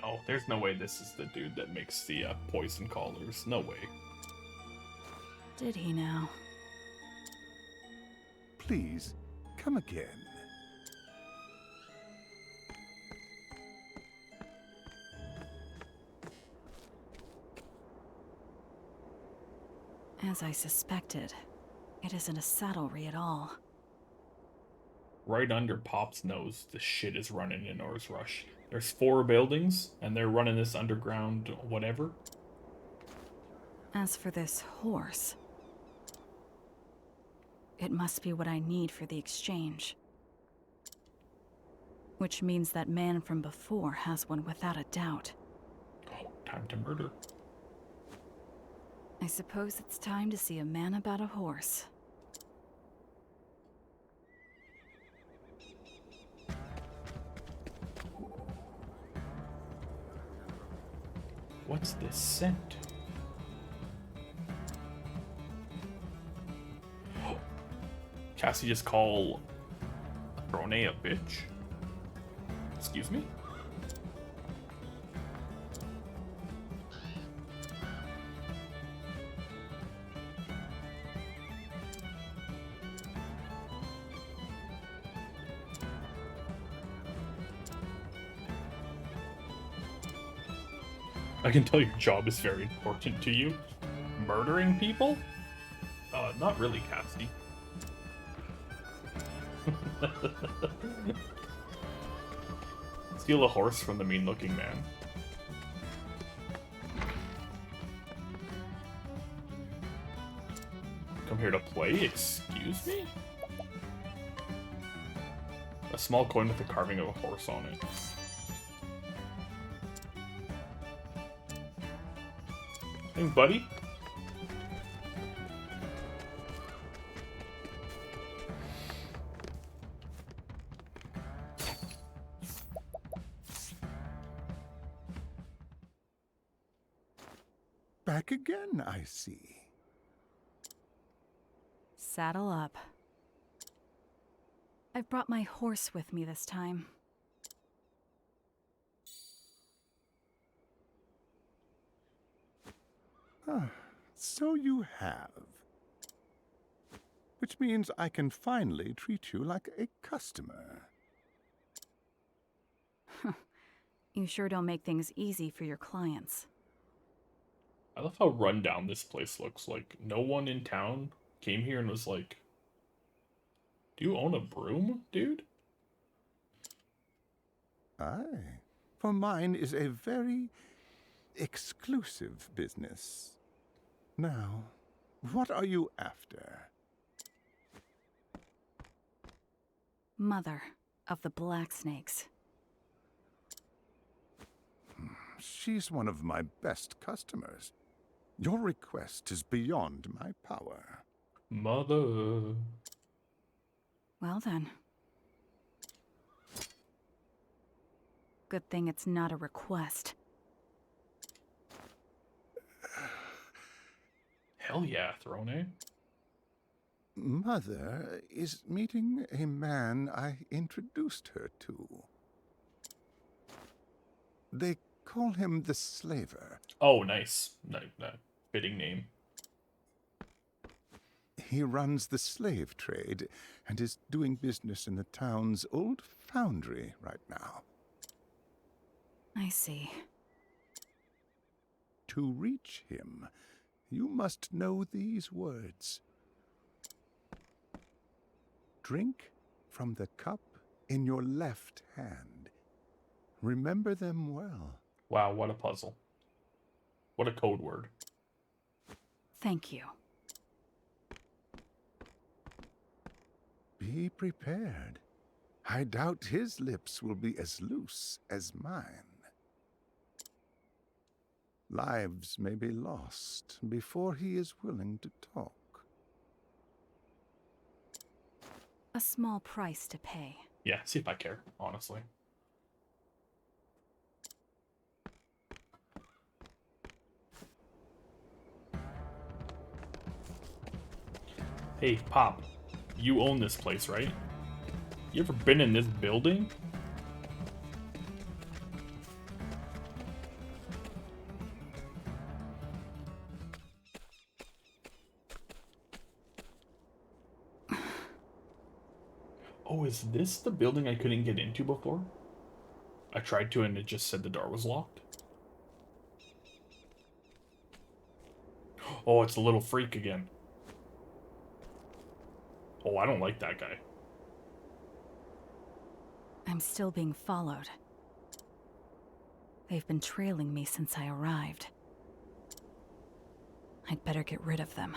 Oh, there's no way this is the dude that makes the poison collars. No way. Did he now? Please, come again. As I suspected, it isn't a saddlery at all. Right under Pop's nose, the shit is running in Or's Rush. There's 4 buildings, and they're running this underground whatever. As for this horse, it must be what I need for the exchange. Which means that man from before has one without a doubt. Oh, time to murder. I suppose it's time to see a man about a horse. What's this scent? Cassie just call Rone a bitch? Excuse me? I can tell your job is very important to you. Murdering people? Not really, Cassie. Steal a horse from the mean-looking man. Come here to play? Excuse me? A small coin with the carving of a horse on it. Hey, buddy. Back again, I see. Saddle up. I've brought my horse with me this time. So you have. Which means I can finally treat you like a customer. You sure don't make things easy for your clients. I love how run down this place looks. Like, no one in town came here and was like, do you own a broom, dude? Aye, for mine is a very exclusive business. Now, what are you after? Mother of the Black Snakes. She's one of my best customers. Your request is beyond my power. Mother. Well then. Good thing it's not a request. Hell yeah, Throne. Mother is meeting a man I introduced her to. They call him the Slaver. Oh, nice. Fitting name. He runs the slave trade and is doing business in the town's old foundry right now. I see. To reach him, you must know these words. Drink from the cup in your left hand. Remember them well. Wow, what a puzzle. What a code word. Thank you. Be prepared. I doubt his lips will be as loose as mine. Lives may be lost before he is willing to talk. A small price to pay. Yeah, see if I care, honestly. Hey, Pop. You own this place, right? You ever been in this building? Oh, is this the building I couldn't get into before? I tried to and it just said the door was locked. Oh, it's the little freak again. Oh, I don't like that guy. I'm still being followed. They've been trailing me since I arrived. I'd better get rid of them.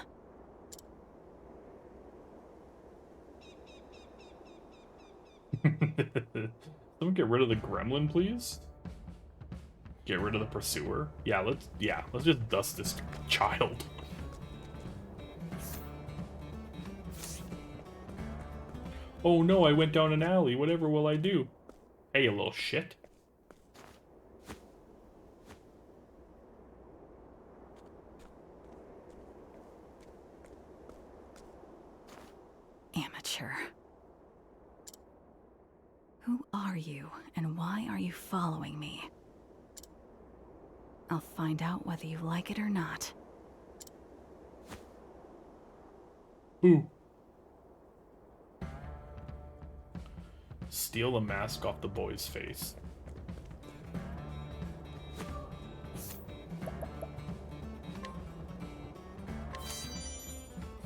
Someone get rid of the gremlin, please. Get rid of the pursuer. Yeah, let's just dust this child. Oh no, I went down an alley. Whatever will I do? Hey, you little shit. Amateur. Who are you, and why are you following me? I'll find out whether you like it or not. Ooh. Steal the mask off the boy's face.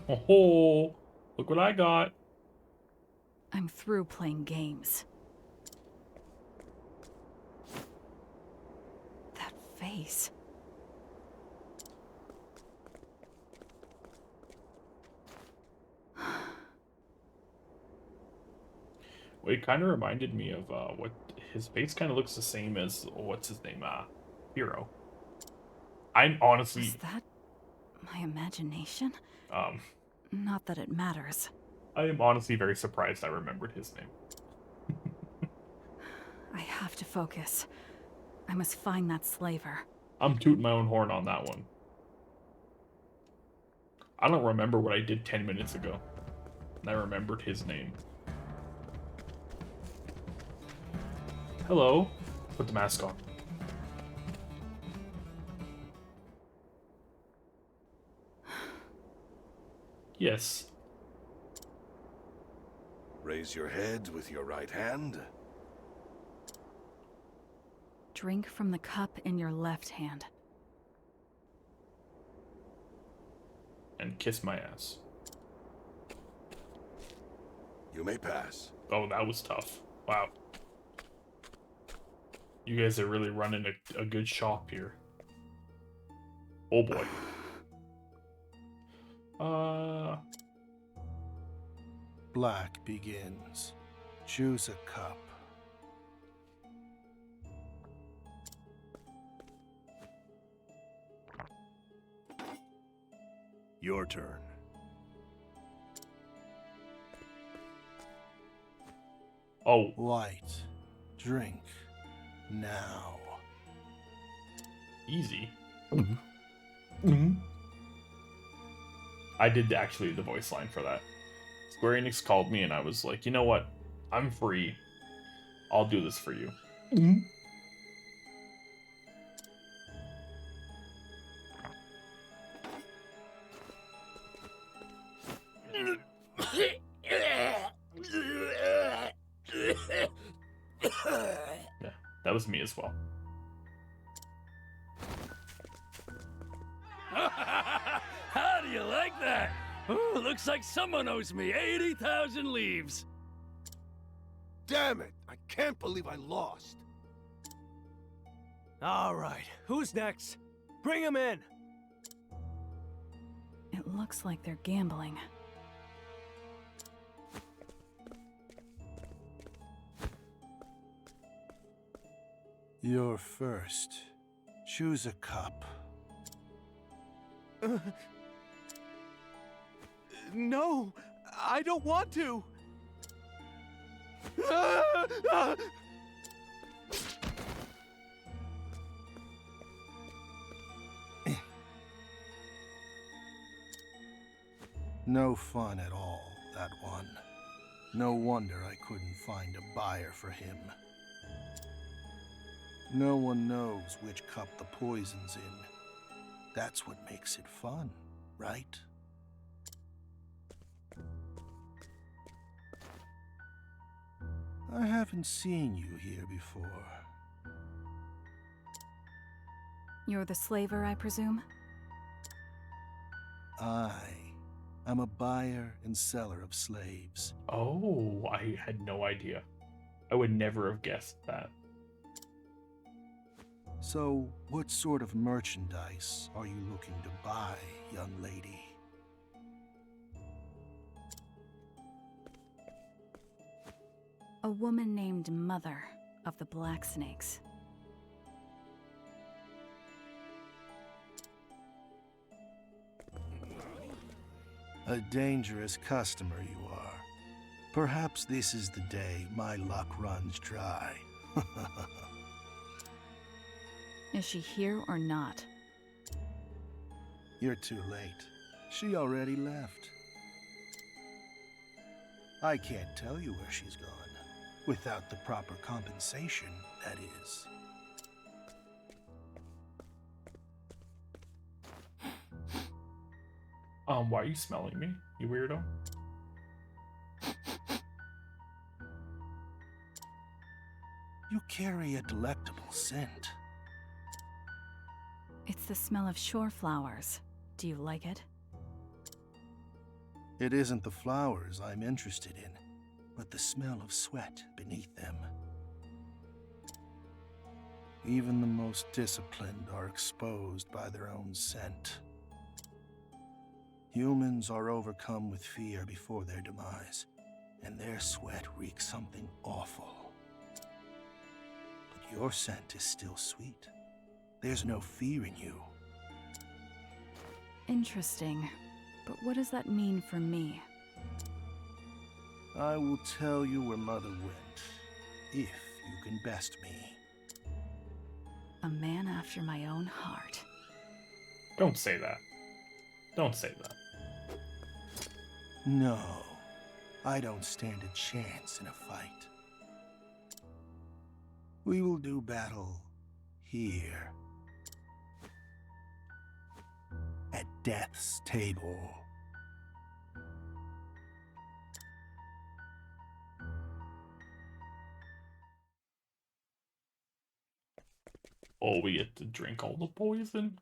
Oh, look what I got. I'm through playing games. That face. Well, it kind of reminded me of what his face kind of looks the same as what's his name, Hero. I'm honestly, Is that my imagination? um, Not that it matters. I am honestly very surprised I remembered his name. I have to focus. I must find that slaver. I'm tooting my own horn on that one. I don't remember what I did 10 minutes ago, and I remembered his name. Hello. Put the mask on. Yes. Raise your head with your right hand. Drink from the cup in your left hand. And kiss my ass. You may pass. Oh, that was tough. Wow. You guys are really running a good shop here. Oh boy. Black begins. Choose a cup. Your turn. Oh. White. Drink. Now. Easy. I did actually the voice line for that. Square Enix called me and I was like, you know what? I'm free. I'll do this for you. Yeah, that was me as well. How do you like that? Ooh, looks like someone owes me 80,000 leaves. Damn it! I can't believe I lost. All right, who's next? Bring him in. It looks like they're gambling. You're first. Choose a cup. No, I don't want to. No fun at all, that one. No wonder I couldn't find a buyer for him. No one knows which cup the poison's in. That's what makes it fun, right? I haven't seen you here before. You're the slaver, I presume? I'm a buyer and seller of slaves. Oh, I had no idea. I would never have guessed that. So, what sort of merchandise are you looking to buy, young lady? A woman named Mother of the Black Snakes. A dangerous customer you are. Perhaps this is the day my luck runs dry. Is she here or not? You're too late. She already left. I can't tell you where she's gone. Without the proper compensation, that is. Why are you smelling me, you weirdo? You carry a delectable scent. It's the smell of shore flowers. Do you like it? It isn't the flowers I'm interested in, but the smell of sweat beneath them. Even the most disciplined are exposed by their own scent. Humans are overcome with fear before their demise, and their sweat reeks something awful. But your scent is still sweet. There's no fear in you. Interesting. But what does that mean for me? I will tell you where Mother went, if you can best me. A man after my own heart. Don't say that. Don't say that. No, I don't stand a chance in a fight. We will do battle here. At death's table. Oh, we get to drink all the poison?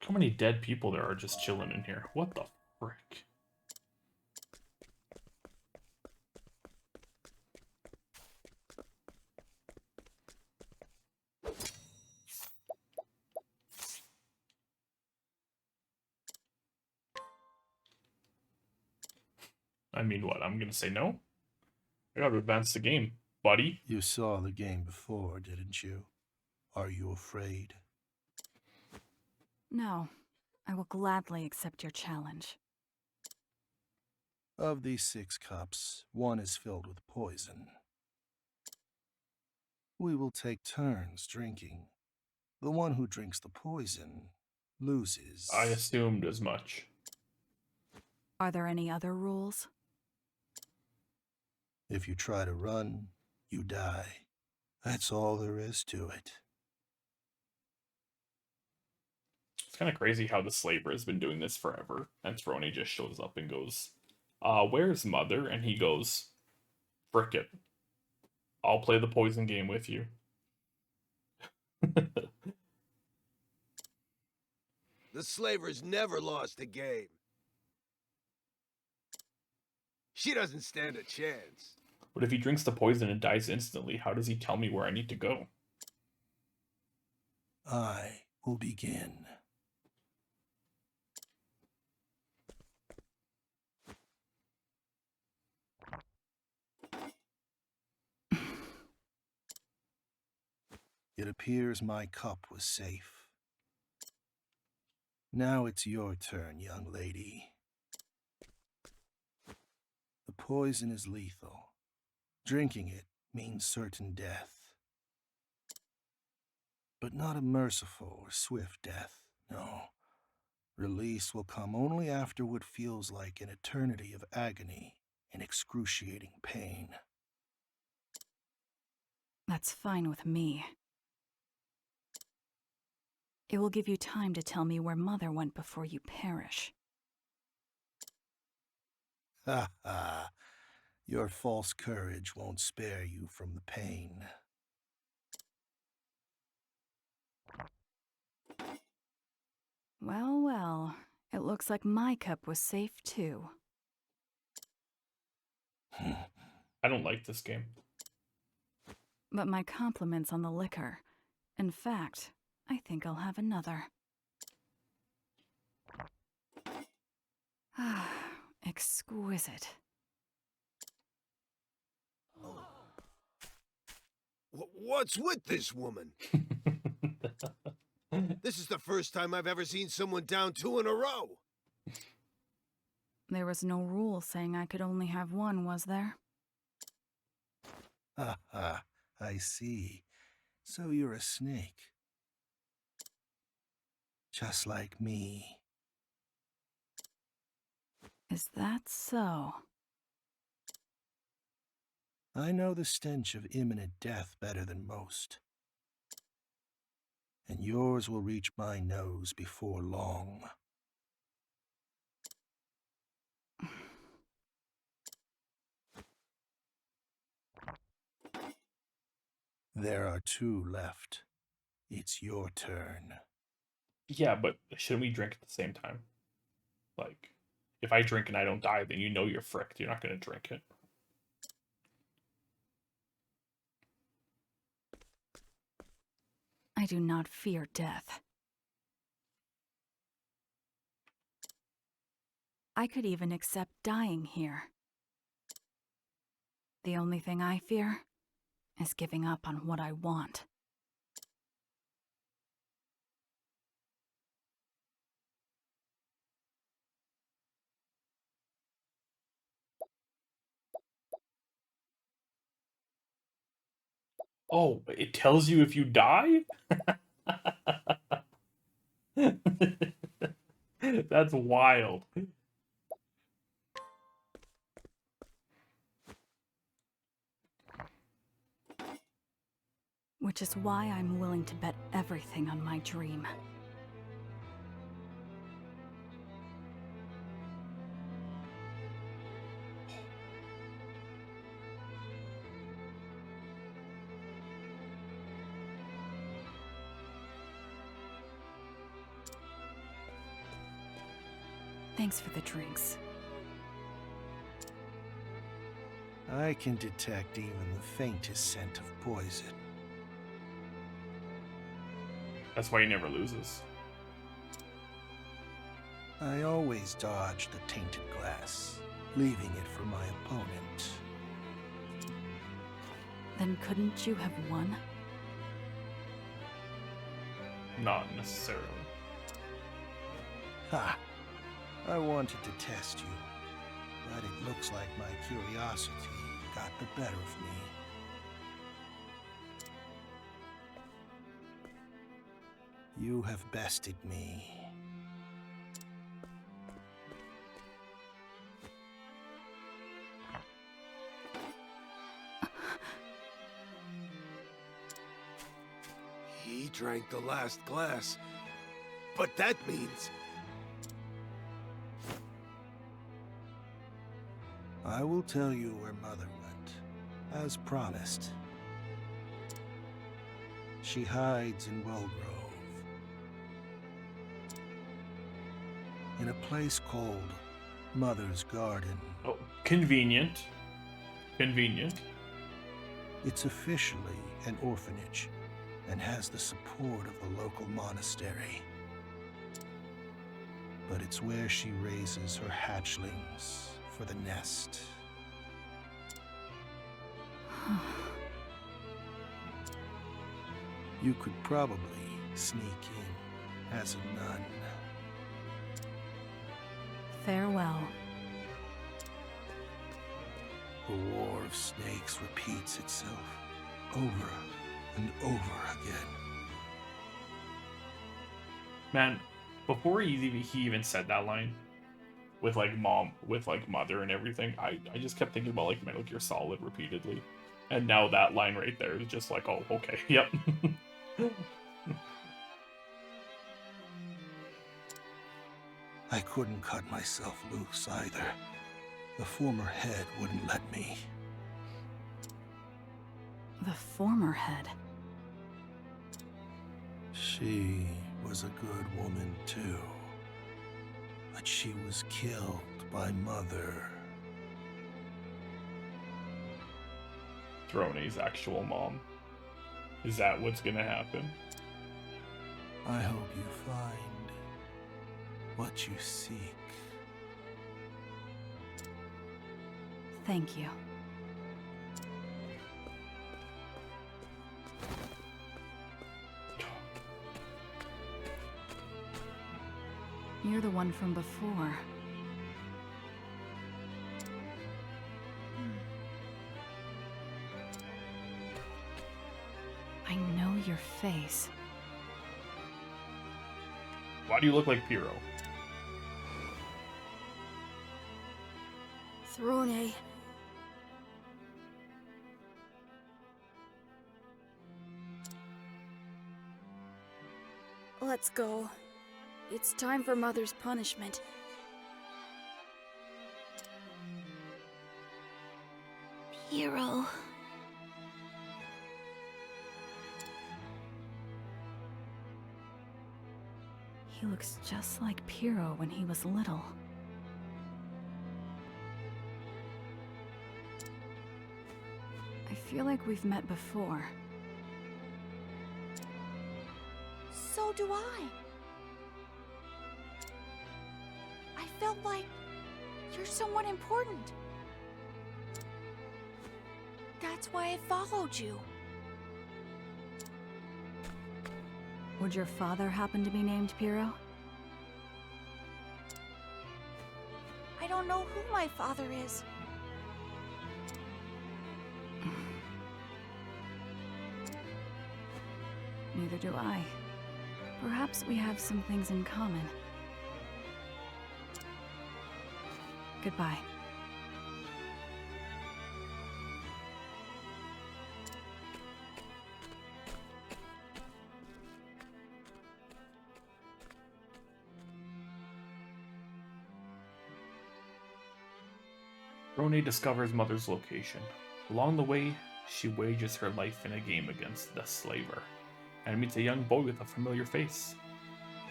How many dead people there are just chilling in here? What the frick? I mean, what? I'm gonna say no? I gotta advance the game, buddy. You saw the game before, didn't you? Are you afraid? No, I will gladly accept your challenge. Of these 6 cups, 1 is filled with poison. We will take turns drinking. The one who drinks the poison loses. I assumed as much. Are there any other rules? If you try to run, you die. That's all there is to it. It's kind of crazy how the slaver has been doing this forever, and Throny just shows up and goes, where's Mother? And he goes, frick it. I'll play the poison game with you. The slaver's never lost a game. She doesn't stand a chance. But if he drinks the poison and dies instantly, how does he tell me where I need to go? I will begin. It appears my cup was safe. Now it's your turn, young lady. The poison is lethal. Drinking it means certain death. But not a merciful or swift death, no. Release will come only after what feels like an eternity of agony and excruciating pain. That's fine with me. It will give you time to tell me where Mother went before you perish. Ha ha. Your false courage won't spare you from the pain. Well, well. It looks like my cup was safe too. I don't like this game. But my compliments on the liquor. In fact, I think I'll have another. Ah, exquisite. What's with this woman? This is the first time I've ever seen someone down 2 in a row. There was no rule saying I could only have one, was there? Ha ha, I see. So you're a snake. Just like me. Is that so? I know the stench of imminent death better than most. And yours will reach my nose before long. There are 2 left. It's your turn. Yeah, but shouldn't we drink at the same time? Like, if I drink and I don't die, then you know you're fricked. You're not gonna drink it. I do not fear death. I could even accept dying here. The only thing I fear is giving up on what I want. Oh, it tells you if you die? That's wild. Which is why I'm willing to bet everything on my dream. Thanks for the drinks. I can detect even the faintest scent of poison. That's why he never loses. I always dodge the tainted glass, leaving it for my opponent. Then couldn't you have won? Not necessarily. Ha! I wanted to test you, but it looks like my curiosity got the better of me. You have bested me. He drank the last glass. But that means... I will tell you where Mother went, as promised. She hides in Wellgrove. In a place called Mother's Garden. Oh, convenient. Convenient. It's officially an orphanage and has the support of the local monastery. But it's where she raises her hatchlings for the nest. You could probably sneak in as a nun. Farewell. The war of snakes repeats itself over and over again. Man, before he even said that line, with like mom, with like mother and everything, I just kept thinking about like Metal Gear Solid repeatedly. And now that line right there is just like, oh, okay, yep. I couldn't cut myself loose either. The former head wouldn't let me. The former head. She was a good woman too. But she was killed by Mother. Throne's actual mom. Is that what's gonna happen? I hope you find what you seek. Thank you. You're the one from before. I know your face. Why do you look like Pyro? Throne. Let's go. It's time for Mother's punishment. Hero. He looks just like Pyro when he was little. I feel like we've met before. So do I. I felt like you're someone important. That's why I followed you. Would your father happen to be named Pyro? I don't know who my father is. Neither do I. Perhaps we have some things in common. Goodbye. Rone discovers Mother's location. Along the way, she wages her life in a game against the slaver, and meets a young boy with a familiar face.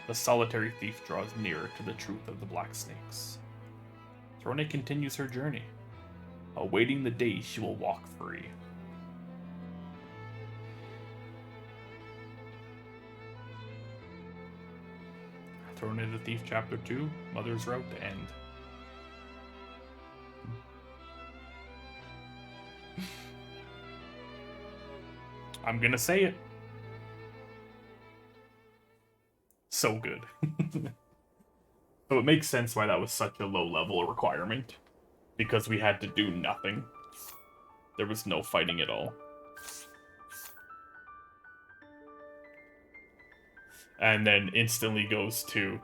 The solitary thief draws nearer to the truth of the Black Snakes. Rone continues her journey, awaiting the day she will walk free. Throne the Thief Chapter 2, Mother's Route to End. I'm gonna say it. So good. So it makes sense why that was such a low level requirement. Because we had to do nothing. There was no fighting at all. And then instantly goes to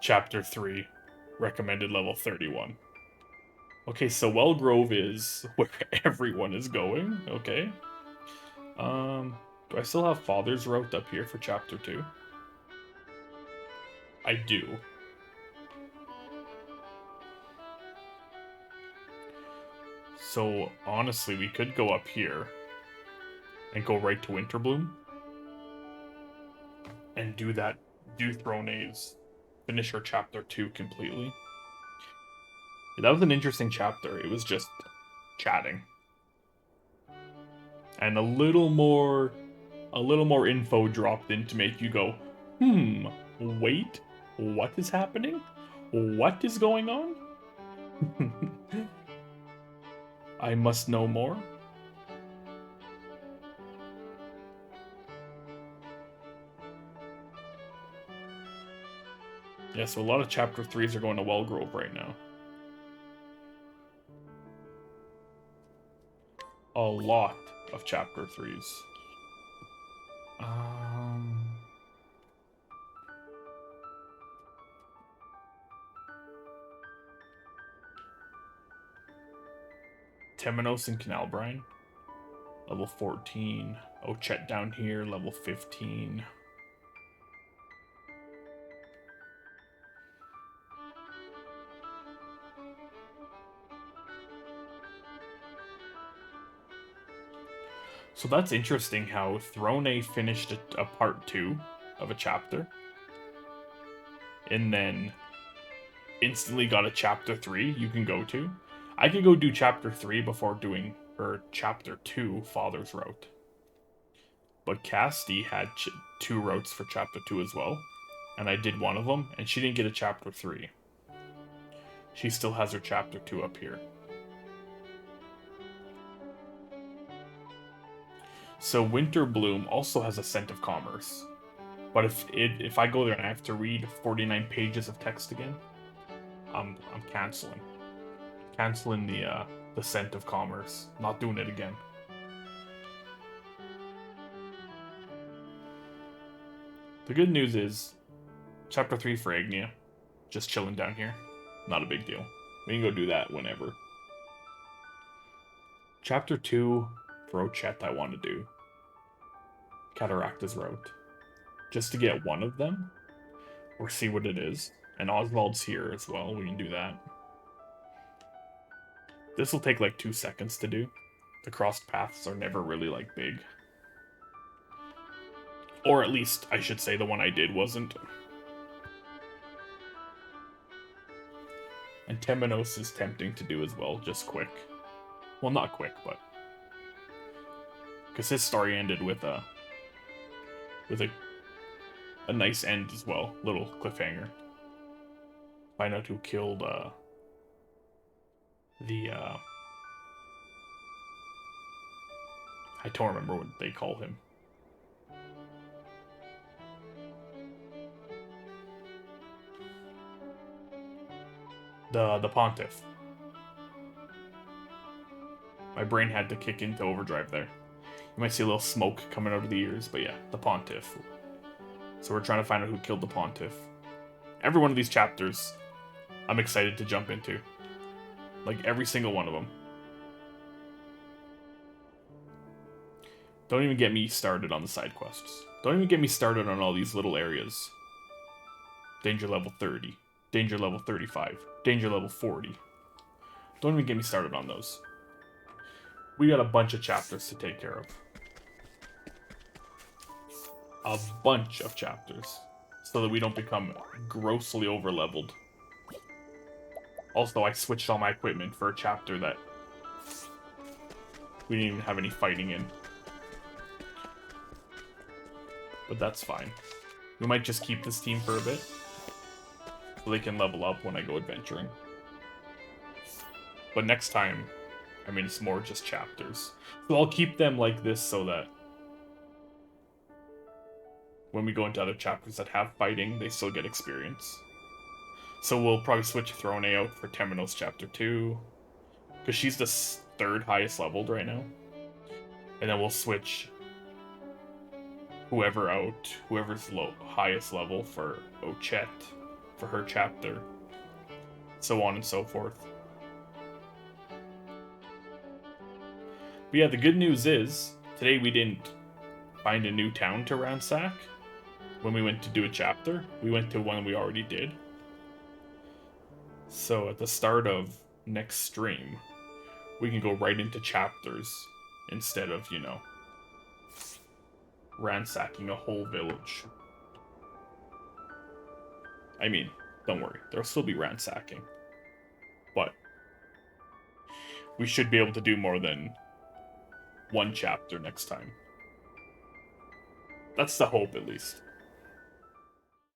Chapter 3, recommended level 31. Okay, so Wellgrove is where everyone is going. Okay. Do I still have Father's Route up here for Chapter 2? I do. So, honestly, we could go up here and go right to Winterbloom and do Throne's, finish her Chapter 2 completely. That was an interesting chapter. It was just chatting. And a little more info dropped in to make you go, wait, what is happening? What is going on? I must know more. Yeah, so a lot of Chapter 3s are going to Wellgrove right now. A lot of Chapter 3s. Temenos and Canalbrine, level 14. Ochet down here, level 15. So that's interesting how Throne finished a part 2 of a chapter. And then instantly got a Chapter 3 you can go to. I could go do Chapter 3 before doing her Chapter 2 Father's Route. But Casti had 2 routes for Chapter 2 as well. And I did one of them, and she didn't get a Chapter 3. She still has her Chapter 2 up here. So Winterbloom also has a Scent of Commerce. But if I go there and I have to read 49 pages of text again, I'm canceling. Canceling the Scent of Commerce. Not doing it again. The good news is, Chapter 3 for Agnia. Just chilling down here. Not a big deal. We can go do that whenever. Chapter 2 for Ochette I want to do. Cataracta's Route. Just to get one of them. Or see what it is. And Oswald's here as well. We can do that. This will take like 2 seconds to do. The crossed paths are never really like big. Or at least, I should say, the one I did wasn't. And Temenos is tempting to do as well, just quick. Well, not quick, but... because his story ended with a nice end as well. Little cliffhanger. Find out who killed, I don't remember what they call him. The Pontiff. My brain had to kick into overdrive there. You might see a little smoke coming out of the ears, but yeah, the Pontiff. So we're trying to find out who killed the Pontiff. Every one of these chapters, I'm excited to jump into. Like, every single one of them. Don't even get me started on the side quests. Don't even get me started on all these little areas. Danger level 30. Danger level 35. Danger level 40. Don't even get me started on those. We got a bunch of chapters to take care of. A bunch of chapters. So that we don't become grossly over-leveled. Also, I switched all my equipment for a chapter that we didn't even have any fighting in. But that's fine. We might just keep this team for a bit. So they can level up when I go adventuring. But next time, I mean, it's more just chapters. So I'll keep them like this so that when we go into other chapters that have fighting, they still get experience. So we'll probably switch Throne out for Temenos Chapter 2. Because she's the 3rd highest leveled right now. And then we'll switch whoever out, whoever's highest level for Ochette, for her chapter. So on and so forth. But yeah, the good news is, today we didn't find a new town to ransack when we went to do a chapter. We went to one we already did. So at the start of next stream, we can go right into chapters instead of, you know, ransacking a whole village. I mean, don't worry, there'll still be ransacking. But we should be able to do more than one chapter next time. That's the hope, at least.